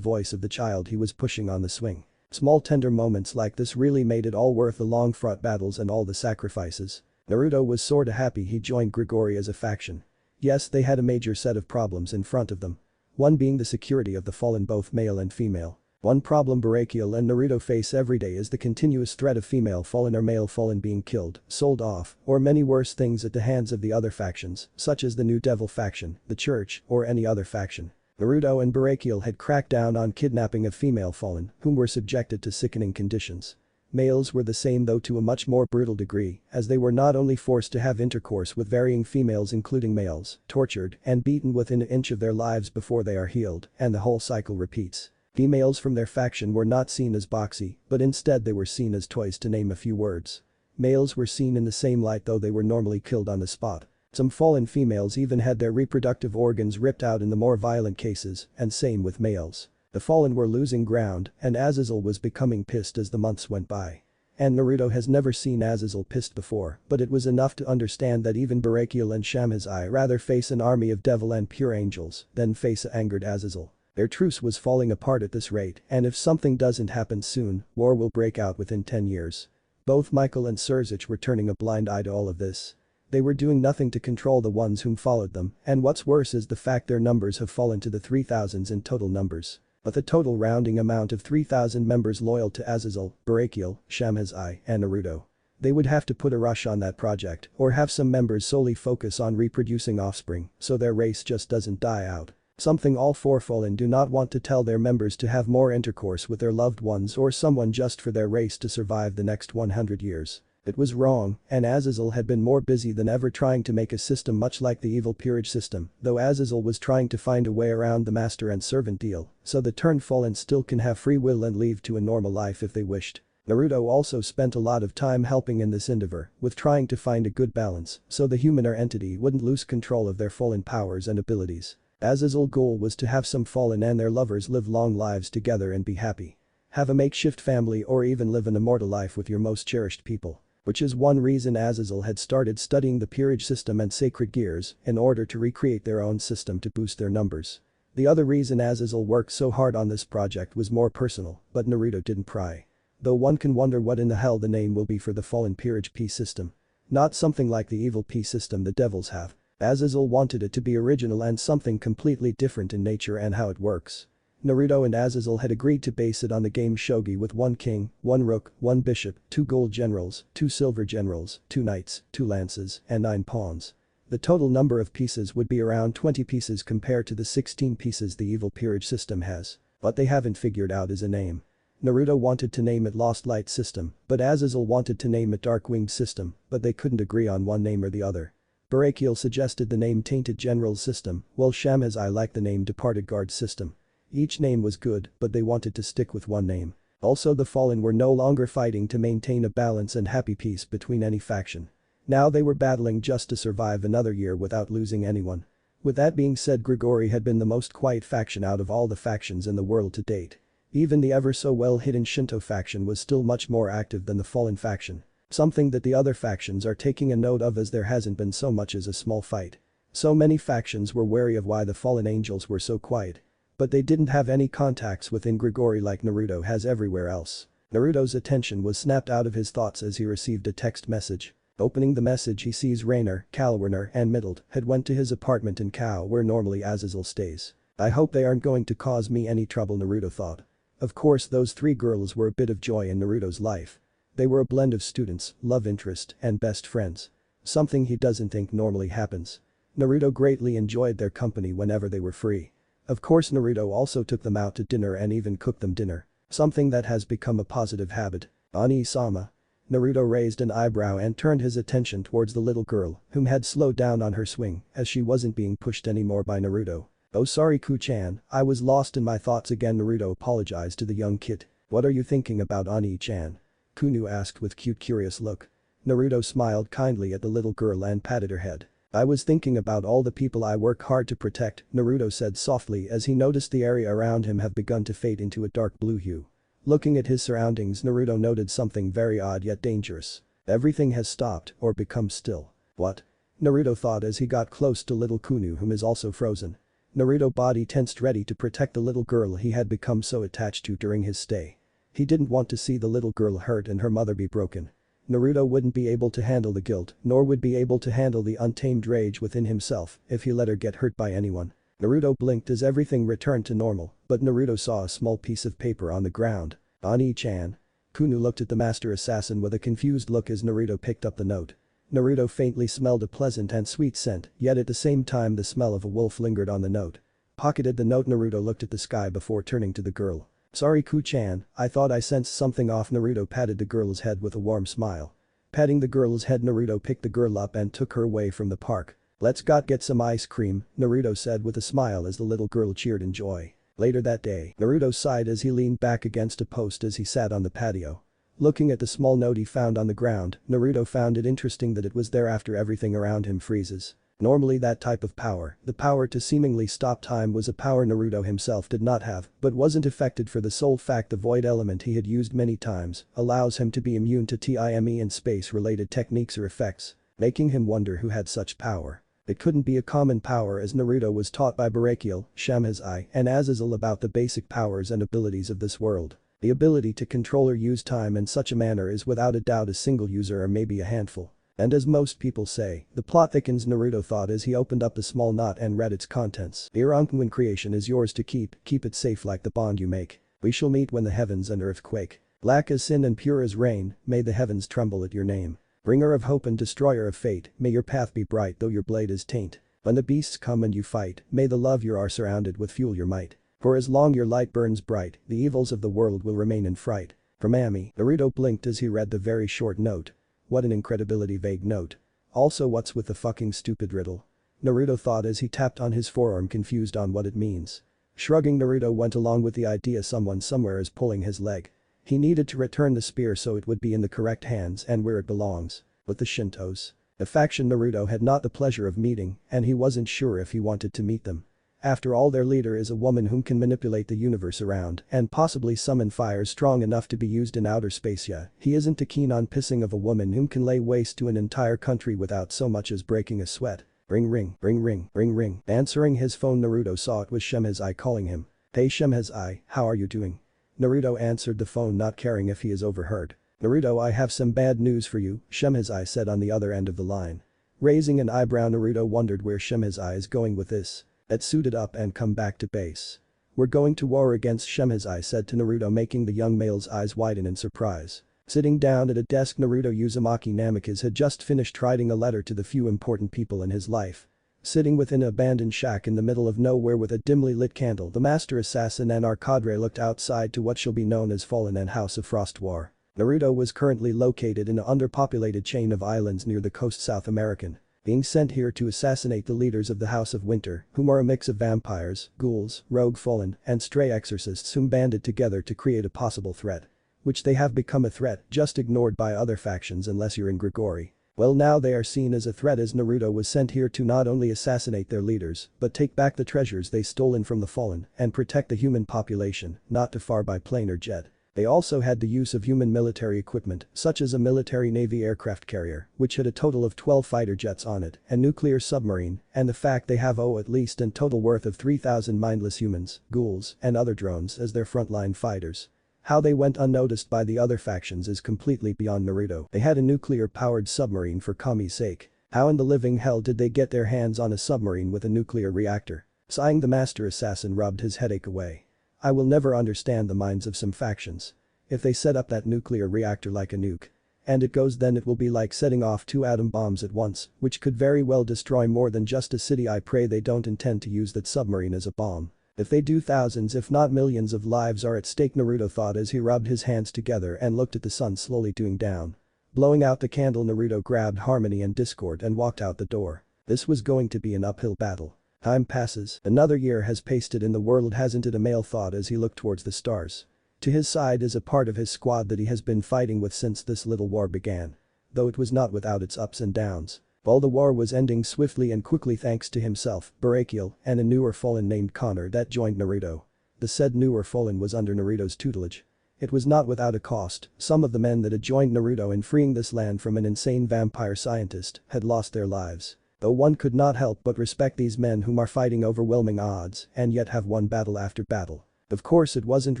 voice of the child he was pushing on the swing. Small tender moments like this really made it all worth the long fought battles and all the sacrifices. Naruto was sorta happy he joined Grigori as a faction. Yes, they had a major set of problems in front of them. One being the security of the fallen, both male and female. One problem Barakiel and Naruto face every day is the continuous threat of female fallen or male fallen being killed, sold off, or many worse things at the hands of the other factions, such as the New Devil faction, the church, or any other faction. Naruto and Barakiel had cracked down on kidnapping of female fallen, whom were subjected to sickening conditions. Males were the same, though to a much more brutal degree, as they were not only forced to have intercourse with varying females including males, tortured and beaten within an inch of their lives before they are healed, and the whole cycle repeats. Females from their faction were not seen as boxy, but instead they were seen as toys, to name a few words. Males were seen in the same light, though they were normally killed on the spot. Some fallen females even had their reproductive organs ripped out in the more violent cases, and same with males. The fallen were losing ground, and Azazel was becoming pissed as the months went by. And Naruto has never seen Azazel pissed before, but it was enough to understand that even Barakiel and Shamhazai rather face an army of devil and pure angels than face a angered Azazel. Their truce was falling apart at this rate, and if something doesn't happen soon, war will break out within 10 years. Both Michael and Surzich were turning a blind eye to all of this. They were doing nothing to control the ones whom followed them, and what's worse is the fact their numbers have fallen to the 3,000s in total numbers. With a total rounding amount of 3,000 members loyal to Azazel, Barakiel, Shamhazai, and Naruto. They would have to put a rush on that project, or have some members solely focus on reproducing offspring, so their race just doesn't die out. Something all four Fallen do not want to tell their members to have more intercourse with their loved ones or someone just for their race to survive the next 100 years. It was wrong, and Azazel had been more busy than ever trying to make a system much like the evil peerage system, though Azazel was trying to find a way around the master and servant deal, so the turned Fallen still can have free will and leave to a normal life if they wished. Naruto also spent a lot of time helping in this endeavor, with trying to find a good balance, so the human or entity wouldn't lose control of their Fallen powers and abilities. Azazil's goal was to have some Fallen and their lovers live long lives together and be happy. Have a makeshift family or even live an immortal life with your most cherished people. Which is one reason Azazel had started studying the peerage system and sacred gears in order to recreate their own system to boost their numbers. The other reason Azazel worked so hard on this project was more personal, but Naruto didn't pry. Though one can wonder what in the hell the name will be for the Fallen peerage P system. Not something like the evil P system the devils have. Azazel wanted it to be original and something completely different in nature and how it works. Naruto and Azazel had agreed to base it on the game shogi with 1 king, 1 rook, 1 bishop, 2 gold generals, 2 silver generals, 2 knights, 2 lances, and 9 pawns. The total number of pieces would be around 20 pieces compared to the 16 pieces the evil peerage system has. What they haven't figured out is a name. Naruto wanted to name it Lost Light System, but Azazel wanted to name it Dark Winged System, but they couldn't agree on one name or the other. Barakiel suggested the name Tainted Generals System, while Shamhazai liked the name Departed Guard System. Each name was good, but they wanted to stick with one name. Also the Fallen were no longer fighting to maintain a balance and happy peace between any faction. Now they were battling just to survive another year without losing anyone. With that being said, Grigori had been the most quiet faction out of all the factions in the world to date. Even the ever so well hidden Shinto faction was still much more active than the Fallen faction. Something that the other factions are taking a note of, as there hasn't been so much as a small fight. So many factions were wary of why the Fallen Angels were so quiet. But they didn't have any contacts within Grigori like Naruto has everywhere else. Naruto's attention was snapped out of his thoughts as he received a text message. Opening the message, he sees Rainer, Kalwerner, and Middled had went to his apartment in Kao where normally Azazel stays. I hope they aren't going to cause me any trouble, Naruto thought. Of course those 3 girls were a bit of joy in Naruto's life. They were a blend of students, love interest, and best friends. Something he doesn't think normally happens. Naruto greatly enjoyed their company whenever they were free. Of course Naruto also took them out to dinner and even cooked them dinner. Something that has become a positive habit. Ani-sama. Naruto raised an eyebrow and turned his attention towards the little girl, whom had slowed down on her swing as she wasn't being pushed anymore by Naruto. Oh sorry Ku-chan, I was lost in my thoughts again. Naruto apologized to the young kid. What are you thinking about, Ani-chan? Kunu asked with cute curious look. Naruto smiled kindly at the little girl and patted her head. I was thinking about all the people I work hard to protect, Naruto said softly as he noticed the area around him have begun to fade into a dark blue hue. Looking at his surroundings, Naruto noted something very odd yet dangerous. Everything has stopped or become still. What? Naruto thought as he got close to little Kunu, whom is also frozen. Naruto's body tensed, ready to protect the little girl he had become so attached to during his stay. He didn't want to see the little girl hurt and her mother be broken. Naruto wouldn't be able to handle the guilt, nor would be able to handle the untamed rage within himself if he let her get hurt by anyone. Naruto blinked as everything returned to normal, but Naruto saw a small piece of paper on the ground. Ani-chan. Kunu looked at the master assassin with a confused look as Naruto picked up the note. Naruto faintly smelled a pleasant and sweet scent, yet at the same time the smell of a wolf lingered on the note. Pocketed the note, Naruto looked at the sky before turning to the girl. Sorry Ku-chan, I thought I sensed something off. Naruto patted the girl's head with a warm smile. Patting the girl's head, Naruto picked the girl up and took her away from the park. Let's go get some ice cream, Naruto said with a smile as the little girl cheered in joy. Later that day, Naruto sighed as he leaned back against a post as he sat on the patio. Looking at the small note he found on the ground, Naruto found it interesting that it was there after everything around him freezes. Normally that type of power, the power to seemingly stop time, was a power Naruto himself did not have, but wasn't affected for the sole fact the void element he had used many times allows him to be immune to time and space-related techniques or effects, making him wonder who had such power. It couldn't be a common power, as Naruto was taught by Brachial, Shamhazai, and Azazel about the basic powers and abilities of this world. The ability to control or use time in such a manner is without a doubt a single user or maybe a handful. And as most people say, the plot thickens, Naruto thought as he opened up the small knot and read its contents. The Irankuin creation is yours to keep it safe like the bond you make. We shall meet when the heavens and earth quake. Black as sin and pure as rain, may the heavens tremble at your name. Bringer of hope and destroyer of fate, may your path be bright though your blade is taint. When the beasts come and you fight, may the love you are surrounded with fuel your might. For as long your light burns bright, the evils of the world will remain in fright. From Ami, Naruto blinked as he read the very short note. What an incredibility vague note. Also, what's with the fucking stupid riddle? Naruto thought as he tapped on his forearm, confused on what it means. Shrugging, Naruto went along with the idea someone somewhere is pulling his leg. He needed to return the spear so it would be in the correct hands and where it belongs. With the Shintos. A faction Naruto had not the pleasure of meeting, and he wasn't sure if he wanted to meet them. After all, their leader is a woman whom can manipulate the universe around and possibly summon fire strong enough to be used in outer space. Yeah, he isn't too keen on pissing of a woman whom can lay waste to an entire country without so much as breaking a sweat. Ring ring, ring ring, ring ring. Answering his phone, Naruto saw it was Shamhazai calling him. Hey Shamhazai, how are you doing? Naruto answered the phone, not caring if he is overheard. Naruto, I have some bad news for you, Shamhazai said on the other end of the line. Raising an eyebrow, Naruto wondered where Shamhazai is going with this. Let's suit it up and come back to base. We're going to war against Shamhazai said to Naruto, making the young male's eyes widen in surprise. Sitting down at a desk, Naruto Uzumaki Namikaze had just finished writing a letter to the few important people in his life. Sitting within an abandoned shack in the middle of nowhere with a dimly lit candle, the master assassin and our cadre looked outside to what shall be known as Fallen and House of Frost War. Naruto was currently located in an underpopulated chain of islands near the coast, South American. Being sent here to assassinate the leaders of the House of Winter, whom are a mix of vampires, ghouls, rogue fallen, and stray exorcists whom banded together to create a possible threat. Which they have become a threat, just ignored by other factions unless you're in Grigori. Well, now they are seen as a threat, as Naruto was sent here to not only assassinate their leaders, but take back the treasures they stolen from the fallen and protect the human population, not too far by plane or jet. They also had the use of human military equipment, such as a military navy aircraft carrier, which had a total of 12 fighter jets on it, a nuclear submarine, and the fact they have at least a total worth of 3,000 mindless humans, ghouls, and other drones as their frontline fighters. How they went unnoticed by the other factions is completely beyond Naruto. They had a nuclear-powered submarine for Kami's sake. How in the living hell did they get their hands on a submarine with a nuclear reactor? Sighing, the master assassin rubbed his headache away. I will never understand the minds of some factions. If they set up that nuclear reactor like a nuke. And it goes, then it will be like setting off 2 atom bombs at once, which could very well destroy more than just a city. I pray they don't intend to use that submarine as a bomb. If they do, thousands if not millions of lives are at stake, Naruto thought as he rubbed his hands together and looked at the sun slowly going down. Blowing out the candle, Naruto grabbed Harmony and Discord and walked out the door. This was going to be an uphill battle. Time passes, another year has passed in the world, hasn't it, a male thought as he looked towards the stars. To his side is a part of his squad that he has been fighting with since this little war began. Though it was not without its ups and downs. While the war was ending swiftly and quickly thanks to himself, Brachial, and a newer fallen named Connor that joined Naruto. The said newer fallen was under Naruto's tutelage. It was not without a cost. Some of the men that had joined Naruto in freeing this land from an insane vampire scientist had lost their lives. Though one could not help but respect these men whom are fighting overwhelming odds and yet have won battle after battle. Of course, it wasn't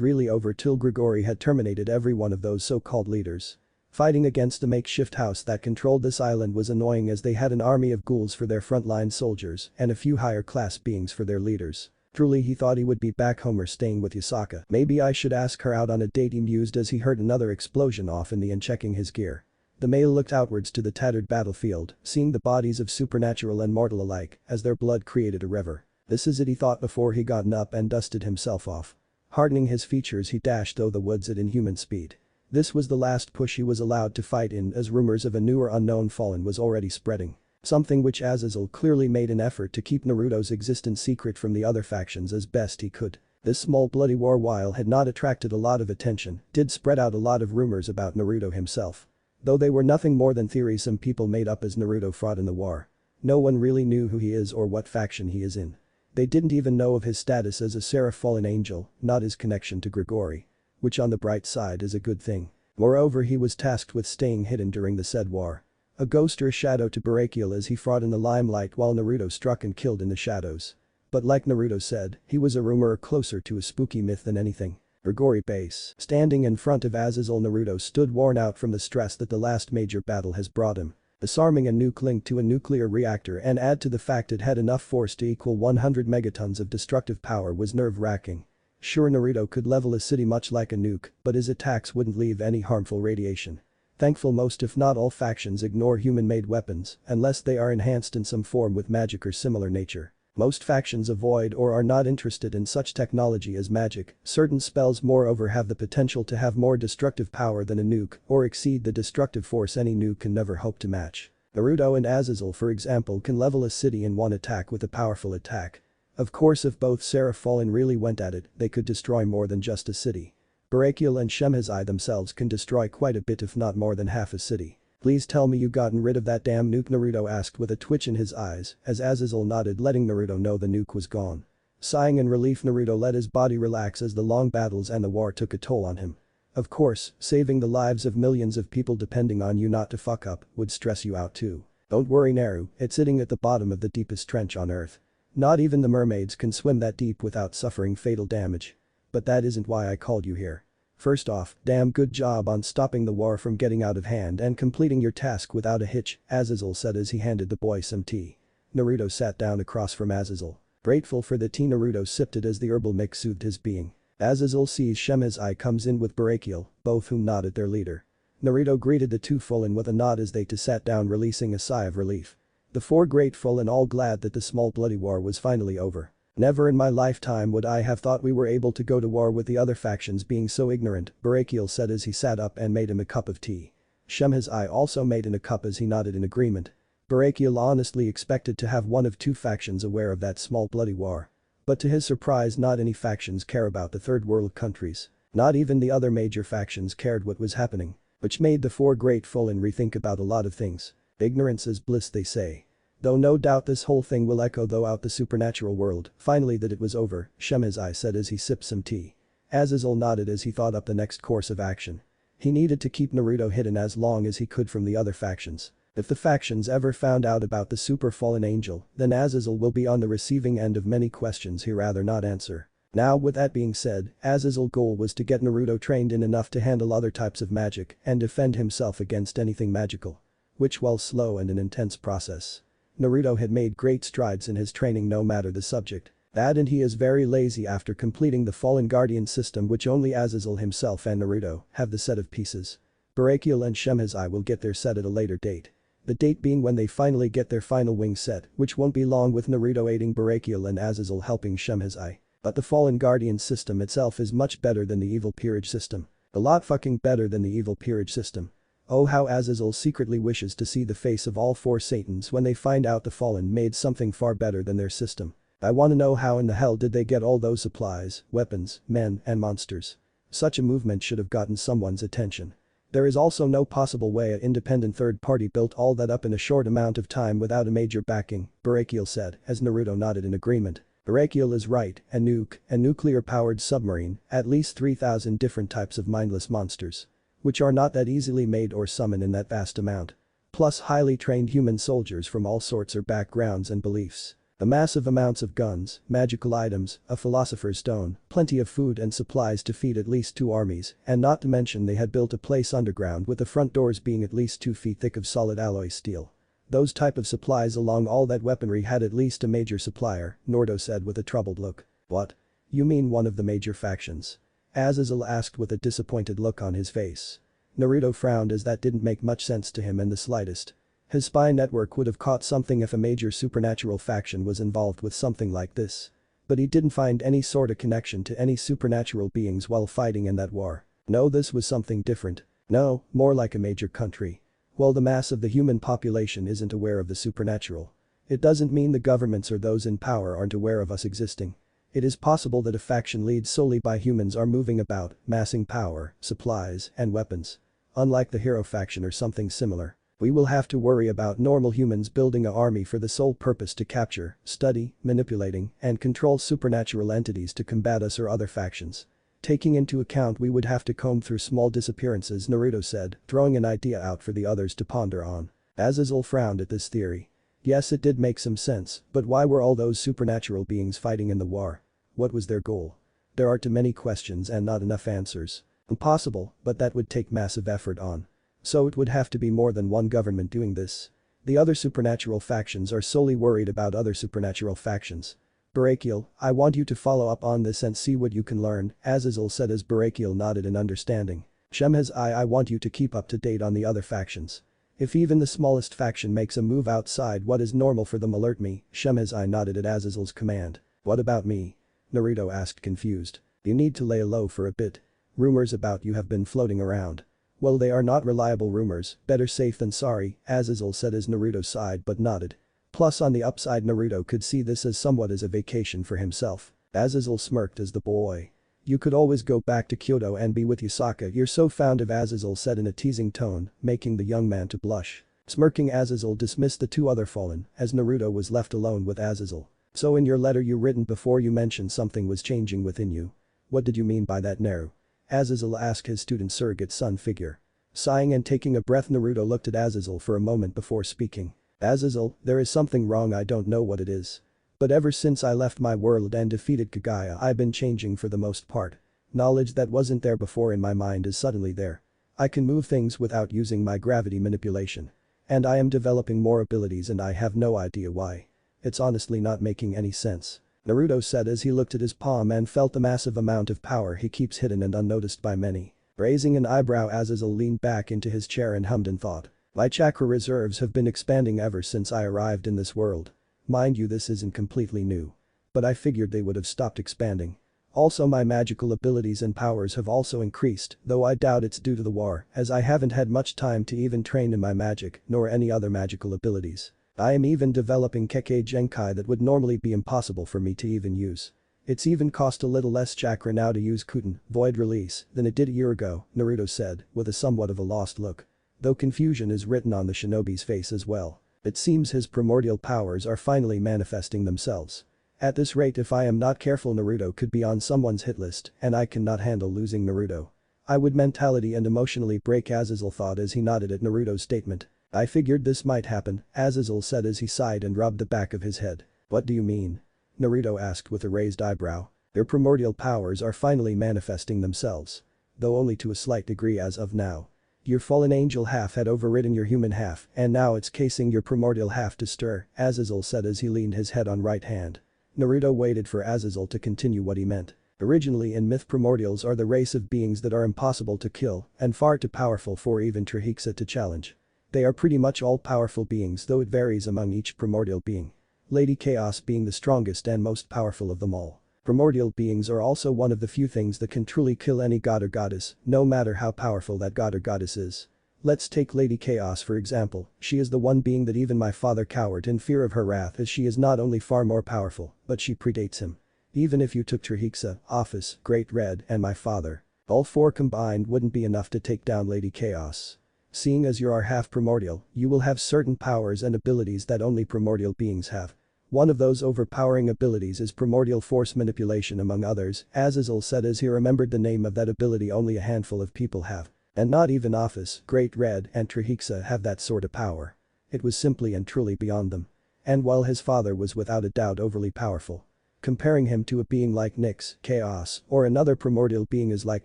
really over till Grigori had terminated every one of those so-called leaders. Fighting against the makeshift house that controlled this island was annoying, as they had an army of ghouls for their frontline soldiers and a few higher class beings for their leaders. Truly, he thought he would be back home or staying with Yasaka. Maybe I should ask her out on a date, he mused as he heard another explosion off in the end, checking his gear. The male looked outwards to the tattered battlefield, seeing the bodies of supernatural and mortal alike as their blood created a river. This is it, he thought before he got up and dusted himself off. Hardening his features, he dashed through the woods at inhuman speed. This was the last push he was allowed to fight in, as rumors of a new or unknown fallen was already spreading. Something which Azazel clearly made an effort to keep Naruto's existence secret from the other factions as best he could. This small bloody war, while had not attracted a lot of attention, did spread out a lot of rumors about Naruto himself. Though they were nothing more than theories some people made up as Naruto fought in the war. No one really knew who he is or what faction he is in. They didn't even know of his status as a seraph fallen angel, not his connection to Grigori. Which on the bright side is a good thing. Moreover, he was tasked with staying hidden during the said war. A ghost or shadow to Barakiel as he fought in the limelight while Naruto struck and killed in the shadows. But like Naruto said, he was a rumor closer to a spooky myth than anything. Grigori base. Standing in front of Azazel, Naruto stood worn out from the stress that the last major battle has brought him. Disarming a nuke linked to a nuclear reactor and add to the fact it had enough force to equal 100 megatons of destructive power was nerve-wracking. Sure, Naruto could level a city much like a nuke, but his attacks wouldn't leave any harmful radiation. Thankful most if not all factions ignore human-made weapons unless they are enhanced in some form with magic or similar nature. Most factions avoid or are not interested in such technology as magic. Certain spells moreover have the potential to have more destructive power than a nuke or exceed the destructive force any nuke can never hope to match. Naruto and Azazel for example can level a city in one attack with a powerful attack. Of course, if both Seraph Fallen really went at it, they could destroy more than just a city. Barakiel and Shemhazai themselves can destroy quite a bit if not more than half a city. Please tell me you gotten rid of that damn nuke, Naruto asked with a twitch in his eyes as Azazel nodded, letting Naruto know the nuke was gone. Sighing in relief, Naruto let his body relax as the long battles and the war took a toll on him. Of course, saving the lives of millions of people depending on you not to fuck up would stress you out too. Don't worry Naru, it's sitting at the bottom of the deepest trench on Earth. Not even the mermaids can swim that deep without suffering fatal damage. But that isn't why I called you here. First off, damn good job on stopping the war from getting out of hand and completing your task without a hitch, Azazel said as he handed the boy some tea. Naruto sat down across from Azazel. Grateful for the tea, Naruto sipped it as the herbal mix soothed his being. Azazel sees Shemhazai comes in with Barakiel, both whom nod at their leader. Naruto greeted the two Fulin with a nod as they too sat down, releasing a sigh of relief. The four grateful and all glad that the small bloody war was finally over. Never in my lifetime would I have thought we were able to go to war with the other factions being so ignorant, Barakiel said as he sat up and made him a cup of tea. Shemhazai also made in a cup as he nodded in agreement. Barakiel honestly expected to have one of two factions aware of that small bloody war. But to his surprise, not any factions care about the third world countries. Not even the other major factions cared what was happening. Which made the four grateful and rethink about a lot of things. Ignorance is bliss, they say. Though no doubt this whole thing will echo throughout the supernatural world. Finally that it was over, Shemhazai said as he sipped some tea. Azazel nodded as he thought up the next course of action. He needed to keep Naruto hidden as long as he could from the other factions. If the factions ever found out about the super fallen angel, then Azazel will be on the receiving end of many questions he'd rather not answer. Now with that being said, Azazel's goal was to get Naruto trained in enough to handle other types of magic and defend himself against anything magical. Which, while slow and an intense process. Naruto had made great strides in his training no matter the subject. That and he is very lazy after completing the Fallen Guardian system, which only Azazel himself and Naruto have the set of pieces. Barakiel and Shemhazai will get their set at a later date. The date being when they finally get their final wing set, which won't be long with Naruto aiding Barakiel and Azazel helping Shemhazai. But the Fallen Guardian system itself is much better than the evil peerage system. A lot fucking better than the evil peerage system. Oh, how Azazel secretly wishes to see the face of all four Satans when they find out the Fallen made something far better than their system. I wanna know how in the hell did they get all those supplies, weapons, men, and monsters. Such a movement should have gotten someone's attention. There is also no possible way an independent third party built all that up in a short amount of time without a major backing, Barakiel said as Naruto nodded in agreement. Barakiel is right, a nuke, a nuclear-powered submarine, at least 3,000 different types of mindless monsters. Which are not that easily made or summoned in that vast amount. Plus highly trained human soldiers from all sorts of backgrounds and beliefs. The massive amounts of guns, magical items, a philosopher's stone, plenty of food and supplies to feed at least 2 armies, and not to mention they had built a place underground with the front doors being at least 2 feet thick of solid alloy steel. Those type of supplies along all that weaponry had at least a major supplier, Naruto said with a troubled look. What? You mean one of the major factions? Azazel asked with a disappointed look on his face. Naruto frowned as that didn't make much sense to him in the slightest. His spy network would have caught something if a major supernatural faction was involved with something like this. But he didn't find any sort of connection to any supernatural beings while fighting in that war. No, this was something different. No, more like a major country. While the mass of the human population isn't aware of the supernatural. It doesn't mean the governments or those in power aren't aware of us existing. It is possible that a faction led solely by humans are moving about, massing power, supplies, and weapons. Unlike the hero faction or something similar. We will have to worry about normal humans building an army for the sole purpose to capture, study, manipulating, and control supernatural entities to combat us or other factions. Taking into account we would have to comb through small disappearances, Naruto said, throwing an idea out for the others to ponder on. Azazel frowned at this theory. Yes, it did make some sense, but why were all those supernatural beings fighting in the war? What was their goal? There are too many questions and not enough answers. Impossible, but that would take massive effort on. So it would have to be more than one government doing this. The other supernatural factions are solely worried about other supernatural factions. Brachial, I want you to follow up on this and see what you can learn, Azazel said as Brachial nodded in understanding. Shemhaz, I want you to keep up to date on the other factions. If even the smallest faction makes a move outside what is normal for them, alert me, Shemhaz nodded at Azazel's command. What about me? Naruto asked confused. You need to lay low for a bit. Rumors about you have been floating around. Well, they are not reliable rumors, better safe than sorry, Azazel said as Naruto sighed but nodded. Plus on the upside, Naruto could see this as somewhat as a vacation for himself. Azazel smirked as the boy. You could always go back to Kyoto and be with Yusaka, you're so fond of, Azazel said in a teasing tone, making the young man to blush. Smirking, Azazel dismissed the two other fallen as Naruto was left alone with Azazel. So in your letter you written before you mentioned something was changing within you. What did you mean by that, Naru? Azazel asked his student surrogate son figure. Sighing and taking a breath, Naruto looked at Azazel for a moment before speaking. Azazel, there is something wrong, I don't know what it is. But ever since I left my world and defeated Kagaya, I've been changing for the most part. Knowledge that wasn't there before in my mind is suddenly there. I can move things without using my gravity manipulation. And I am developing more abilities and I have no idea why. It's honestly not making any sense. Naruto said as he looked at his palm and felt the massive amount of power he keeps hidden and unnoticed by many. Raising an eyebrow, Azazel leaned back into his chair and hummed in thought. My chakra reserves have been expanding ever since I arrived in this world. Mind you, this isn't completely new. But I figured they would have stopped expanding. Also, my magical abilities and powers have also increased, though I doubt it's due to the war, as I haven't had much time to even train in my magic, nor any other magical abilities. I am even developing Kekkei Genkai that would normally be impossible for me to even use. It's even cost a little less chakra now to use Kuten, Void Release, than it did a year ago, Naruto said, with a somewhat of a lost look. Though confusion is written on the shinobi's face as well. It seems his primordial powers are finally manifesting themselves. At this rate, if I am not careful, Naruto could be on someone's hit list and I cannot handle losing Naruto. I would mentally and emotionally break, Azazel thought as he nodded at Naruto's statement. I figured this might happen, Azazel said as he sighed and rubbed the back of his head. What do you mean? Naruto asked with a raised eyebrow. Their primordial powers are finally manifesting themselves. Though only to a slight degree as of now. Your fallen angel half had overridden your human half and now it's casing your primordial half to stir, Azazel said as he leaned his head on right hand. Naruto waited for Azazel to continue what he meant. Originally in myth, primordials are the race of beings that are impossible to kill and far too powerful for even Trihexa to challenge. They are pretty much all-powerful beings, though it varies among each primordial being. Lady Chaos being the strongest and most powerful of them all. Primordial beings are also one of the few things that can truly kill any god or goddess, no matter how powerful that god or goddess is. Let's take Lady Chaos for example, she is the one being that even my father cowered in fear of her wrath, as she is not only far more powerful, but she predates him. Even if you took Trihexa, Office, Great Red, and my father, all four combined wouldn't be enough to take down Lady Chaos. Seeing as you are half primordial, you will have certain powers and abilities that only primordial beings have. One of those overpowering abilities is primordial force manipulation, among others, Azazel said as he remembered the name of that ability only a handful of people have. And not even Office, Great Red, and Trihexa have that sort of power. It was simply and truly beyond them. And while his father was without a doubt overly powerful, comparing him to a being like Nyx, Chaos, or another primordial being is like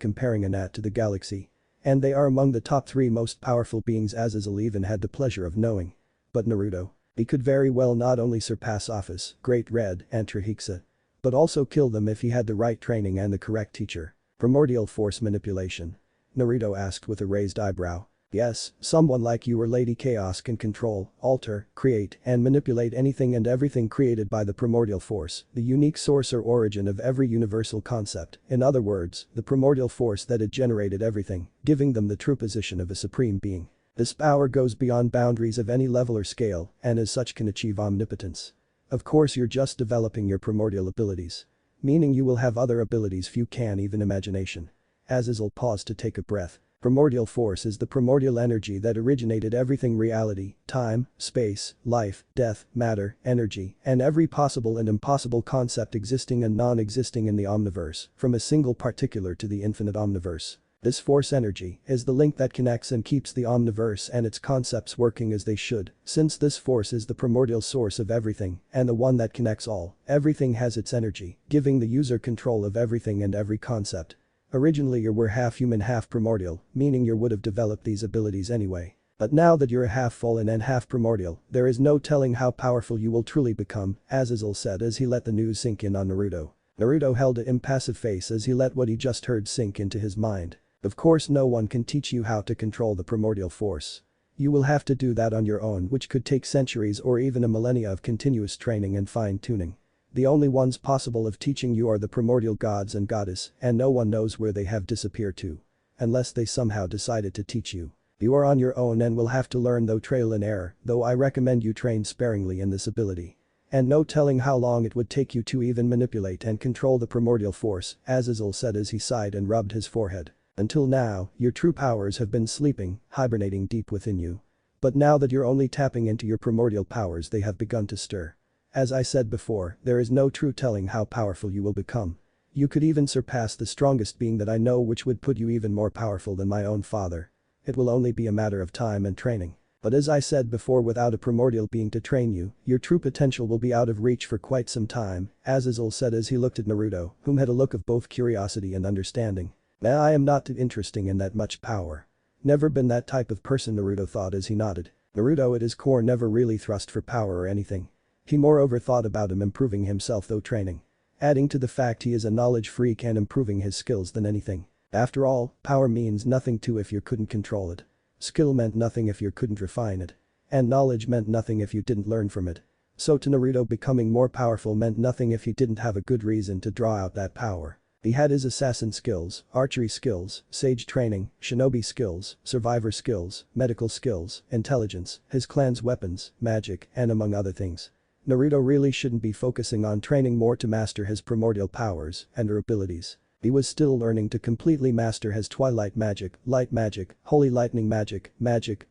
comparing a gnat to the galaxy. And they are among the top 3 most powerful beings Azazel even had the pleasure of knowing. But Naruto, he could very well not only surpass Office, Great Red, and Trihexa, but also kill them if he had the right training and the correct teacher. Primordial force manipulation? Naruto asked with a raised eyebrow. Yes, someone like you or Lady Chaos can control, alter, create, and manipulate anything and everything created by the primordial force, the unique source or origin of every universal concept. In other words, the primordial force that had generated everything, giving them the true position of a supreme being. This power goes beyond boundaries of any level or scale, and as such can achieve omnipotence. Of course, you're just developing your primordial abilities. Meaning you will have other abilities few can even imagination. Azazel paused to take a breath. Primordial force is the primordial energy that originated everything: reality, time, space, life, death, matter, energy, and every possible and impossible concept existing and non-existing in the omniverse, from a single particular to the infinite omniverse. This force energy is the link that connects and keeps the omniverse and its concepts working as they should. Since this force is the primordial source of everything and the one that connects all, everything has its energy, giving the user control of everything and every concept. Originally you were half human, half primordial, meaning you would have developed these abilities anyway. But now that you're half fallen and half primordial, there is no telling how powerful you will truly become, Azazel said as he let the news sink in on Naruto. Naruto held an impassive face as he let what he just heard sink into his mind. Of course no one can teach you how to control the primordial force. You will have to do that on your own, which could take centuries or even a millennia of continuous training and fine-tuning. The only ones possible of teaching you are the primordial gods and goddess, and no one knows where they have disappeared to. Unless they somehow decided to teach you. You are on your own and will have to learn through trial and error, though I recommend you train sparingly in this ability. And no telling how long it would take you to even manipulate and control the primordial force, Azazel said as he sighed and rubbed his forehead. Until now, your true powers have been sleeping, hibernating deep within you. But now that you're only tapping into your primordial powers, they have begun to stir. As I said before, there is no true telling how powerful you will become. You could even surpass the strongest being that I know, which would put you even more powerful than my own father. It will only be a matter of time and training. But as I said before, without a primordial being to train you, your true potential will be out of reach for quite some time, Azazel said as he looked at Naruto, whom had a look of both curiosity and understanding. Now I am not too interesting in that much power. Never been that type of person, Naruto thought as he nodded. Naruto at his core never really thrust for power or anything. He moreover thought about improving himself through training. Adding to the fact he is a knowledge freak and improving his skills than anything. After all, power means nothing to if you couldn't control it. Skill meant nothing if you couldn't refine it. And knowledge meant nothing if you didn't learn from it. So to Naruto, becoming more powerful meant nothing if he didn't have a good reason to draw out that power. He had his assassin skills, archery skills, sage training, shinobi skills, survivor skills, medical skills, intelligence, his clan's weapons, magic, and among other things. Naruto really shouldn't be focusing on training more to master his primordial powers and their abilities. He was still learning to completely master his twilight magic, light magic, holy lightning magic,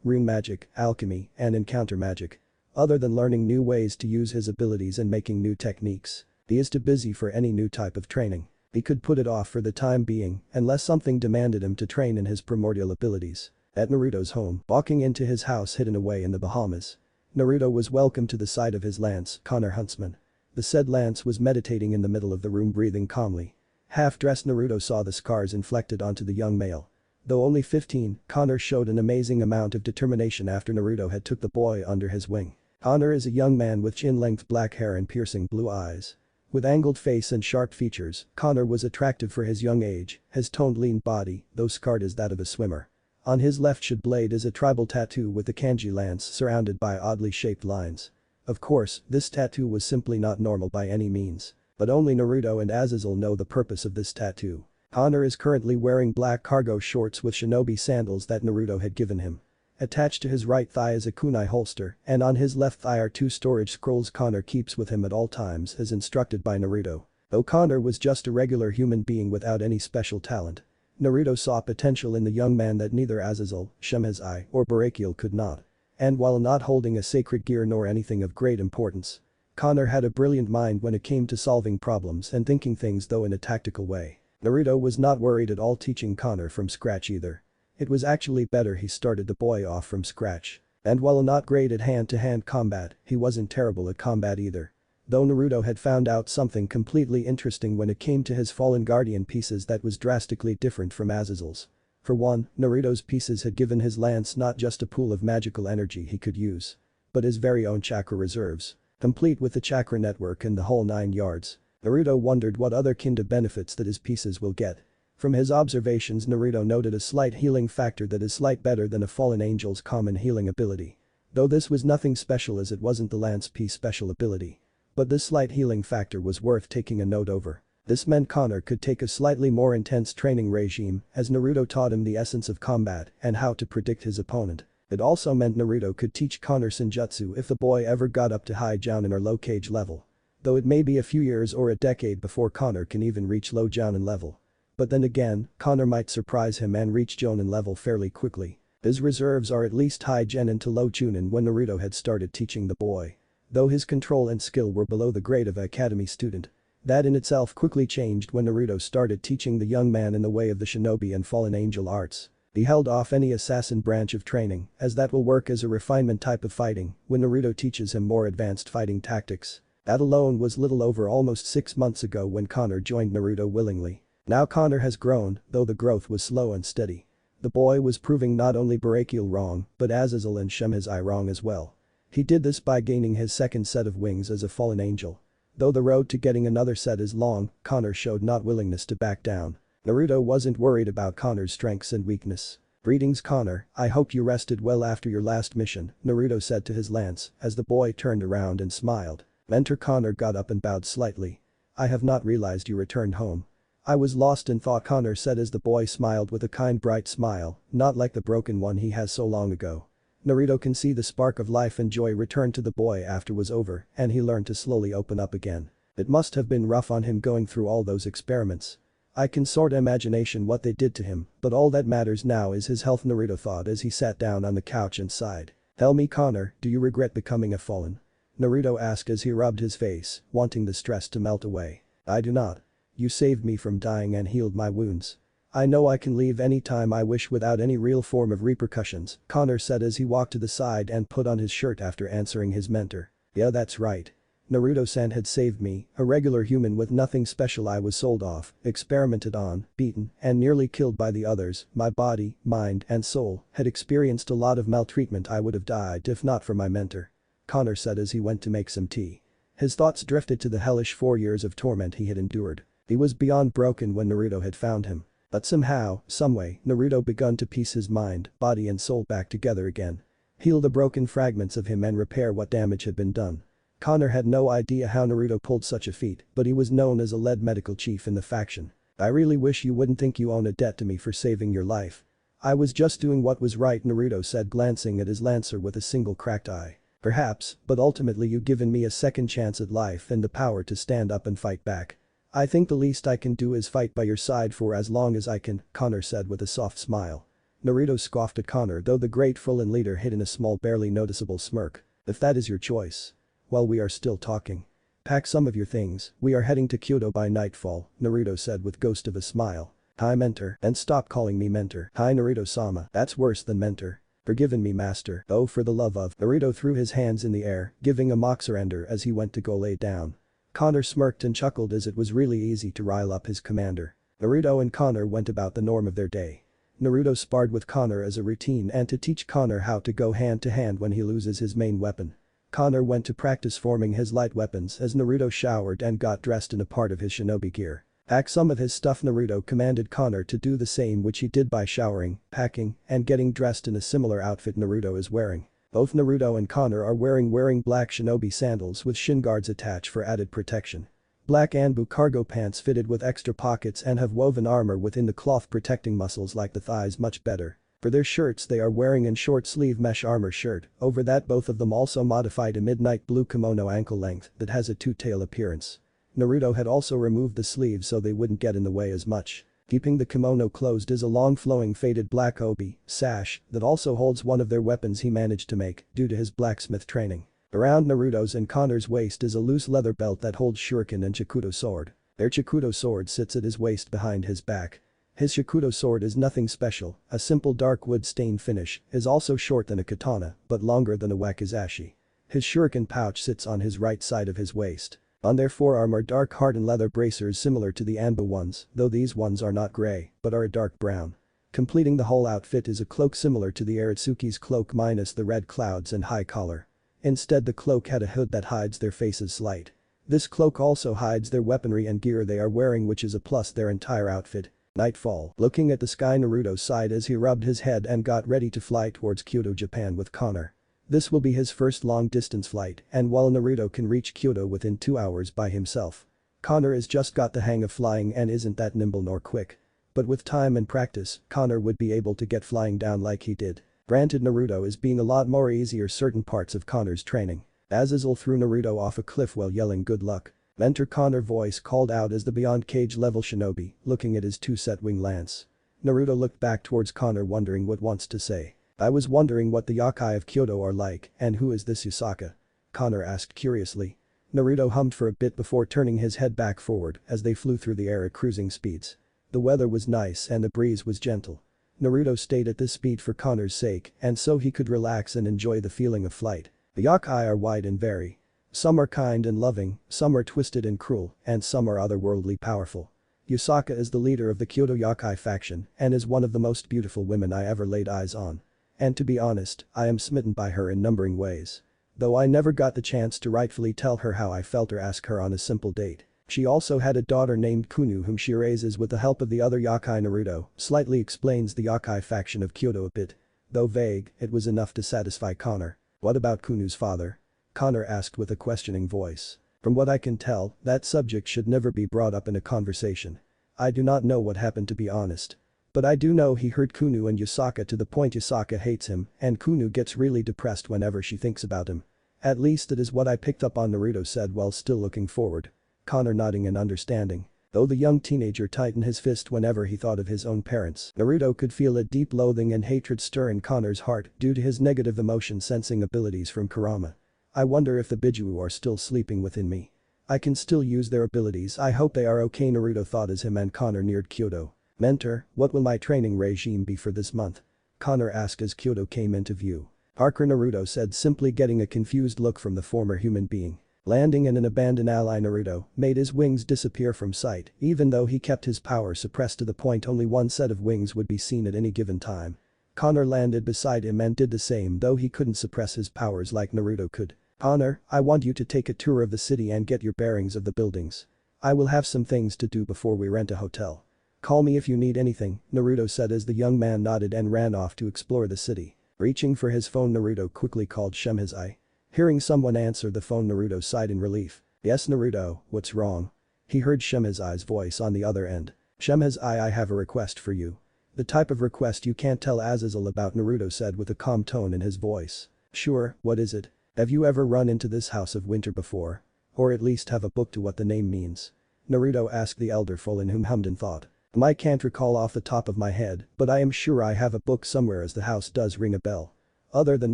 rune magic, alchemy, and encounter magic. Other than learning new ways to use his abilities and making new techniques, he is too busy for any new type of training. He could put it off for the time being, unless something demanded him to train in his primordial abilities. At Naruto's home, walking into his house hidden away in the Bahamas, Naruto was welcomed to the side of his lance, Connor Huntsman. The said lance was meditating in the middle of the room, breathing calmly. Half-dressed Naruto saw the scars inflicted onto the young male. Though only 15, Connor showed an amazing amount of determination after Naruto had took the boy under his wing. Connor is a young man with chin-length black hair and piercing blue eyes. With angled face and sharp features, Connor was attractive for his young age, his toned lean body, though scarred as that of a swimmer. On his left shoulder blade is a tribal tattoo with the kanji lance surrounded by oddly shaped lines. Of course, this tattoo was simply not normal by any means. But only Naruto and Azazel know the purpose of this tattoo. Connor is currently wearing black cargo shorts with shinobi sandals that Naruto had given him. Attached to his right thigh is a kunai holster, and on his left thigh are 2 storage scrolls Connor keeps with him at all times as instructed by Naruto. Though Connor was just a regular human being without any special talent, Naruto saw potential in the young man that neither Azazel, Shemhazai, or Barakiel could not. And while not holding a sacred gear nor anything of great importance, Connor had a brilliant mind when it came to solving problems and thinking things though in a tactical way. Naruto was not worried at all teaching Connor from scratch either. It was actually better he started the boy off from scratch. And while not great at hand-to-hand combat, he wasn't terrible at combat either. Though Naruto had found out something completely interesting when it came to his fallen guardian pieces that was drastically different from Azazel's. For one, Naruto's pieces had given his lance not just a pool of magical energy he could use, but his very own chakra reserves, complete with the chakra network and the whole 9 yards. Naruto wondered what other kind of benefits that his pieces will get. From his observations, Naruto noted a slight healing factor that is slight better than a fallen angel's common healing ability. Though this was nothing special as it wasn't the lance piece special ability. But this slight healing factor was worth taking a note over. This meant Connor could take a slightly more intense training regime as Naruto taught him the essence of combat and how to predict his opponent. It also meant Naruto could teach Connor Senjutsu if the boy ever got up to high Jounin or low Kage level. Though it may be a few years or a decade before Connor can even reach low Jounin level. But then again, Connor might surprise him and reach Jonin level fairly quickly. His reserves are at least high Genin to low Chunin when Naruto had started teaching the boy. Though his control and skill were below the grade of an academy student. That in itself quickly changed when Naruto started teaching the young man in the way of the shinobi and fallen angel arts. He held off any assassin branch of training, as that will work as a refinement type of fighting when Naruto teaches him more advanced fighting tactics. That alone was little over almost 6 months ago when Connor joined Naruto willingly. Now Connor has grown, though the growth was slow and steady. The boy was proving not only Barakiel wrong, but Azazel and Shemhazai wrong as well. He did this by gaining his second set of wings as a fallen angel. Though the road to getting another set is long, Connor showed not willingness to back down. Naruto wasn't worried about Connor's strengths and weakness. "Greetings Connor, I hope you rested well after your last mission," Naruto said to his lance as the boy turned around and smiled. Mentor Connor got up and bowed slightly. "I have not realized you returned home. I was lost in thought," Connor said as the boy smiled with a kind bright smile, not like the broken one he has so long ago. Naruto can see the spark of life and joy return to the boy after was over and he learned to slowly open up again. It must have been rough on him going through all those experiments. I can sort of imagination what they did to him, but all that matters now is his health, Naruto thought as he sat down on the couch and sighed. "Tell me Connor, do you regret becoming a fallen?" Naruto asked as he rubbed his face, wanting the stress to melt away. "I do not. You saved me from dying and healed my wounds. I know I can leave anytime I wish without any real form of repercussions," Connor said as he walked to the side and put on his shirt after answering his mentor. "Yeah, that's right. Naruto-san had saved me, a regular human with nothing special. I was sold off, experimented on, beaten, and nearly killed by the others. My body, mind, and soul had experienced a lot of maltreatment. I would have died if not for my mentor," Connor said as he went to make some tea. His thoughts drifted to the hellish 4 years of torment he had endured. He was beyond broken when Naruto had found him. But somehow, someway, Naruto begun to piece his mind, body and soul back together again. Heal the broken fragments of him and repair what damage had been done. Connor had no idea how Naruto pulled such a feat, but he was known as a lead medical chief in the faction. "I really wish you wouldn't think you own a debt to me for saving your life. I was just doing what was right," Naruto said, glancing at his lancer with a single cracked eye. "Perhaps, but ultimately you've given me a second chance at life and the power to stand up and fight back. I think the least I can do is fight by your side for as long as I can," Connor said with a soft smile. Naruto scoffed at Connor, though the great fallen leader hid in a small barely noticeable smirk. "If that is your choice. Well, we are still talking. Pack some of your things, we are heading to Kyoto by nightfall," Naruto said with ghost of a smile. "Hi mentor, and stop calling me mentor." "Hi Naruto-sama, that's worse than mentor." "Forgiven me master." "Oh, for the love of." Naruto threw his hands in the air, giving a mock surrender as he went to go lay down. Connor smirked and chuckled as it was really easy to rile up his commander. Naruto and Connor went about the norm of their day. Naruto sparred with Connor as a routine and to teach Connor how to go hand to hand when he loses his main weapon. Connor went to practice forming his light weapons as Naruto showered and got dressed in a part of his shinobi gear. Pack some of his stuff. Naruto commanded Connor to do the same, which he did by showering, packing, and getting dressed in a similar outfit Naruto is wearing. Both Naruto and Connor are wearing black shinobi sandals with shin guards attached for added protection. Black Anbu cargo pants fitted with extra pockets and have woven armor within the cloth protecting muscles like the thighs much better. For their shirts they are wearing a short sleeve mesh armor shirt. Over that both of them also modified a midnight blue kimono ankle length that has a two-tail appearance. Naruto had also removed the sleeves so they wouldn't get in the way as much. Keeping the kimono closed is a long flowing faded black obi, sash, that also holds one of their weapons he managed to make due to his blacksmith training. Around Naruto's and Connor's waist is a loose leather belt that holds shuriken and Chikuto sword. Their Chikuto sword sits at his waist behind his back. His Chikuto sword is nothing special, a simple dark wood stain finish, is also short than a katana, but longer than a wakizashi. His shuriken pouch sits on his right side of his waist. On their forearm are dark hardened leather bracers similar to the Anbu ones, though these ones are not gray, but are a dark brown. Completing the whole outfit is a cloak similar to the Aratsuki's cloak minus the red clouds and high collar. Instead the cloak had a hood that hides their faces slight. This cloak also hides their weaponry and gear they are wearing, which is a plus their entire outfit. Nightfall. Looking at the sky, Naruto sighed as he rubbed his head and got ready to fly towards Kyoto, Japan with Connor. This will be his first long-distance flight, and while Naruto can reach Kyoto within 2 hours by himself, Connor has just got the hang of flying and isn't that nimble nor quick. But with time and practice, Connor would be able to get flying down like he did. Granted, Naruto is being a lot more easier certain parts of Connor's training. Azazel threw Naruto off a cliff while yelling good luck. Mentor Connor voice called out as the beyond cage level shinobi, looking at his two-set wing lance. Naruto looked back towards Connor wondering what wants to say. I was wondering what the yokai of Kyoto are like, and who is this Yusaka? Connor asked curiously. Naruto hummed for a bit before turning his head back forward as they flew through the air at cruising speeds. The weather was nice and the breeze was gentle. Naruto stayed at this speed for Connor's sake and so he could relax and enjoy the feeling of flight. The yokai are wide and vary. Some are kind and loving, some are twisted and cruel, and some are otherworldly powerful. Yusaka is the leader of the Kyoto yokai faction and is one of the most beautiful women I ever laid eyes on. And to be honest, I am smitten by her in numbering ways. Though I never got the chance to rightfully tell her how I felt or ask her on a simple date. She also had a daughter named Kunu whom she raises with the help of the other yokai. Naruto slightly explains the yokai faction of Kyoto a bit. Though vague, it was enough to satisfy Connor. What about Kunu's father? Connor asked with a questioning voice. From what I can tell, that subject should never be brought up in a conversation. I do not know what happened to be honest. But I do know he hurt Kunu and Yusaka to the point Yusaka hates him and Kunu gets really depressed whenever she thinks about him. At least it is what I picked up on, Naruto said while still looking forward. Connor nodding in understanding. Though the young teenager tightened his fist whenever he thought of his own parents, Naruto could feel a deep loathing and hatred stir in Connor's heart due to his negative emotion sensing abilities from Kurama. I wonder if the Biju are still sleeping within me. I can still use their abilities. I hope they are okay, Naruto thought as him and Connor neared Kyoto. Mentor, what will my training regime be for this month? Connor asked as Kyoto came into view. Parker, Naruto said, simply getting a confused look from the former human being. Landing in an abandoned ally. Naruto made his wings disappear from sight even though he kept his power suppressed to the point only one set of wings would be seen at any given time. Connor landed beside him and did the same though he couldn't suppress his powers like Naruto could. Connor, I want you to take a tour of the city and get your bearings of the buildings. I will have some things to do before we rent a hotel. Call me if you need anything, Naruto said as the young man nodded and ran off to explore the city. Reaching for his phone, Naruto quickly called Shemhazai. Hearing someone answer the phone, Naruto sighed in relief. Yes, Naruto, what's wrong? He heard Shemhazai's voice on the other end. Shemhazai, I have a request for you. The type of request you can't tell Azazel about, Naruto said with a calm tone in his voice. Sure, what is it? Have you ever run into this house of winter before? Or at least have a book to what the name means? Naruto asked the elder fool in whom hummed in thought. I can't recall off the top of my head, but I am sure I have a book somewhere as the house does ring a bell. Other than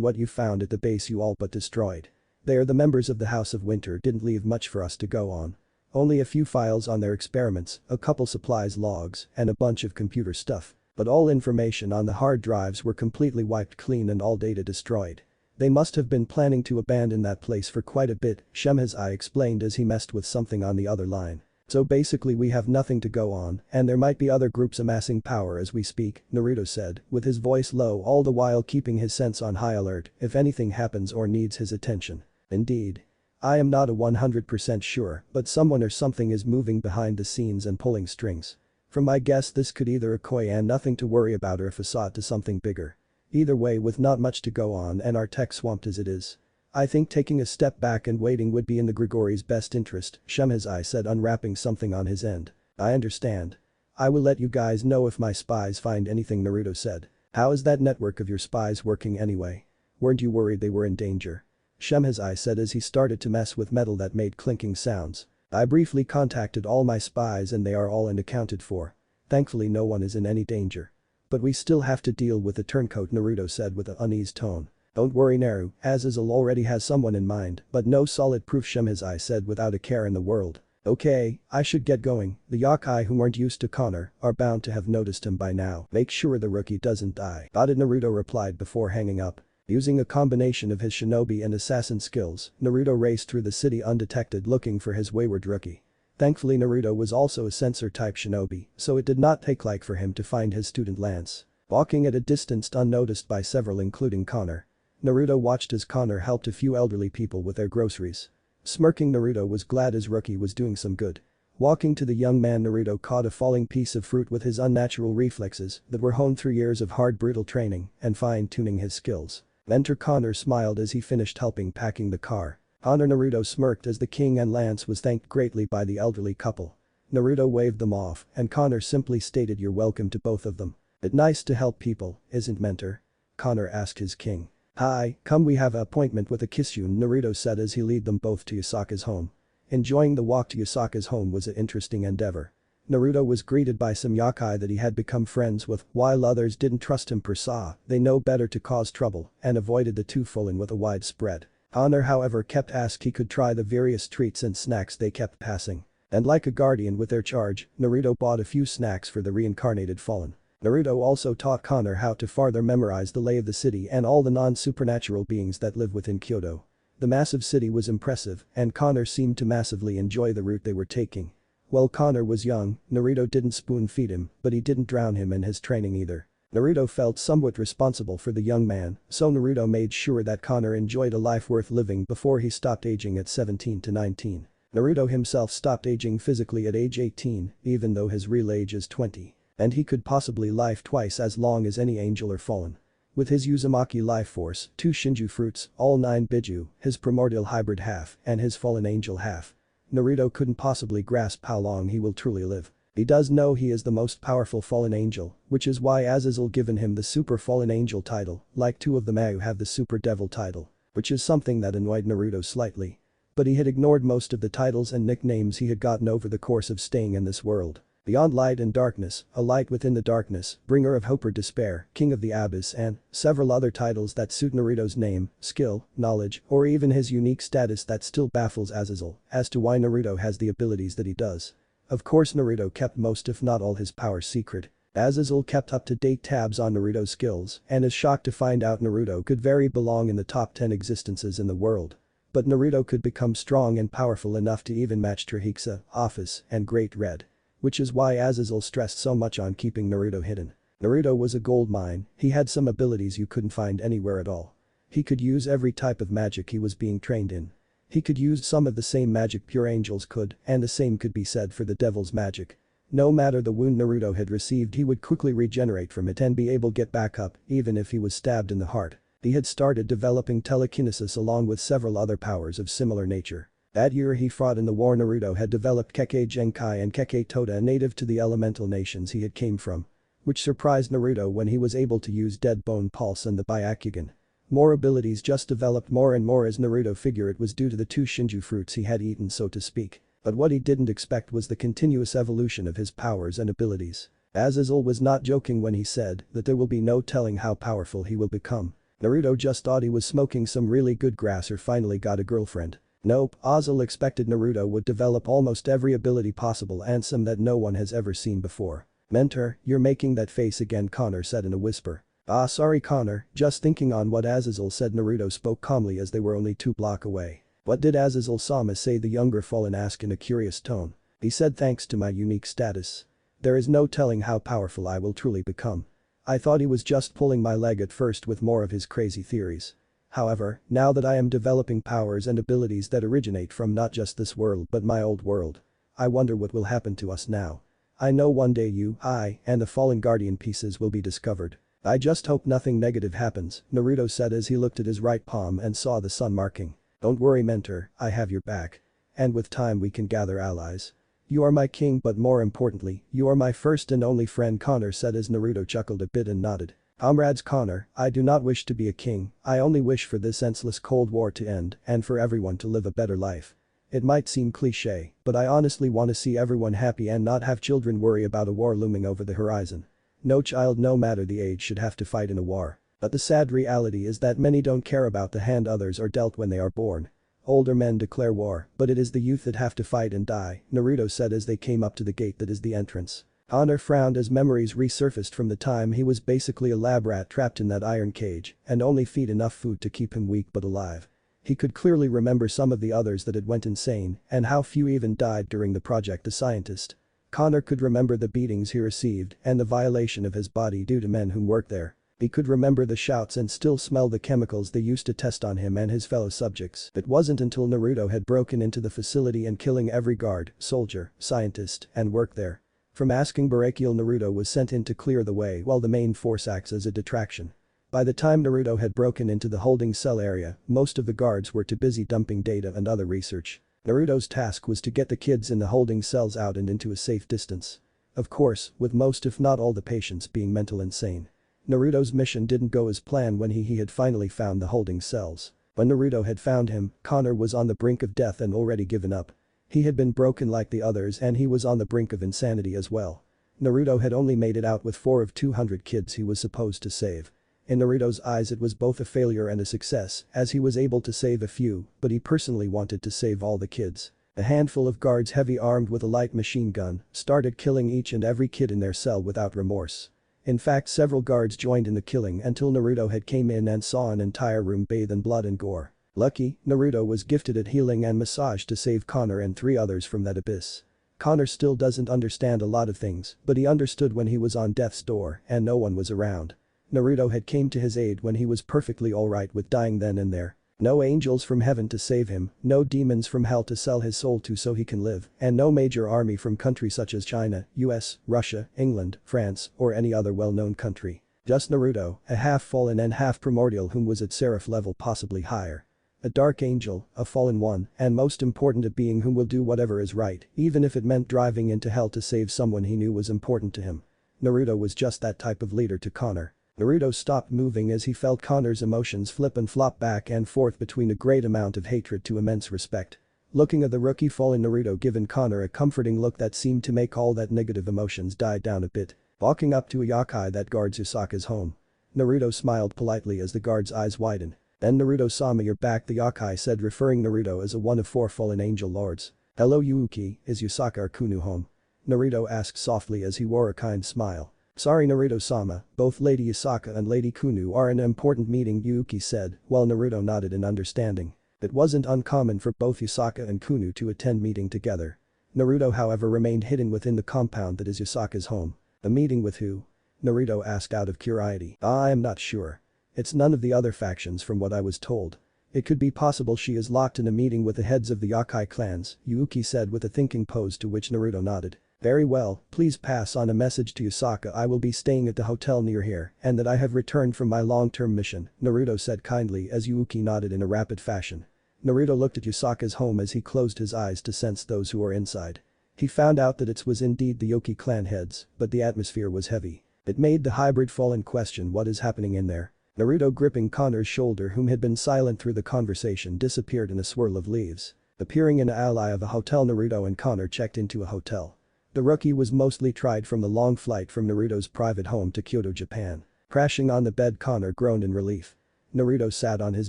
what you found at the base you all but destroyed. They are the members of the House of Winter didn't leave much for us to go on. Only a few files on their experiments, a couple supplies logs, and a bunch of computer stuff. But all information on the hard drives were completely wiped clean and all data destroyed. They must have been planning to abandon that place for quite a bit, Shemhazai explained as he messed with something on the other line. So basically we have nothing to go on, and there might be other groups amassing power as we speak, Naruto said, with his voice low all the while keeping his sense on high alert if anything happens or needs his attention. Indeed. I am not a 100% sure, but someone or something is moving behind the scenes and pulling strings. From my guess this could either a koi and nothing to worry about or a facade to something bigger. Either way with not much to go on and our tech swamped as it is. I think taking a step back and waiting would be in the Grigori's best interest, Shemhazai said unwrapping something on his end. I understand. I will let you guys know if my spies find anything, Naruto said. How is that network of your spies working anyway? Weren't you worried they were in danger? Shemhazai said as he started to mess with metal that made clinking sounds. I briefly contacted all my spies and they are all accounted for. Thankfully no one is in any danger. But we still have to deal with the turncoat, Naruto said with an uneasy tone. Don't worry Naru, Azazel already has someone in mind, but no solid proof, Shemhazai said without a care in the world. Okay, I should get going, the yokai who weren't used to Connor are bound to have noticed him by now. Make sure the rookie doesn't die. Got it, Naruto replied before hanging up. Using a combination of his shinobi and assassin skills, Naruto raced through the city undetected looking for his wayward rookie. Thankfully Naruto was also a sensor-type shinobi, so it did not take long for him to find his student Lance. Walking at a distance unnoticed by several including Connor. Naruto watched as Connor helped a few elderly people with their groceries. Smirking, Naruto was glad his rookie was doing some good. Walking to the young man, Naruto caught a falling piece of fruit with his unnatural reflexes that were honed through years of hard brutal training and fine-tuning his skills. Mentor Connor smiled as he finished helping packing the car. Connor, Naruto smirked as the king and Lance was thanked greatly by the elderly couple. Naruto waved them off and Connor simply stated you're welcome to both of them. It's nice to help people, isn't Mentor? Connor asked his king. Hi, come we have an appointment with a Kisyun, Naruto said as he led them both to Yusaka's home. Enjoying the walk to Yasaka's home was an interesting endeavor. Naruto was greeted by some yakai that he had become friends with, while others didn't trust him per se, they know better to cause trouble and avoided the two falling with a wide spread. Connor however kept asking he could try the various treats and snacks they kept passing. And like a guardian with their charge, Naruto bought a few snacks for the reincarnated fallen. Naruto also taught Connor how to further memorize the lay of the city and all the non-supernatural beings that live within Kyoto. The massive city was impressive and Connor seemed to massively enjoy the route they were taking. While Connor was young, Naruto didn't spoon-feed him, but he didn't drown him in his training either. Naruto felt somewhat responsible for the young man, so Naruto made sure that Connor enjoyed a life worth living before he stopped aging at 17 to 19. Naruto himself stopped aging physically at age 18, even though his real age is 20. And he could possibly live twice as long as any angel or fallen. With his Uzumaki life force, 2 Shinju fruits, all 9 Biju, his primordial hybrid half, and his fallen angel half. Naruto couldn't possibly grasp how long he will truly live. He does know he is the most powerful fallen angel, which is why Azazel given him the super fallen angel title, like 2 of the Mau have the super devil title. Which is something that annoyed Naruto slightly. But he had ignored most of the titles and nicknames he had gotten over the course of staying in this world. Beyond light and darkness, a light within the darkness, bringer of hope or despair, king of the abyss and several other titles that suit Naruto's name, skill, knowledge, or even his unique status that still baffles Azazel as to why Naruto has the abilities that he does. Of course Naruto kept most if not all his powers secret. Azazel kept up-to-date tabs on Naruto's skills and is shocked to find out Naruto could very belong in the top 10 existences in the world. But Naruto could become strong and powerful enough to even match Trihiksa, Office, and Great Red. Which is why Azazel stressed so much on keeping Naruto hidden. Naruto was a gold mine, he had some abilities you couldn't find anywhere at all. He could use every type of magic he was being trained in. He could use some of the same magic pure angels could, and the same could be said for the devil's magic. No matter the wound Naruto had received he would quickly regenerate from it and be able to get back up, even if he was stabbed in the heart. He had started developing telekinesis along with several other powers of similar nature. That year he fought in the war Naruto had developed Kekkei Genkai and Kekkei Toda native to the elemental nations he had came from. Which surprised Naruto when he was able to use Dead Bone Pulse and the Byakugan. More abilities just developed more and more as Naruto figured it was due to the 2 Shinju fruits he had eaten so to speak. But what he didn't expect was the continuous evolution of his powers and abilities. Azazel was not joking when he said that there will be no telling how powerful he will become. Naruto just thought he was smoking some really good grass or finally got a girlfriend. Nope, Azazel expected Naruto would develop almost every ability possible and some that no one has ever seen before. Mentor, you're making that face again, Connor said in a whisper. Ah sorry Connor, just thinking on what Azazel said. Naruto spoke calmly as they were only 2 blocks away. What did Azazel-sama say? The younger fallen asked in a curious tone. He said thanks to my unique status. There is no telling how powerful I will truly become. I thought he was just pulling my leg at first with more of his crazy theories. However, now that I am developing powers and abilities that originate from not just this world but my old world. I wonder what will happen to us now. I know one day you, I, and the fallen guardian pieces will be discovered. I just hope nothing negative happens, Naruto said as he looked at his right palm and saw the sun marking. Don't worry mentor, I have your back. And with time we can gather allies. You are my king but more importantly, you are my first and only friend, Connor said as Naruto chuckled a bit and nodded. Comrades Connor, I do not wish to be a king, I only wish for this senseless Cold War to end and for everyone to live a better life. It might seem cliché, but I honestly want to see everyone happy and not have children worry about a war looming over the horizon. No child no matter the age should have to fight in a war. But the sad reality is that many don't care about the hand others are dealt when they are born. Older men declare war, but it is the youth that have to fight and die, Naruto said as they came up to the gate that is the entrance. Connor frowned as memories resurfaced from the time he was basically a lab rat trapped in that iron cage and only feed enough food to keep him weak but alive. He could clearly remember some of the others that had went insane and how few even died during the project The Scientist. Connor could remember the beatings he received and the violation of his body due to men who worked there. He could remember the shouts and still smell the chemicals they used to test on him and his fellow subjects. It wasn't until Naruto had broken into the facility and killing every guard, soldier, scientist, and worked there. From asking Barakiel, Naruto was sent in to clear the way while the main force acts as a detraction. By the time Naruto had broken into the holding cell area, most of the guards were too busy dumping data and other research. Naruto's task was to get the kids in the holding cells out and into a safe distance. Of course, with most if not all the patients being mental insane. Naruto's mission didn't go as planned when he had finally found the holding cells. When Naruto had found him, Connor was on the brink of death and already given up. He had been broken like the others and he was on the brink of insanity as well. Naruto had only made it out with 4 of 200 kids he was supposed to save. In Naruto's eyes it was both a failure and a success, as he was able to save a few, but he personally wanted to save all the kids. A handful of guards heavy armed with a light machine gun started killing each and every kid in their cell without remorse. In fact, several guards joined in the killing until Naruto had came in and saw an entire room bathe in blood and gore. Lucky, Naruto was gifted at healing and massage to save Connor and 3 others from that abyss. Connor still doesn't understand a lot of things, but he understood when he was on death's door and no one was around. Naruto had came to his aid when he was perfectly alright with dying then and there. No angels from heaven to save him, no demons from hell to sell his soul to so he can live, and no major army from countries such as China, US, Russia, England, France, or any other well-known country. Just Naruto, a half-fallen and half-primordial whom was at seraph level, possibly higher. A dark angel, a fallen one, and most important a being whom will do whatever is right, even if it meant driving into hell to save someone he knew was important to him. Naruto was just that type of leader to Connor. Naruto stopped moving as he felt Connor's emotions flip and flop back and forth between a great amount of hatred to immense respect. Looking at the rookie fallen Naruto given Connor a comforting look that seemed to make all that negative emotions die down a bit. Walking up to a yokai that guards Usaka's home. Naruto smiled politely as the guard's eyes widened. Then Naruto-sama, you're back, the yokai said, referring Naruto as a one of 4 fallen angel lords. Hello Yuuki, is Usaka Arkunu home? Naruto asked softly as he wore a kind smile. Sorry Naruto-sama, both Lady Usaka and Lady Kunu are in an important meeting, Yuuki said, while Naruto nodded in understanding. It wasn't uncommon for both Usaka and Kunu to attend meeting together. Naruto however remained hidden within the compound that is Usaka's home. A meeting with who? Naruto asked out of curiosity. I am not sure. It's none of the other factions from what I was told. It could be possible she is locked in a meeting with the heads of the yokai clans, Yuuki said with a thinking pose, to which Naruto nodded. Very well, please pass on a message to Usaka I will be staying at the hotel near here and that I have returned from my long-term mission, Naruto said kindly as Yuuki nodded in a rapid fashion. Naruto looked at Usaka's home as he closed his eyes to sense those who were inside. He found out that it was indeed the Yoki clan heads, but the atmosphere was heavy. It made the hybrid fallen question what is happening in there. Naruto, gripping Connor's shoulder, whom had been silent through the conversation, disappeared in a swirl of leaves. Appearing an ally of a hotel, Naruto and Connor checked into a hotel. The rookie was mostly tired from the long flight from Naruto's private home to Kyoto, Japan. Crashing on the bed, Connor groaned in relief. Naruto sat on his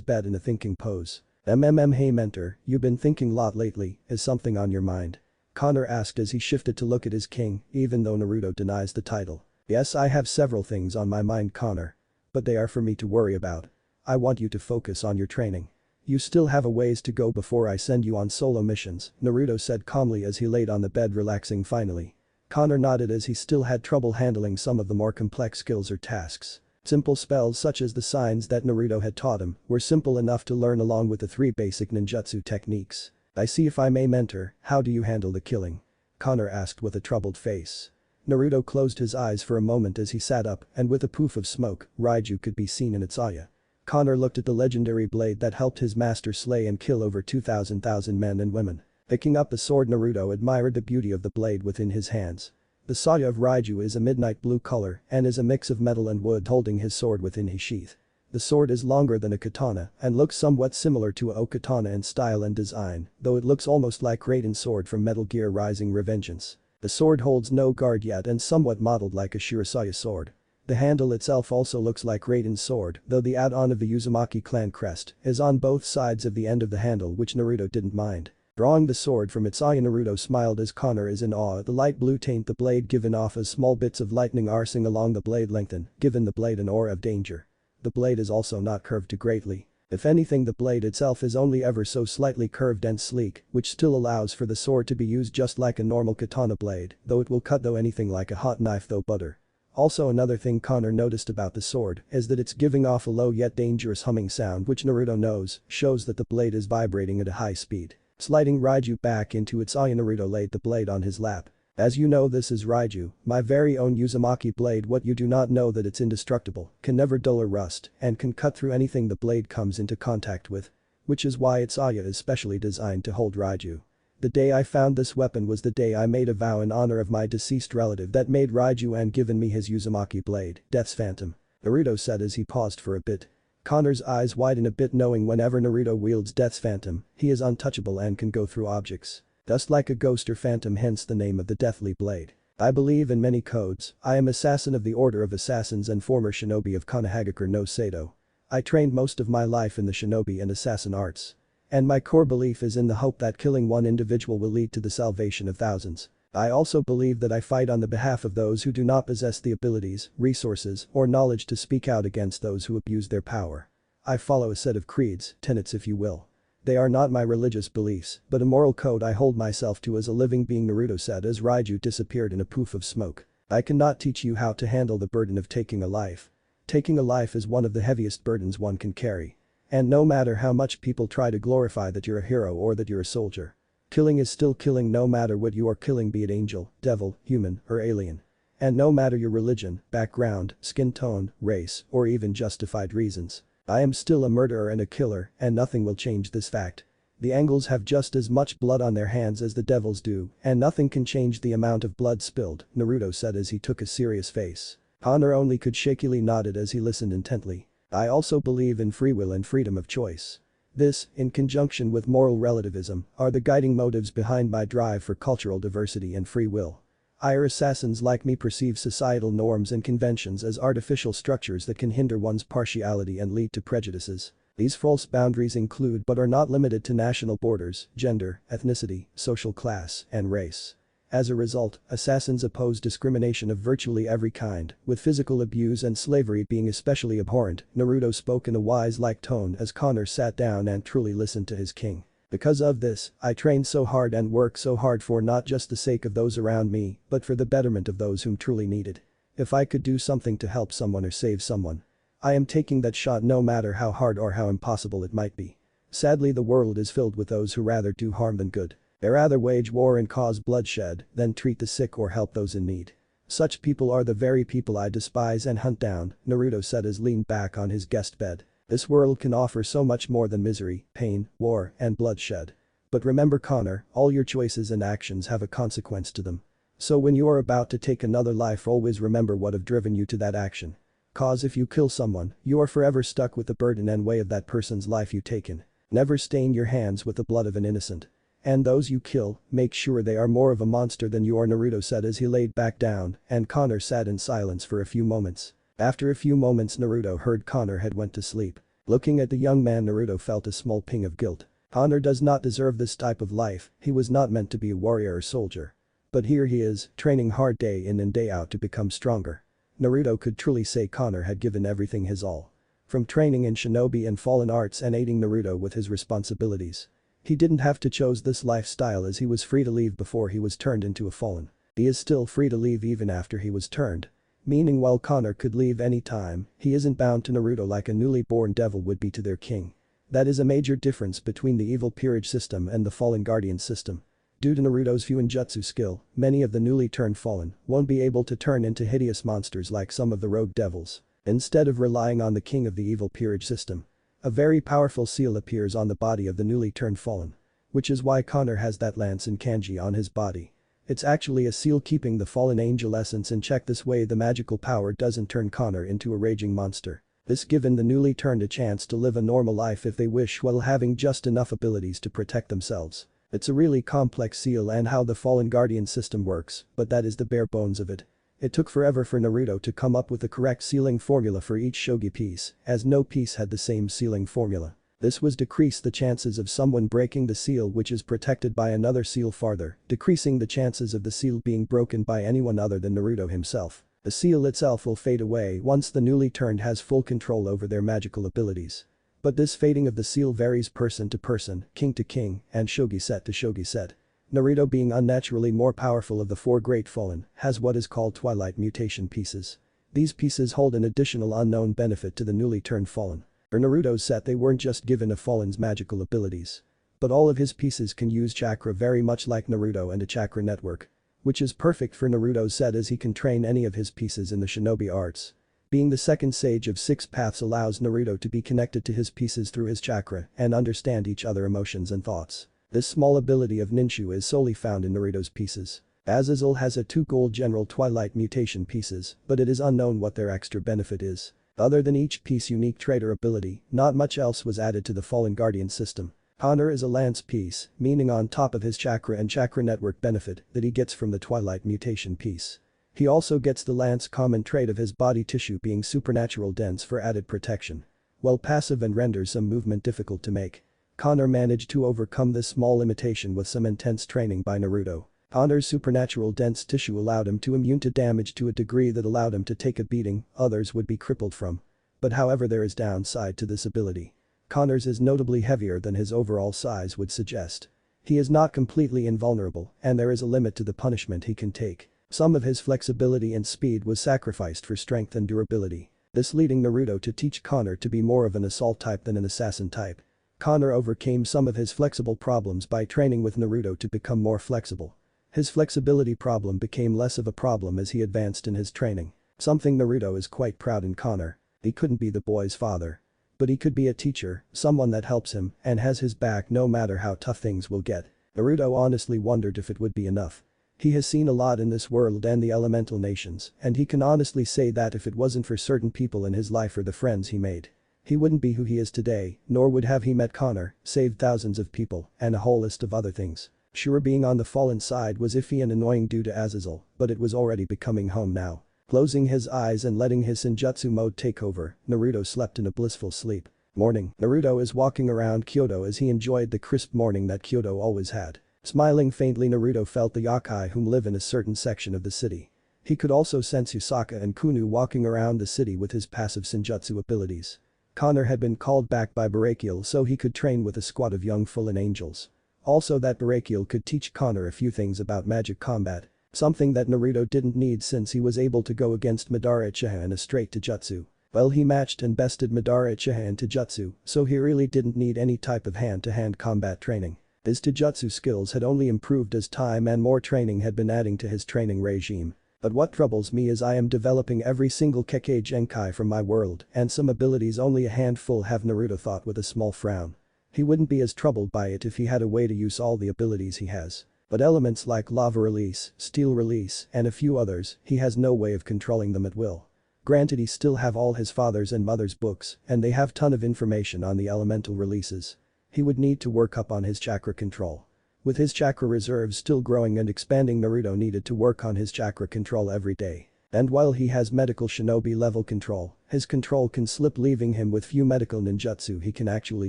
bed in a thinking pose. Hey mentor, you've been thinking lot lately, is something on your mind? Connor asked as he shifted to look at his king, even though Naruto denies the title. Yes, I have several things on my mind, Connor. But they are for me to worry about. I want you to focus on your training. You still have a ways to go before I send you on solo missions, Naruto said calmly as he laid on the bed relaxing finally. Connor nodded as he still had trouble handling some of the more complex skills or tasks. Simple spells such as the signs that Naruto had taught him were simple enough to learn along with the 3 basic ninjutsu techniques. I see, if I may mentor, how do you handle the killing? Connor asked with a troubled face. Naruto closed his eyes for a moment as he sat up and with a poof of smoke, Raiju could be seen in its eye. Connor looked at the legendary blade that helped his master slay and kill over 2,000 men and women. Picking up the sword, Naruto admired the beauty of the blade within his hands. The saya of Raiju is a midnight blue color and is a mix of metal and wood, holding his sword within his sheath. The sword is longer than a katana and looks somewhat similar to a O-katana in style and design, though it looks almost like Raiden's sword from Metal Gear Rising: Revengeance. The sword holds no guard yet and somewhat modeled like a Shirasaya sword. The handle itself also looks like Raiden's sword, though the add-on of the Uzumaki clan crest is on both sides of the end of the handle, which Naruto didn't mind. Drawing the sword from its eye, Naruto smiled as Connor is in awe at the light blue taint the blade given off as small bits of lightning arsing along the blade lengthen, giving the blade an aura of danger. The blade is also not curved too greatly. If anything, the blade itself is only ever so slightly curved and sleek, which still allows for the sword to be used just like a normal katana blade, though it will cut though anything like a hot knife though butter. Also, another thing Connor noticed about the sword is that it's giving off a low yet dangerous humming sound, which Naruto knows shows that the blade is vibrating at a high speed. Sliding Raiju back into its eye, Naruto laid the blade on his lap. As you know, this is Raiju, my very own Uzumaki blade. What you do not know that it's indestructible, can never dull or rust, and can cut through anything the blade comes into contact with. Which is why its aya is specially designed to hold Raiju. The day I found this weapon was the day I made a vow in honor of my deceased relative that made Raiju and given me his Uzumaki blade, Death's Phantom, Naruto said as he paused for a bit. Connor's eyes widen a bit, knowing whenever Naruto wields Death's Phantom, he is untouchable and can go through objects. Just like a ghost or phantom, hence the name of the deathly blade. I believe in many codes. I am assassin of the Order of Assassins and former shinobi of Konohagakure no Sado. I trained most of my life in the shinobi and assassin arts. And my core belief is in the hope that killing one individual will lead to the salvation of thousands. I also believe that I fight on the behalf of those who do not possess the abilities, resources, or knowledge to speak out against those who abuse their power. I follow a set of creeds, tenets if you will. They are not my religious beliefs, but a moral code I hold myself to as a living being, Naruto said as Raiju disappeared in a poof of smoke. I cannot teach you how to handle the burden of taking a life. Taking a life is one of the heaviest burdens one can carry. And no matter how much people try to glorify that you're a hero or that you're a soldier, killing is still killing no matter what you are killing, be it angel, devil, human, or alien. And no matter your religion, background, skin tone, race, or even justified reasons. I am still a murderer and a killer, and nothing will change this fact. The Angles have just as much blood on their hands as the devils do, and nothing can change the amount of blood spilled, Naruto said as he took a serious face. Honor only could shakily nodded as he listened intently. I also believe in free will and freedom of choice. This, in conjunction with moral relativism, are the guiding motives behind my drive for cultural diversity and free will. Assassins like me perceive societal norms and conventions as artificial structures that can hinder one's partiality and lead to prejudices. These false boundaries include but are not limited to national borders, gender, ethnicity, social class, and race. As a result, assassins oppose discrimination of virtually every kind, with physical abuse and slavery being especially abhorrent. Naruto spoke in a wise-like tone as Connor sat down and truly listened to his king. Because of this, I train so hard and work so hard for not just the sake of those around me, but for the betterment of those whom truly need it. If I could do something to help someone or save someone, I am taking that shot no matter how hard or how impossible it might be. Sadly, the world is filled with those who rather do harm than good. They rather wage war and cause bloodshed than treat the sick or help those in need. Such people are the very people I despise and hunt down, Naruto said as leaned back on his guest bed. This world can offer so much more than misery, pain, war, and bloodshed. But remember, Connor, all your choices and actions have a consequence to them. So when you are about to take another life, always remember what have driven you to that action. Cause if you kill someone, you are forever stuck with the burden and weight of that person's life you've taken. Never stain your hands with the blood of an innocent. And those you kill, make sure they are more of a monster than you are, Naruto said as he laid back down, and Connor sat in silence for a few moments. After a few moments, Naruto heard Connor had went to sleep. Looking at the young man, Naruto felt a small ping of guilt. Connor does not deserve this type of life, he was not meant to be a warrior or soldier. But here he is, training hard day in and day out to become stronger. Naruto could truly say Connor had given everything his all. From training in shinobi and fallen arts and aiding Naruto with his responsibilities. He didn't have to choose this lifestyle as he was free to leave before he was turned into a fallen. He is still free to leave even after he was turned. Meaning while Connor could leave any time, he isn't bound to Naruto like a newly born devil would be to their king. That is a major difference between the evil peerage system and the fallen guardian system. Due to Naruto's Fuinjutsu skill, many of the newly turned fallen won't be able to turn into hideous monsters like some of the rogue devils. Instead of relying on the king of the evil peerage system, a very powerful seal appears on the body of the newly turned fallen. Which is why Connor has that lance and kanji on his body. It's actually a seal keeping the fallen angel essence in check. This way the magical power doesn't turn Connor into a raging monster. This given the newly turned a chance to live a normal life if they wish while having just enough abilities to protect themselves. It's a really complex seal and how the fallen guardian system works, but that is the bare bones of it. It took forever for Naruto to come up with the correct sealing formula for each shogi piece, as no piece had the same sealing formula. This was decrease the chances of someone breaking the seal which is protected by another seal farther, decreasing the chances of the seal being broken by anyone other than Naruto himself. The seal itself will fade away once the newly turned has full control over their magical abilities. But this fading of the seal varies person to person, king to king, and shogi set to shogi set. Naruto, being unnaturally more powerful of the four great fallen, has what is called twilight mutation pieces. These pieces hold an additional unknown benefit to the newly turned fallen. For Naruto's set, they weren't just given a fallen's magical abilities. But all of his pieces can use chakra very much like Naruto and a chakra network. Which is perfect for Naruto's set as he can train any of his pieces in the shinobi arts. Being the second sage of 6 paths allows Naruto to be connected to his pieces through his chakra and understand each other emotions and thoughts. This small ability of Ninshu is solely found in Naruto's pieces. Azazel has a 2 gold general twilight mutation pieces, but it is unknown what their extra benefit is. Other than each piece unique trait or ability, not much else was added to the Fallen Guardian system. Honor is a lance piece, meaning on top of his chakra and chakra network benefit that he gets from the Twilight mutation piece. He also gets the lance common trait of his body tissue being supernatural dense for added protection. While passive and renders some movement difficult to make. Connor managed to overcome this small limitation with some intense training by Naruto. Honor's supernatural dense tissue allowed him to immune to damage to a degree that allowed him to take a beating others would be crippled from. But however there is downside to this ability. Connor's is notably heavier than his overall size would suggest. He is not completely invulnerable and there is a limit to the punishment he can take. Some of his flexibility and speed was sacrificed for strength and durability. This leading Naruto to teach Connor to be more of an assault type than an assassin type. Connor overcame some of his flexible problems by training with Naruto to become more flexible. His flexibility problem became less of a problem as he advanced in his training. Something Naruto is quite proud in Connor. He couldn't be the boy's father. But he could be a teacher, someone that helps him and has his back no matter how tough things will get. Naruto honestly wondered if it would be enough. He has seen a lot in this world and the elemental nations, and he can honestly say that if it wasn't for certain people in his life or the friends he made, he wouldn't be who he is today, nor would have he met Connor, saved thousands of people, and a whole list of other things. Sure, being on the fallen side was iffy and annoying due to Azazel, but it was already becoming home now. Closing his eyes and letting his Senjutsu mode take over, Naruto slept in a blissful sleep. Morning. Naruto is walking around Kyoto as he enjoyed the crisp morning that Kyoto always had. Smiling faintly, Naruto felt the yokai whom live in a certain section of the city. He could also sense Yusaka and Kunu walking around the city with his passive Senjutsu abilities. Connor had been called back by Barakiel so he could train with a squad of young fallen angels. Also that Barakiel could teach Connor a few things about magic combat. Something that Naruto didn't need since he was able to go against Madara Uchiha in a straight Taijutsu. Well, he matched and bested Madara Uchiha in Taijutsu, so he really didn't need any type of hand-to-hand combat training. His Taijutsu skills had only improved as time and more training had been adding to his training regime. But what troubles me is I am developing every single Kekkei Genkai from my world and some abilities only a handful have, Naruto thought with a small frown. He wouldn't be as troubled by it if he had a way to use all the abilities he has. But elements like lava release, steel release, and a few others, he has no way of controlling them at will. Granted, he still have all his father's and mother's books, and they have ton of information on the elemental releases. He would need to work up on his chakra control. With his chakra reserves still growing and expanding, Naruto needed to work on his chakra control every day. And while he has medical shinobi level control, his control can slip, leaving him with few medical ninjutsu he can actually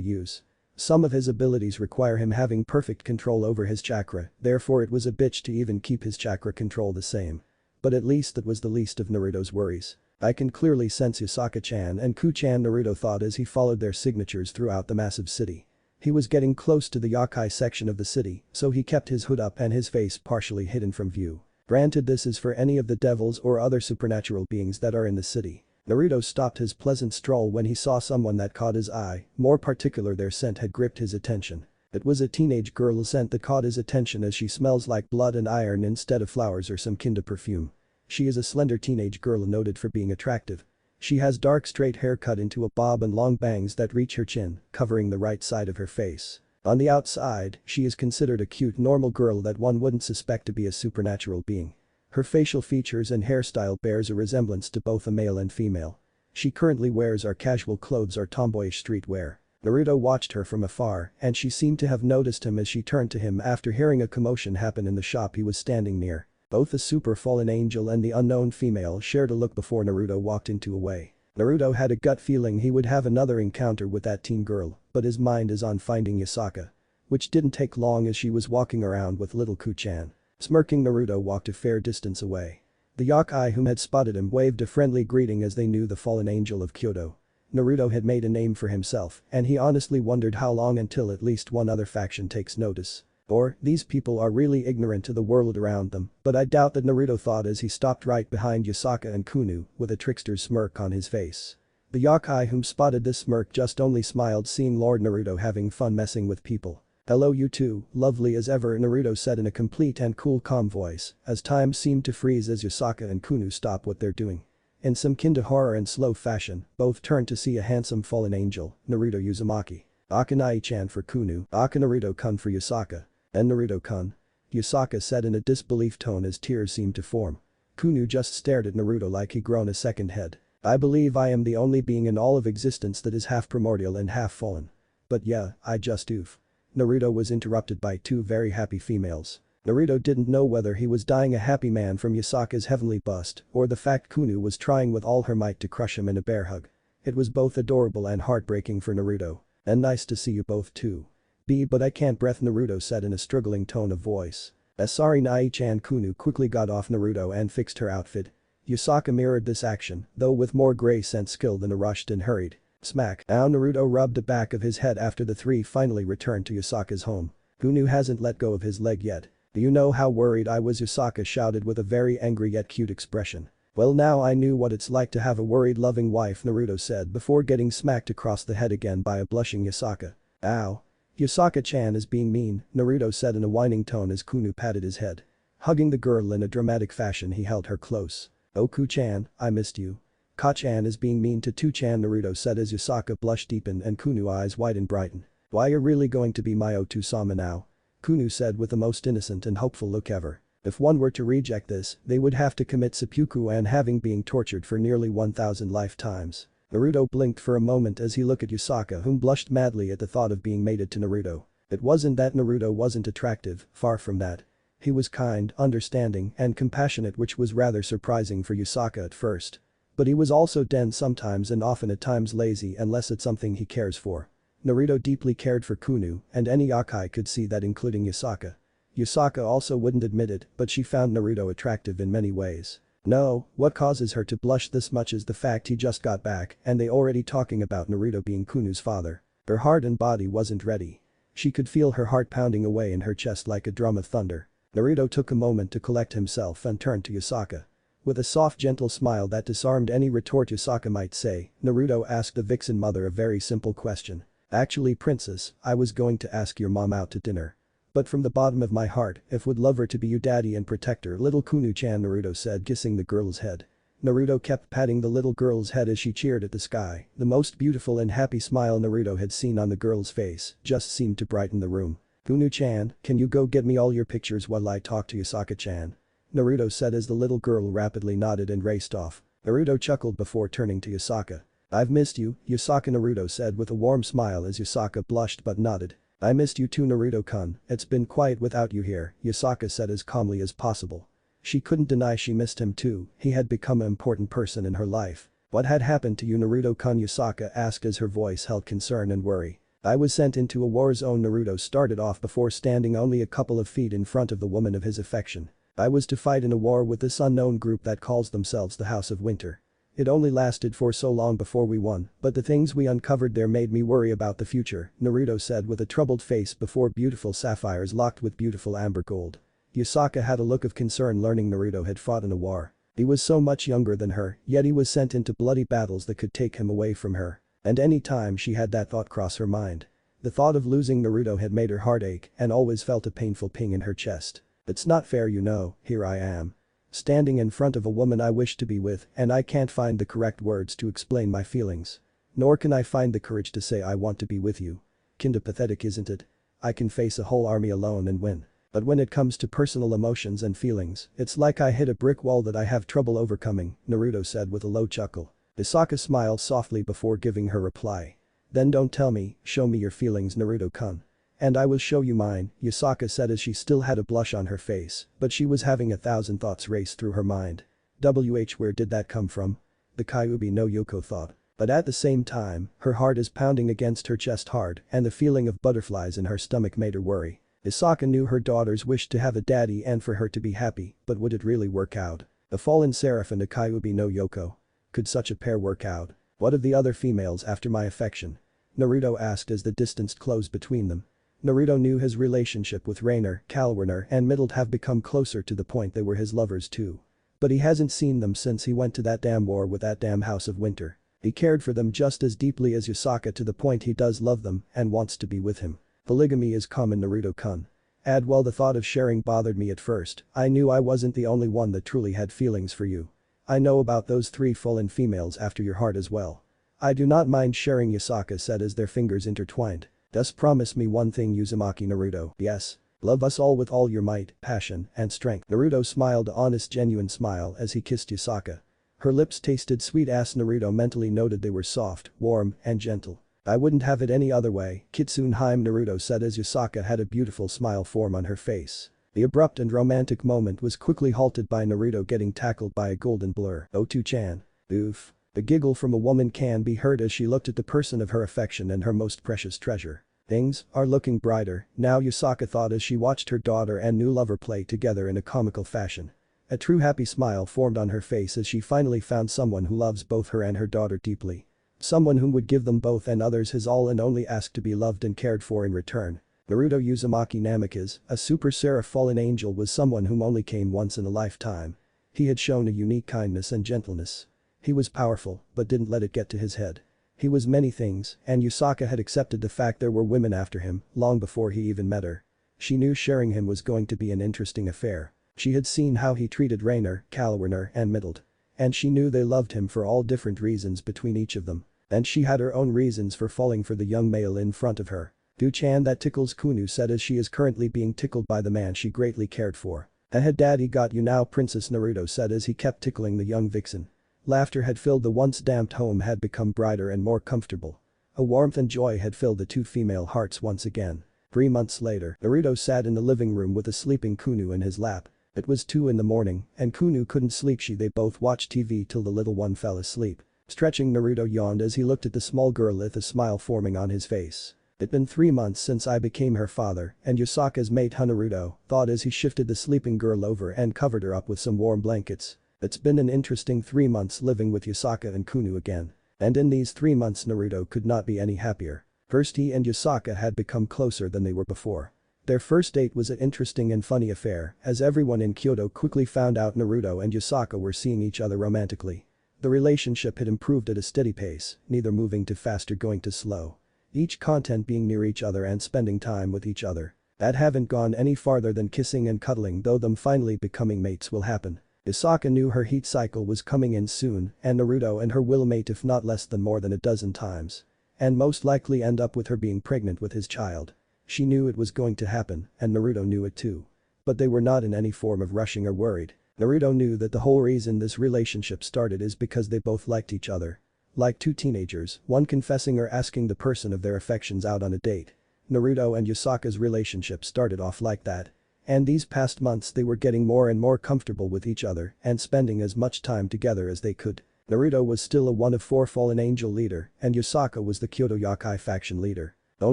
use. Some of his abilities require him having perfect control over his chakra, therefore it was a bitch to even keep his chakra control the same. But at least that was the least of Naruto's worries. I can clearly sense Yusaka-chan and Ku-chan, Naruto thought as he followed their signatures throughout the massive city. He was getting close to the yokai section of the city, so he kept his hood up and his face partially hidden from view. Granted, this is for any of the devils or other supernatural beings that are in the city. Naruto stopped his pleasant stroll when he saw someone that caught his eye, more particular their scent had gripped his attention. It was a teenage girl's scent that caught his attention as she smells like blood and iron instead of flowers or some kind of perfume. She is a slender teenage girl noted for being attractive. She has dark straight hair cut into a bob and long bangs that reach her chin, covering the right side of her face. On the outside, she is considered a cute normal girl that one wouldn't suspect to be a supernatural being. Her facial features and hairstyle bears a resemblance to both a male and female. She currently wears our casual clothes or tomboyish streetwear. Naruto watched her from afar and she seemed to have noticed him as she turned to him after hearing a commotion happen in the shop he was standing near. Both the super fallen angel and the unknown female shared a look before Naruto walked into a way. Naruto had a gut feeling he would have another encounter with that teen girl, but his mind is on finding Yusaka. Which didn't take long as she was walking around with little Ku-chan. Smirking, Naruto walked a fair distance away. The yokai whom had spotted him waved a friendly greeting as they knew the fallen angel of Kyoto. Naruto had made a name for himself and he honestly wondered how long until at least one other faction takes notice. Or, these people are really ignorant to the world around them, but I doubt that, Naruto thought as he stopped right behind Yusaka and Kunu with a trickster's smirk on his face. The yokai whom spotted this smirk just only smiled seeing Lord Naruto having fun messing with people. "Hello you two, lovely as ever," Naruto said in a complete and cool calm voice, as time seemed to freeze as Yusaka and Kunu stop what they're doing. In some kind of horror and slow fashion, both turned to see a handsome fallen angel, Naruto Uzumaki. "Akanai-chan" for Kunu, "Aka Naruto-kun" for Yusaka. "And Naruto-kun?" Yusaka said in a disbelief tone as tears seemed to form. Kunu just stared at Naruto like he'd grown a second head. "I believe I am the only being in all of existence that is half primordial and half fallen. But yeah, I just oof." Naruto was interrupted by two very happy females. Naruto didn't know whether he was dying a happy man from Yasaka's heavenly bust or the fact Kunu was trying with all her might to crush him in a bear hug. It was both adorable and heartbreaking for Naruto. And nice to see you both too. But I can't breath, Naruto said in a struggling tone of voice. Sorry Nai-chan. Kunu quickly got off Naruto and fixed her outfit. Yasaka mirrored this action, though with more grace and skill than a rushed and hurried. Smack. Ow. Naruto rubbed the back of his head after the three finally returned to Yasaka's home. Kunu hasn't let go of his leg yet. Do you know how worried I was? Yasaka shouted with a very angry yet cute expression. Well, now I knew what it's like to have a worried loving wife, Naruto said before getting smacked across the head again by a blushing Yasaka. Ow. Yasaka-chan is being mean, Naruto said in a whining tone as Kunu patted his head. Hugging the girl in a dramatic fashion, he held her close. Oh Ku-chan, I missed you. Ka-chan is being mean to Tu-chan, Naruto said as Yasaka blush deepened and Kunu eyes wide and brighten. Why, you're really going to be my Otu-sama now? Kunu said with the most innocent and hopeful look ever. If one were to reject this, they would have to commit seppuku and having being tortured for nearly 1,000 lifetimes. Naruto blinked for a moment as he looked at Yasaka, whom blushed madly at the thought of being mated to Naruto. It wasn't that Naruto wasn't attractive, far from that. He was kind, understanding, and compassionate, which was rather surprising for Yasaka at first. But he was also dense sometimes and often at times lazy unless it's something he cares for. Naruto deeply cared for Kunu, and any Yakai could see that, including Yasaka. Yasaka also wouldn't admit it, but she found Naruto attractive in many ways. No, what causes her to blush this much is the fact he just got back and they already talking about Naruto being Kunu's father. Her heart and body wasn't ready. She could feel her heart pounding away in her chest like a drum of thunder. Naruto took a moment to collect himself and turned to Yasaka. With a soft gentle smile that disarmed any retort Yasaka might say, Naruto asked the vixen mother a very simple question. Actually, princess, I was going to ask your mom out to dinner. But from the bottom of my heart, if would love her to be your daddy and protector, little Kunu-chan, Naruto said, kissing the girl's head. Naruto kept patting the little girl's head as she cheered at the sky. The most beautiful and happy smile Naruto had seen on the girl's face just seemed to brighten the room. Kunu-chan, can you go get me all your pictures while I talk to Yasaka-chan? Naruto said as the little girl rapidly nodded and raced off. Naruto chuckled before turning to Yasaka. I've missed you, Yasaka, Naruto said with a warm smile as Yasaka blushed but nodded. I missed you too, Naruto-kun, it's been quiet without you here, Yasaka said as calmly as possible. She couldn't deny she missed him too, he had become an important person in her life. What had happened to you, Naruto-kun? Yasaka asked as her voice held concern and worry. I was sent into a war zone, Naruto started off before standing only a couple of feet in front of the woman of his affection. I was to fight in a war with this unknown group that calls themselves the House of Winter. It only lasted for so long before we won, but the things we uncovered there made me worry about the future, Naruto said with a troubled face before beautiful sapphires locked with beautiful amber gold. Yasaka had a look of concern learning Naruto had fought in a war. He was so much younger than her, yet he was sent into bloody battles that could take him away from her. And any time she had that thought cross her mind. The thought of losing Naruto had made her heart ache and always felt a painful ping in her chest. It's not fair, you know, here I am. Standing in front of a woman I wish to be with and I can't find the correct words to explain my feelings. Nor can I find the courage to say I want to be with you. Kinda pathetic, isn't it? I can face a whole army alone and win. But when it comes to personal emotions and feelings, it's like I hit a brick wall that I have trouble overcoming, Naruto said with a low chuckle. Yasaka smiled softly before giving her reply. Then don't tell me, show me your feelings, Naruto-kun. And I will show you mine, Yasaka said as she still had a blush on her face, but she was having 1,000 thoughts race through her mind. Where did that come from? The Kyuubi no Yoko thought. But at the same time, her heart is pounding against her chest hard and the feeling of butterflies in her stomach made her worry. Yasaka knew her daughters wished to have a daddy and for her to be happy, but would it really work out? A fallen seraph and a Kyuubi no Yoko. Could such a pair work out? What of the other females after my affection? Naruto asked as the distance closed between them. Naruto knew his relationship with Rainer, Kalwerner and Middle have become closer to the point they were his lovers too. But he hasn't seen them since he went to that damn war with that damn House of Winter. He cared for them just as deeply as Yasaka to the point he does love them and wants to be with him. Polygamy is common, Naruto-kun. Well, the thought of sharing bothered me at first. I knew I wasn't the only one that truly had feelings for you. I know about those 3 fallen females after your heart as well. I do not mind sharing, Yasaka said as their fingers intertwined. Just promise me one thing, Uzumaki, Naruto. Yes. Love us all with all your might, passion, and strength. Naruto smiled an honest, genuine smile as he kissed Yasaka. Her lips tasted sweet as Naruto mentally noted they were soft, warm, and gentle. I wouldn't have it any other way, Kitsunheim Naruto said as Yusaka had a beautiful smile form on her face. The abrupt and romantic moment was quickly halted by Naruto getting tackled by a golden blur. Otu-chan. Oof. The giggle from a woman can be heard as she looked at the person of her affection and her most precious treasure. Things are looking brighter, now Yusaka thought as she watched her daughter and new lover play together in a comical fashion. A true happy smile formed on her face as she finally found someone who loves both her and her daughter deeply. Someone whom would give them both and others his all and only ask to be loved and cared for in return. Naruto Uzumaki Namikaze, a super seraph fallen angel, was someone whom only came once in a lifetime. He had shown a unique kindness and gentleness. He was powerful, but didn't let it get to his head. He was many things, and Yusaka had accepted the fact there were women after him, long before he even met her. She knew sharing him was going to be an interesting affair. She had seen how he treated Rainer, Kalwerner and Middled. And she knew they loved him for all different reasons between each of them. And she had her own reasons for falling for the young male in front of her. "Do-chan, that tickles," Kunu said as she is currently being tickled by the man she greatly cared for. "Ahead, daddy got you now," Princess Naruto said as he kept tickling the young vixen. Laughter had filled the once damped home had become brighter and more comfortable. A warmth and joy had filled the two female hearts once again. 3 months later, Naruto sat in the living room with a sleeping Kunu in his lap. It was 2 in the morning, and Kunu couldn't sleep. They both watched TV till the little one fell asleep. Stretching, Naruto yawned as he looked at the small girl with a smile forming on his face. "It's been 3 months since I became her father," and Yusaka's mate Naruto thought as he shifted the sleeping girl over and covered her up with some warm blankets. It's been an interesting 3 months living with Yusaka and Kunu again. And in these 3 months Naruto could not be any happier. First, he and Yusaka had become closer than they were before. Their first date was an interesting and funny affair as everyone in Kyoto quickly found out Naruto and Yusaka were seeing each other romantically. The relationship had improved at a steady pace, neither moving too fast or going too slow. Each content being near each other and spending time with each other. That haven't gone any farther than kissing and cuddling, though them finally becoming mates will happen. Yusaka knew her heat cycle was coming in soon and Naruto and her will mate if not less than more than a dozen times. And most likely end up with her being pregnant with his child. She knew it was going to happen and Naruto knew it too. But they were not in any form of rushing or worried. Naruto knew that the whole reason this relationship started is because they both liked each other. Like two teenagers, one confessing or asking the person of their affections out on a date. Naruto and Yusaka's relationship started off like that. And these past months they were getting more and more comfortable with each other and spending as much time together as they could. Naruto was still a one of 4 fallen angel leader and Yusaka was the Kyoto Yakai faction leader. Though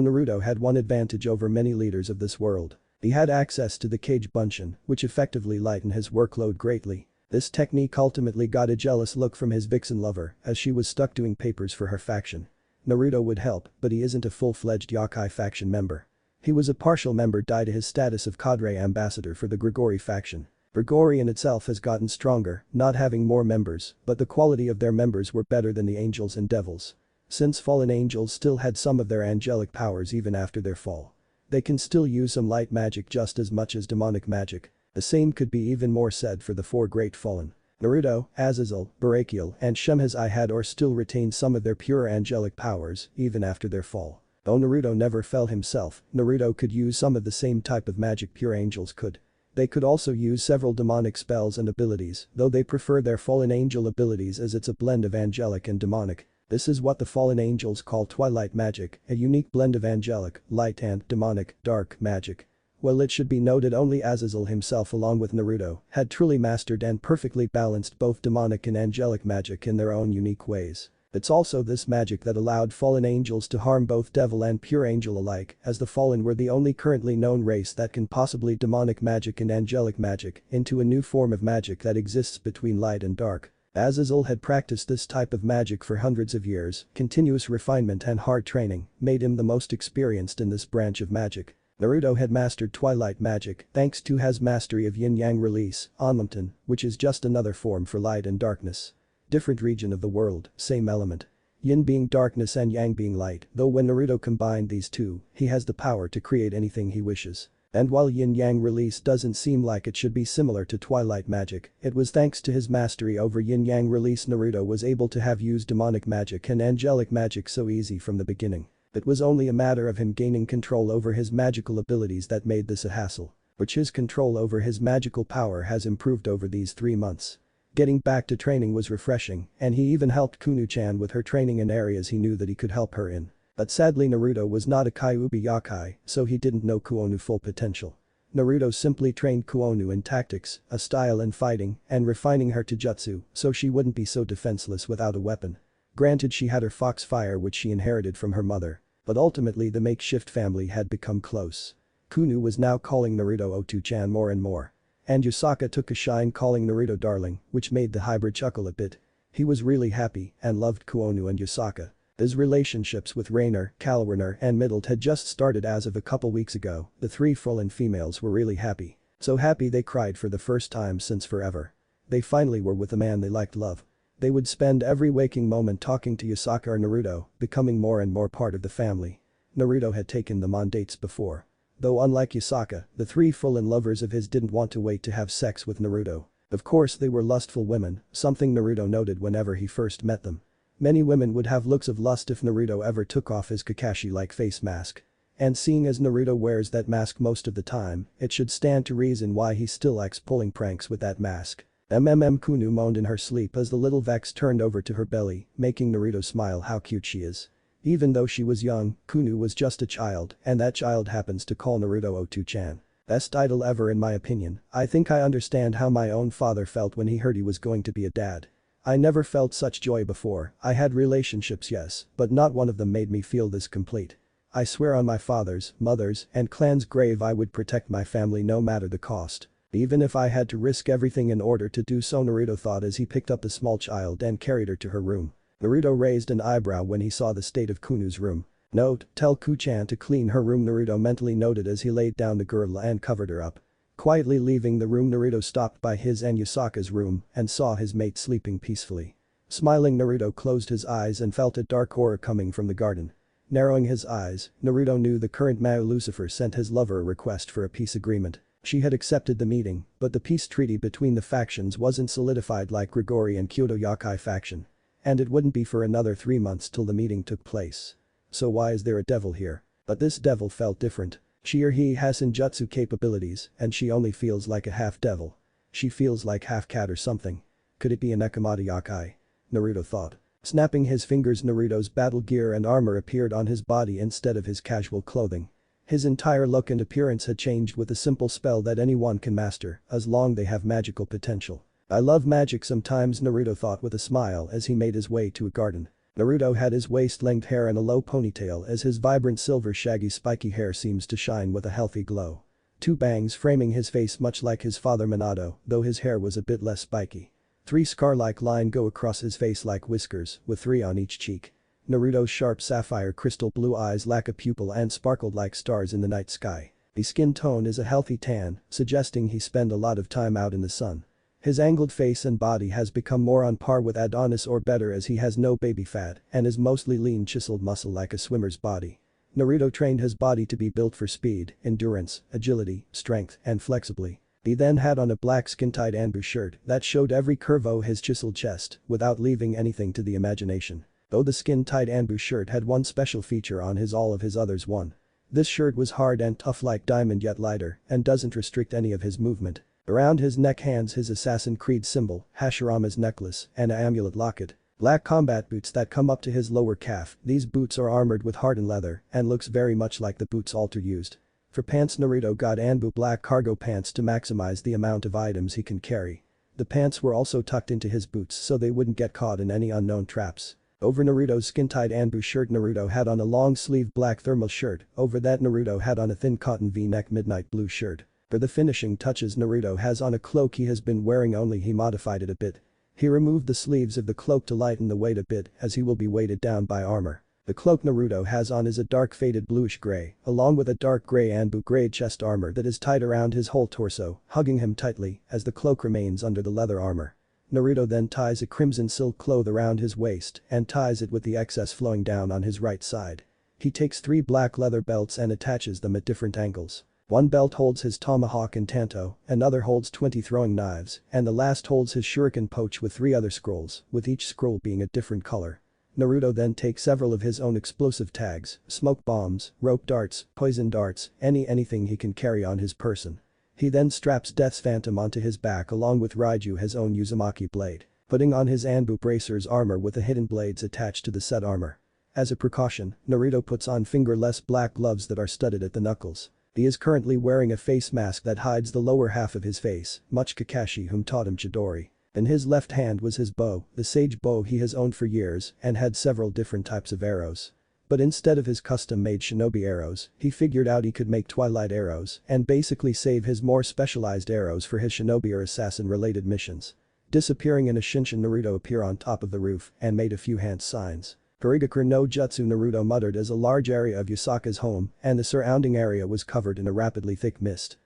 Naruto had one advantage over many leaders of this world. He had access to the Kage Bunshin, which effectively lightened his workload greatly. This technique ultimately got a jealous look from his vixen lover as she was stuck doing papers for her faction. Naruto would help, but he isn't a full-fledged Yakai faction member. He was a partial member due to his status of cadre ambassador for the Grigori faction. Grigori in itself has gotten stronger, not having more members, but the quality of their members were better than the angels and devils. Since fallen angels still had some of their angelic powers even after their fall. They can still use some light magic just as much as demonic magic. The same could be even more said for the 4 great fallen. Naruto, Azazel, Barakiel and Shemhazai had or still retained some of their pure angelic powers even after their fall. Though Naruto never fell himself, Naruto could use some of the same type of magic pure angels could. They could also use several demonic spells and abilities, though they prefer their fallen angel abilities as it's a blend of angelic and demonic. This is what the fallen angels call twilight magic, a unique blend of angelic, light and demonic, dark magic. Well, it should be noted only Azazel himself along with Naruto had truly mastered and perfectly balanced both demonic and angelic magic in their own unique ways. It's also this magic that allowed fallen angels to harm both devil and pure angel alike, as the fallen were the only currently known race that can possibly demonic magic and angelic magic into a new form of magic that exists between light and dark. Azazel had practiced this type of magic for hundreds of years, continuous refinement and hard training made him the most experienced in this branch of magic. Naruto had mastered twilight magic thanks to his mastery of yin-yang release, Onmumton, which is just another form for light and darkness. Different region of the world, same element. Yin being darkness and yang being light, though when Naruto combined these two, he has the power to create anything he wishes. And while yin-yang release doesn't seem like it should be similar to twilight magic, it was thanks to his mastery over yin-yang release Naruto was able to have used demonic magic and angelic magic so easy from the beginning. It was only a matter of him gaining control over his magical abilities that made this a hassle. Which his control over his magical power has improved over these 3 months. Getting back to training was refreshing, and he even helped Kunu-chan with her training in areas he knew that he could help her in. But sadly Naruto was not a Kyuubi Yakai, so he didn't know Kuonu's full potential. Naruto simply trained Kuonu in tactics, a style in fighting, and refining her to jutsu so she wouldn't be so defenseless without a weapon. Granted she had her fox fire which she inherited from her mother. But ultimately the makeshift family had become close. Kuonu was now calling Naruto Otu-chan more and more. And Yusaka took a shine calling Naruto darling, which made the hybrid chuckle a bit. He was really happy and loved Kuonu and Yusaka. His relationships with Rainer, Kalwerner and Middle had just started as of a couple weeks ago. The three Fulin females were really happy. So happy they cried for the first time since forever. They finally were with a man they liked love. They would spend every waking moment talking to Yusaka or Naruto, becoming more and more part of the family. Naruto had taken them on dates before. Though unlike Yusaka, the three Fulin lovers of his didn't want to wait to have sex with Naruto. Of course they were lustful women, something Naruto noted whenever he first met them. Many women would have looks of lust if Naruto ever took off his Kakashi-like face mask. And seeing as Naruto wears that mask most of the time, it should stand to reason why he still likes pulling pranks with that mask. Kuonu moaned in her sleep as the little Vex turned over to her belly, making Naruto smile how cute she is. Even though she was young, Kuonu was just a child, and that child happens to call Naruto Otu-chan. Best idol ever in my opinion. I think I understand how my own father felt when he heard he was going to be a dad. I never felt such joy before. I had relationships yes, but not one of them made me feel this complete. I swear on my father's, mother's, and clan's grave I would protect my family no matter the cost. Even if I had to risk everything in order to do so, Naruto thought as he picked up the small child and carried her to her room. Naruto raised an eyebrow when he saw the state of Kunu's room. Note, tell Ku-chan to clean her room, Naruto mentally noted as he laid down the girl and covered her up. Quietly leaving the room, Naruto stopped by his and Yusaka's room and saw his mate sleeping peacefully. Smiling, Naruto closed his eyes and felt a dark aura coming from the garden. Narrowing his eyes, Naruto knew the current Mao Lucifer sent his lover a request for a peace agreement. She had accepted the meeting, but the peace treaty between the factions wasn't solidified like Grigori and Kyoto Yakai faction. And it wouldn't be for another 3 months till the meeting took place. So why is there a devil here? But this devil felt different. She or he has ninjutsu capabilities and she only feels like a half-devil. She feels like half-cat or something. Could it be a Nekomata Yakai? Naruto thought. Snapping his fingers, Naruto's battle gear and armor appeared on his body instead of his casual clothing. His entire look and appearance had changed with a simple spell that anyone can master as long they have magical potential. I love magic sometimes, Naruto thought with a smile as he made his way to a garden. Naruto had his waist-length hair in a low ponytail as his vibrant silver shaggy spiky hair seems to shine with a healthy glow. 2 bangs framing his face much like his father Minato, though his hair was a bit less spiky. 3 scar-like lines go across his face like whiskers, with 3 on each cheek. Naruto's sharp sapphire crystal blue eyes lack a pupil and sparkled like stars in the night sky. The skin tone is a healthy tan, suggesting he spent a lot of time out in the sun. His angled face and body has become more on par with Adonis or better as he has no baby fat and is mostly lean chiseled muscle like a swimmer's body. Naruto trained his body to be built for speed, endurance, agility, strength, and flexibly. He then had on a black skin-tight Anbu shirt that showed every curve of his chiseled chest without leaving anything to the imagination. Though the skin-tight Anbu shirt had one special feature on his all of his others one. This shirt was hard and tough like diamond yet lighter and doesn't restrict any of his movement. Around his neck hangs his Assassin Creed symbol, Hashirama's necklace, and an amulet locket. Black combat boots that come up to his lower calf. These boots are armored with hardened leather and looks very much like the boots Alter used. For pants, Naruto got Anbu black cargo pants to maximize the amount of items he can carry. The pants were also tucked into his boots so they wouldn't get caught in any unknown traps. Over Naruto's skin-tight Anbu shirt, Naruto had on a long-sleeved black thermal shirt. Over that, Naruto had on a thin cotton V-neck midnight blue shirt. For the finishing touches, Naruto has on a cloak he has been wearing, only he modified it a bit. He removed the sleeves of the cloak to lighten the weight a bit as he will be weighted down by armor. The cloak Naruto has on is a dark faded bluish gray, along with a dark gray Anbu grade chest armor that is tied around his whole torso, hugging him tightly as the cloak remains under the leather armor. Naruto then ties a crimson silk cloth around his waist and ties it with the excess flowing down on his right side. He takes 3 black leather belts and attaches them at different angles. One belt holds his tomahawk and tanto, another holds 20 throwing knives, and the last holds his shuriken pouch with 3 other scrolls, with each scroll being a different color. Naruto then takes several of his own explosive tags, smoke bombs, rope darts, poison darts, anything he can carry on his person. He then straps Death's Phantom onto his back along with Raiju his own Uzumaki blade, putting on his Anbu bracer's armor with the hidden blades attached to the set armor. As a precaution, Naruto puts on fingerless black gloves that are studded at the knuckles. He is currently wearing a face mask that hides the lower half of his face, much Kakashi whom taught him Chidori. In his left hand was his bow, the sage bow he has owned for years and had several different types of arrows. But instead of his custom-made shinobi arrows, he figured out he could make twilight arrows and basically save his more specialized arrows for his shinobi or assassin-related missions. Disappearing in a Shinshin, Naruto appeared on top of the roof and made a few hand signs. Karigakur no Jutsu, Naruto muttered as a large area of Yusaka's home and the surrounding area was covered in a rapidly thick mist.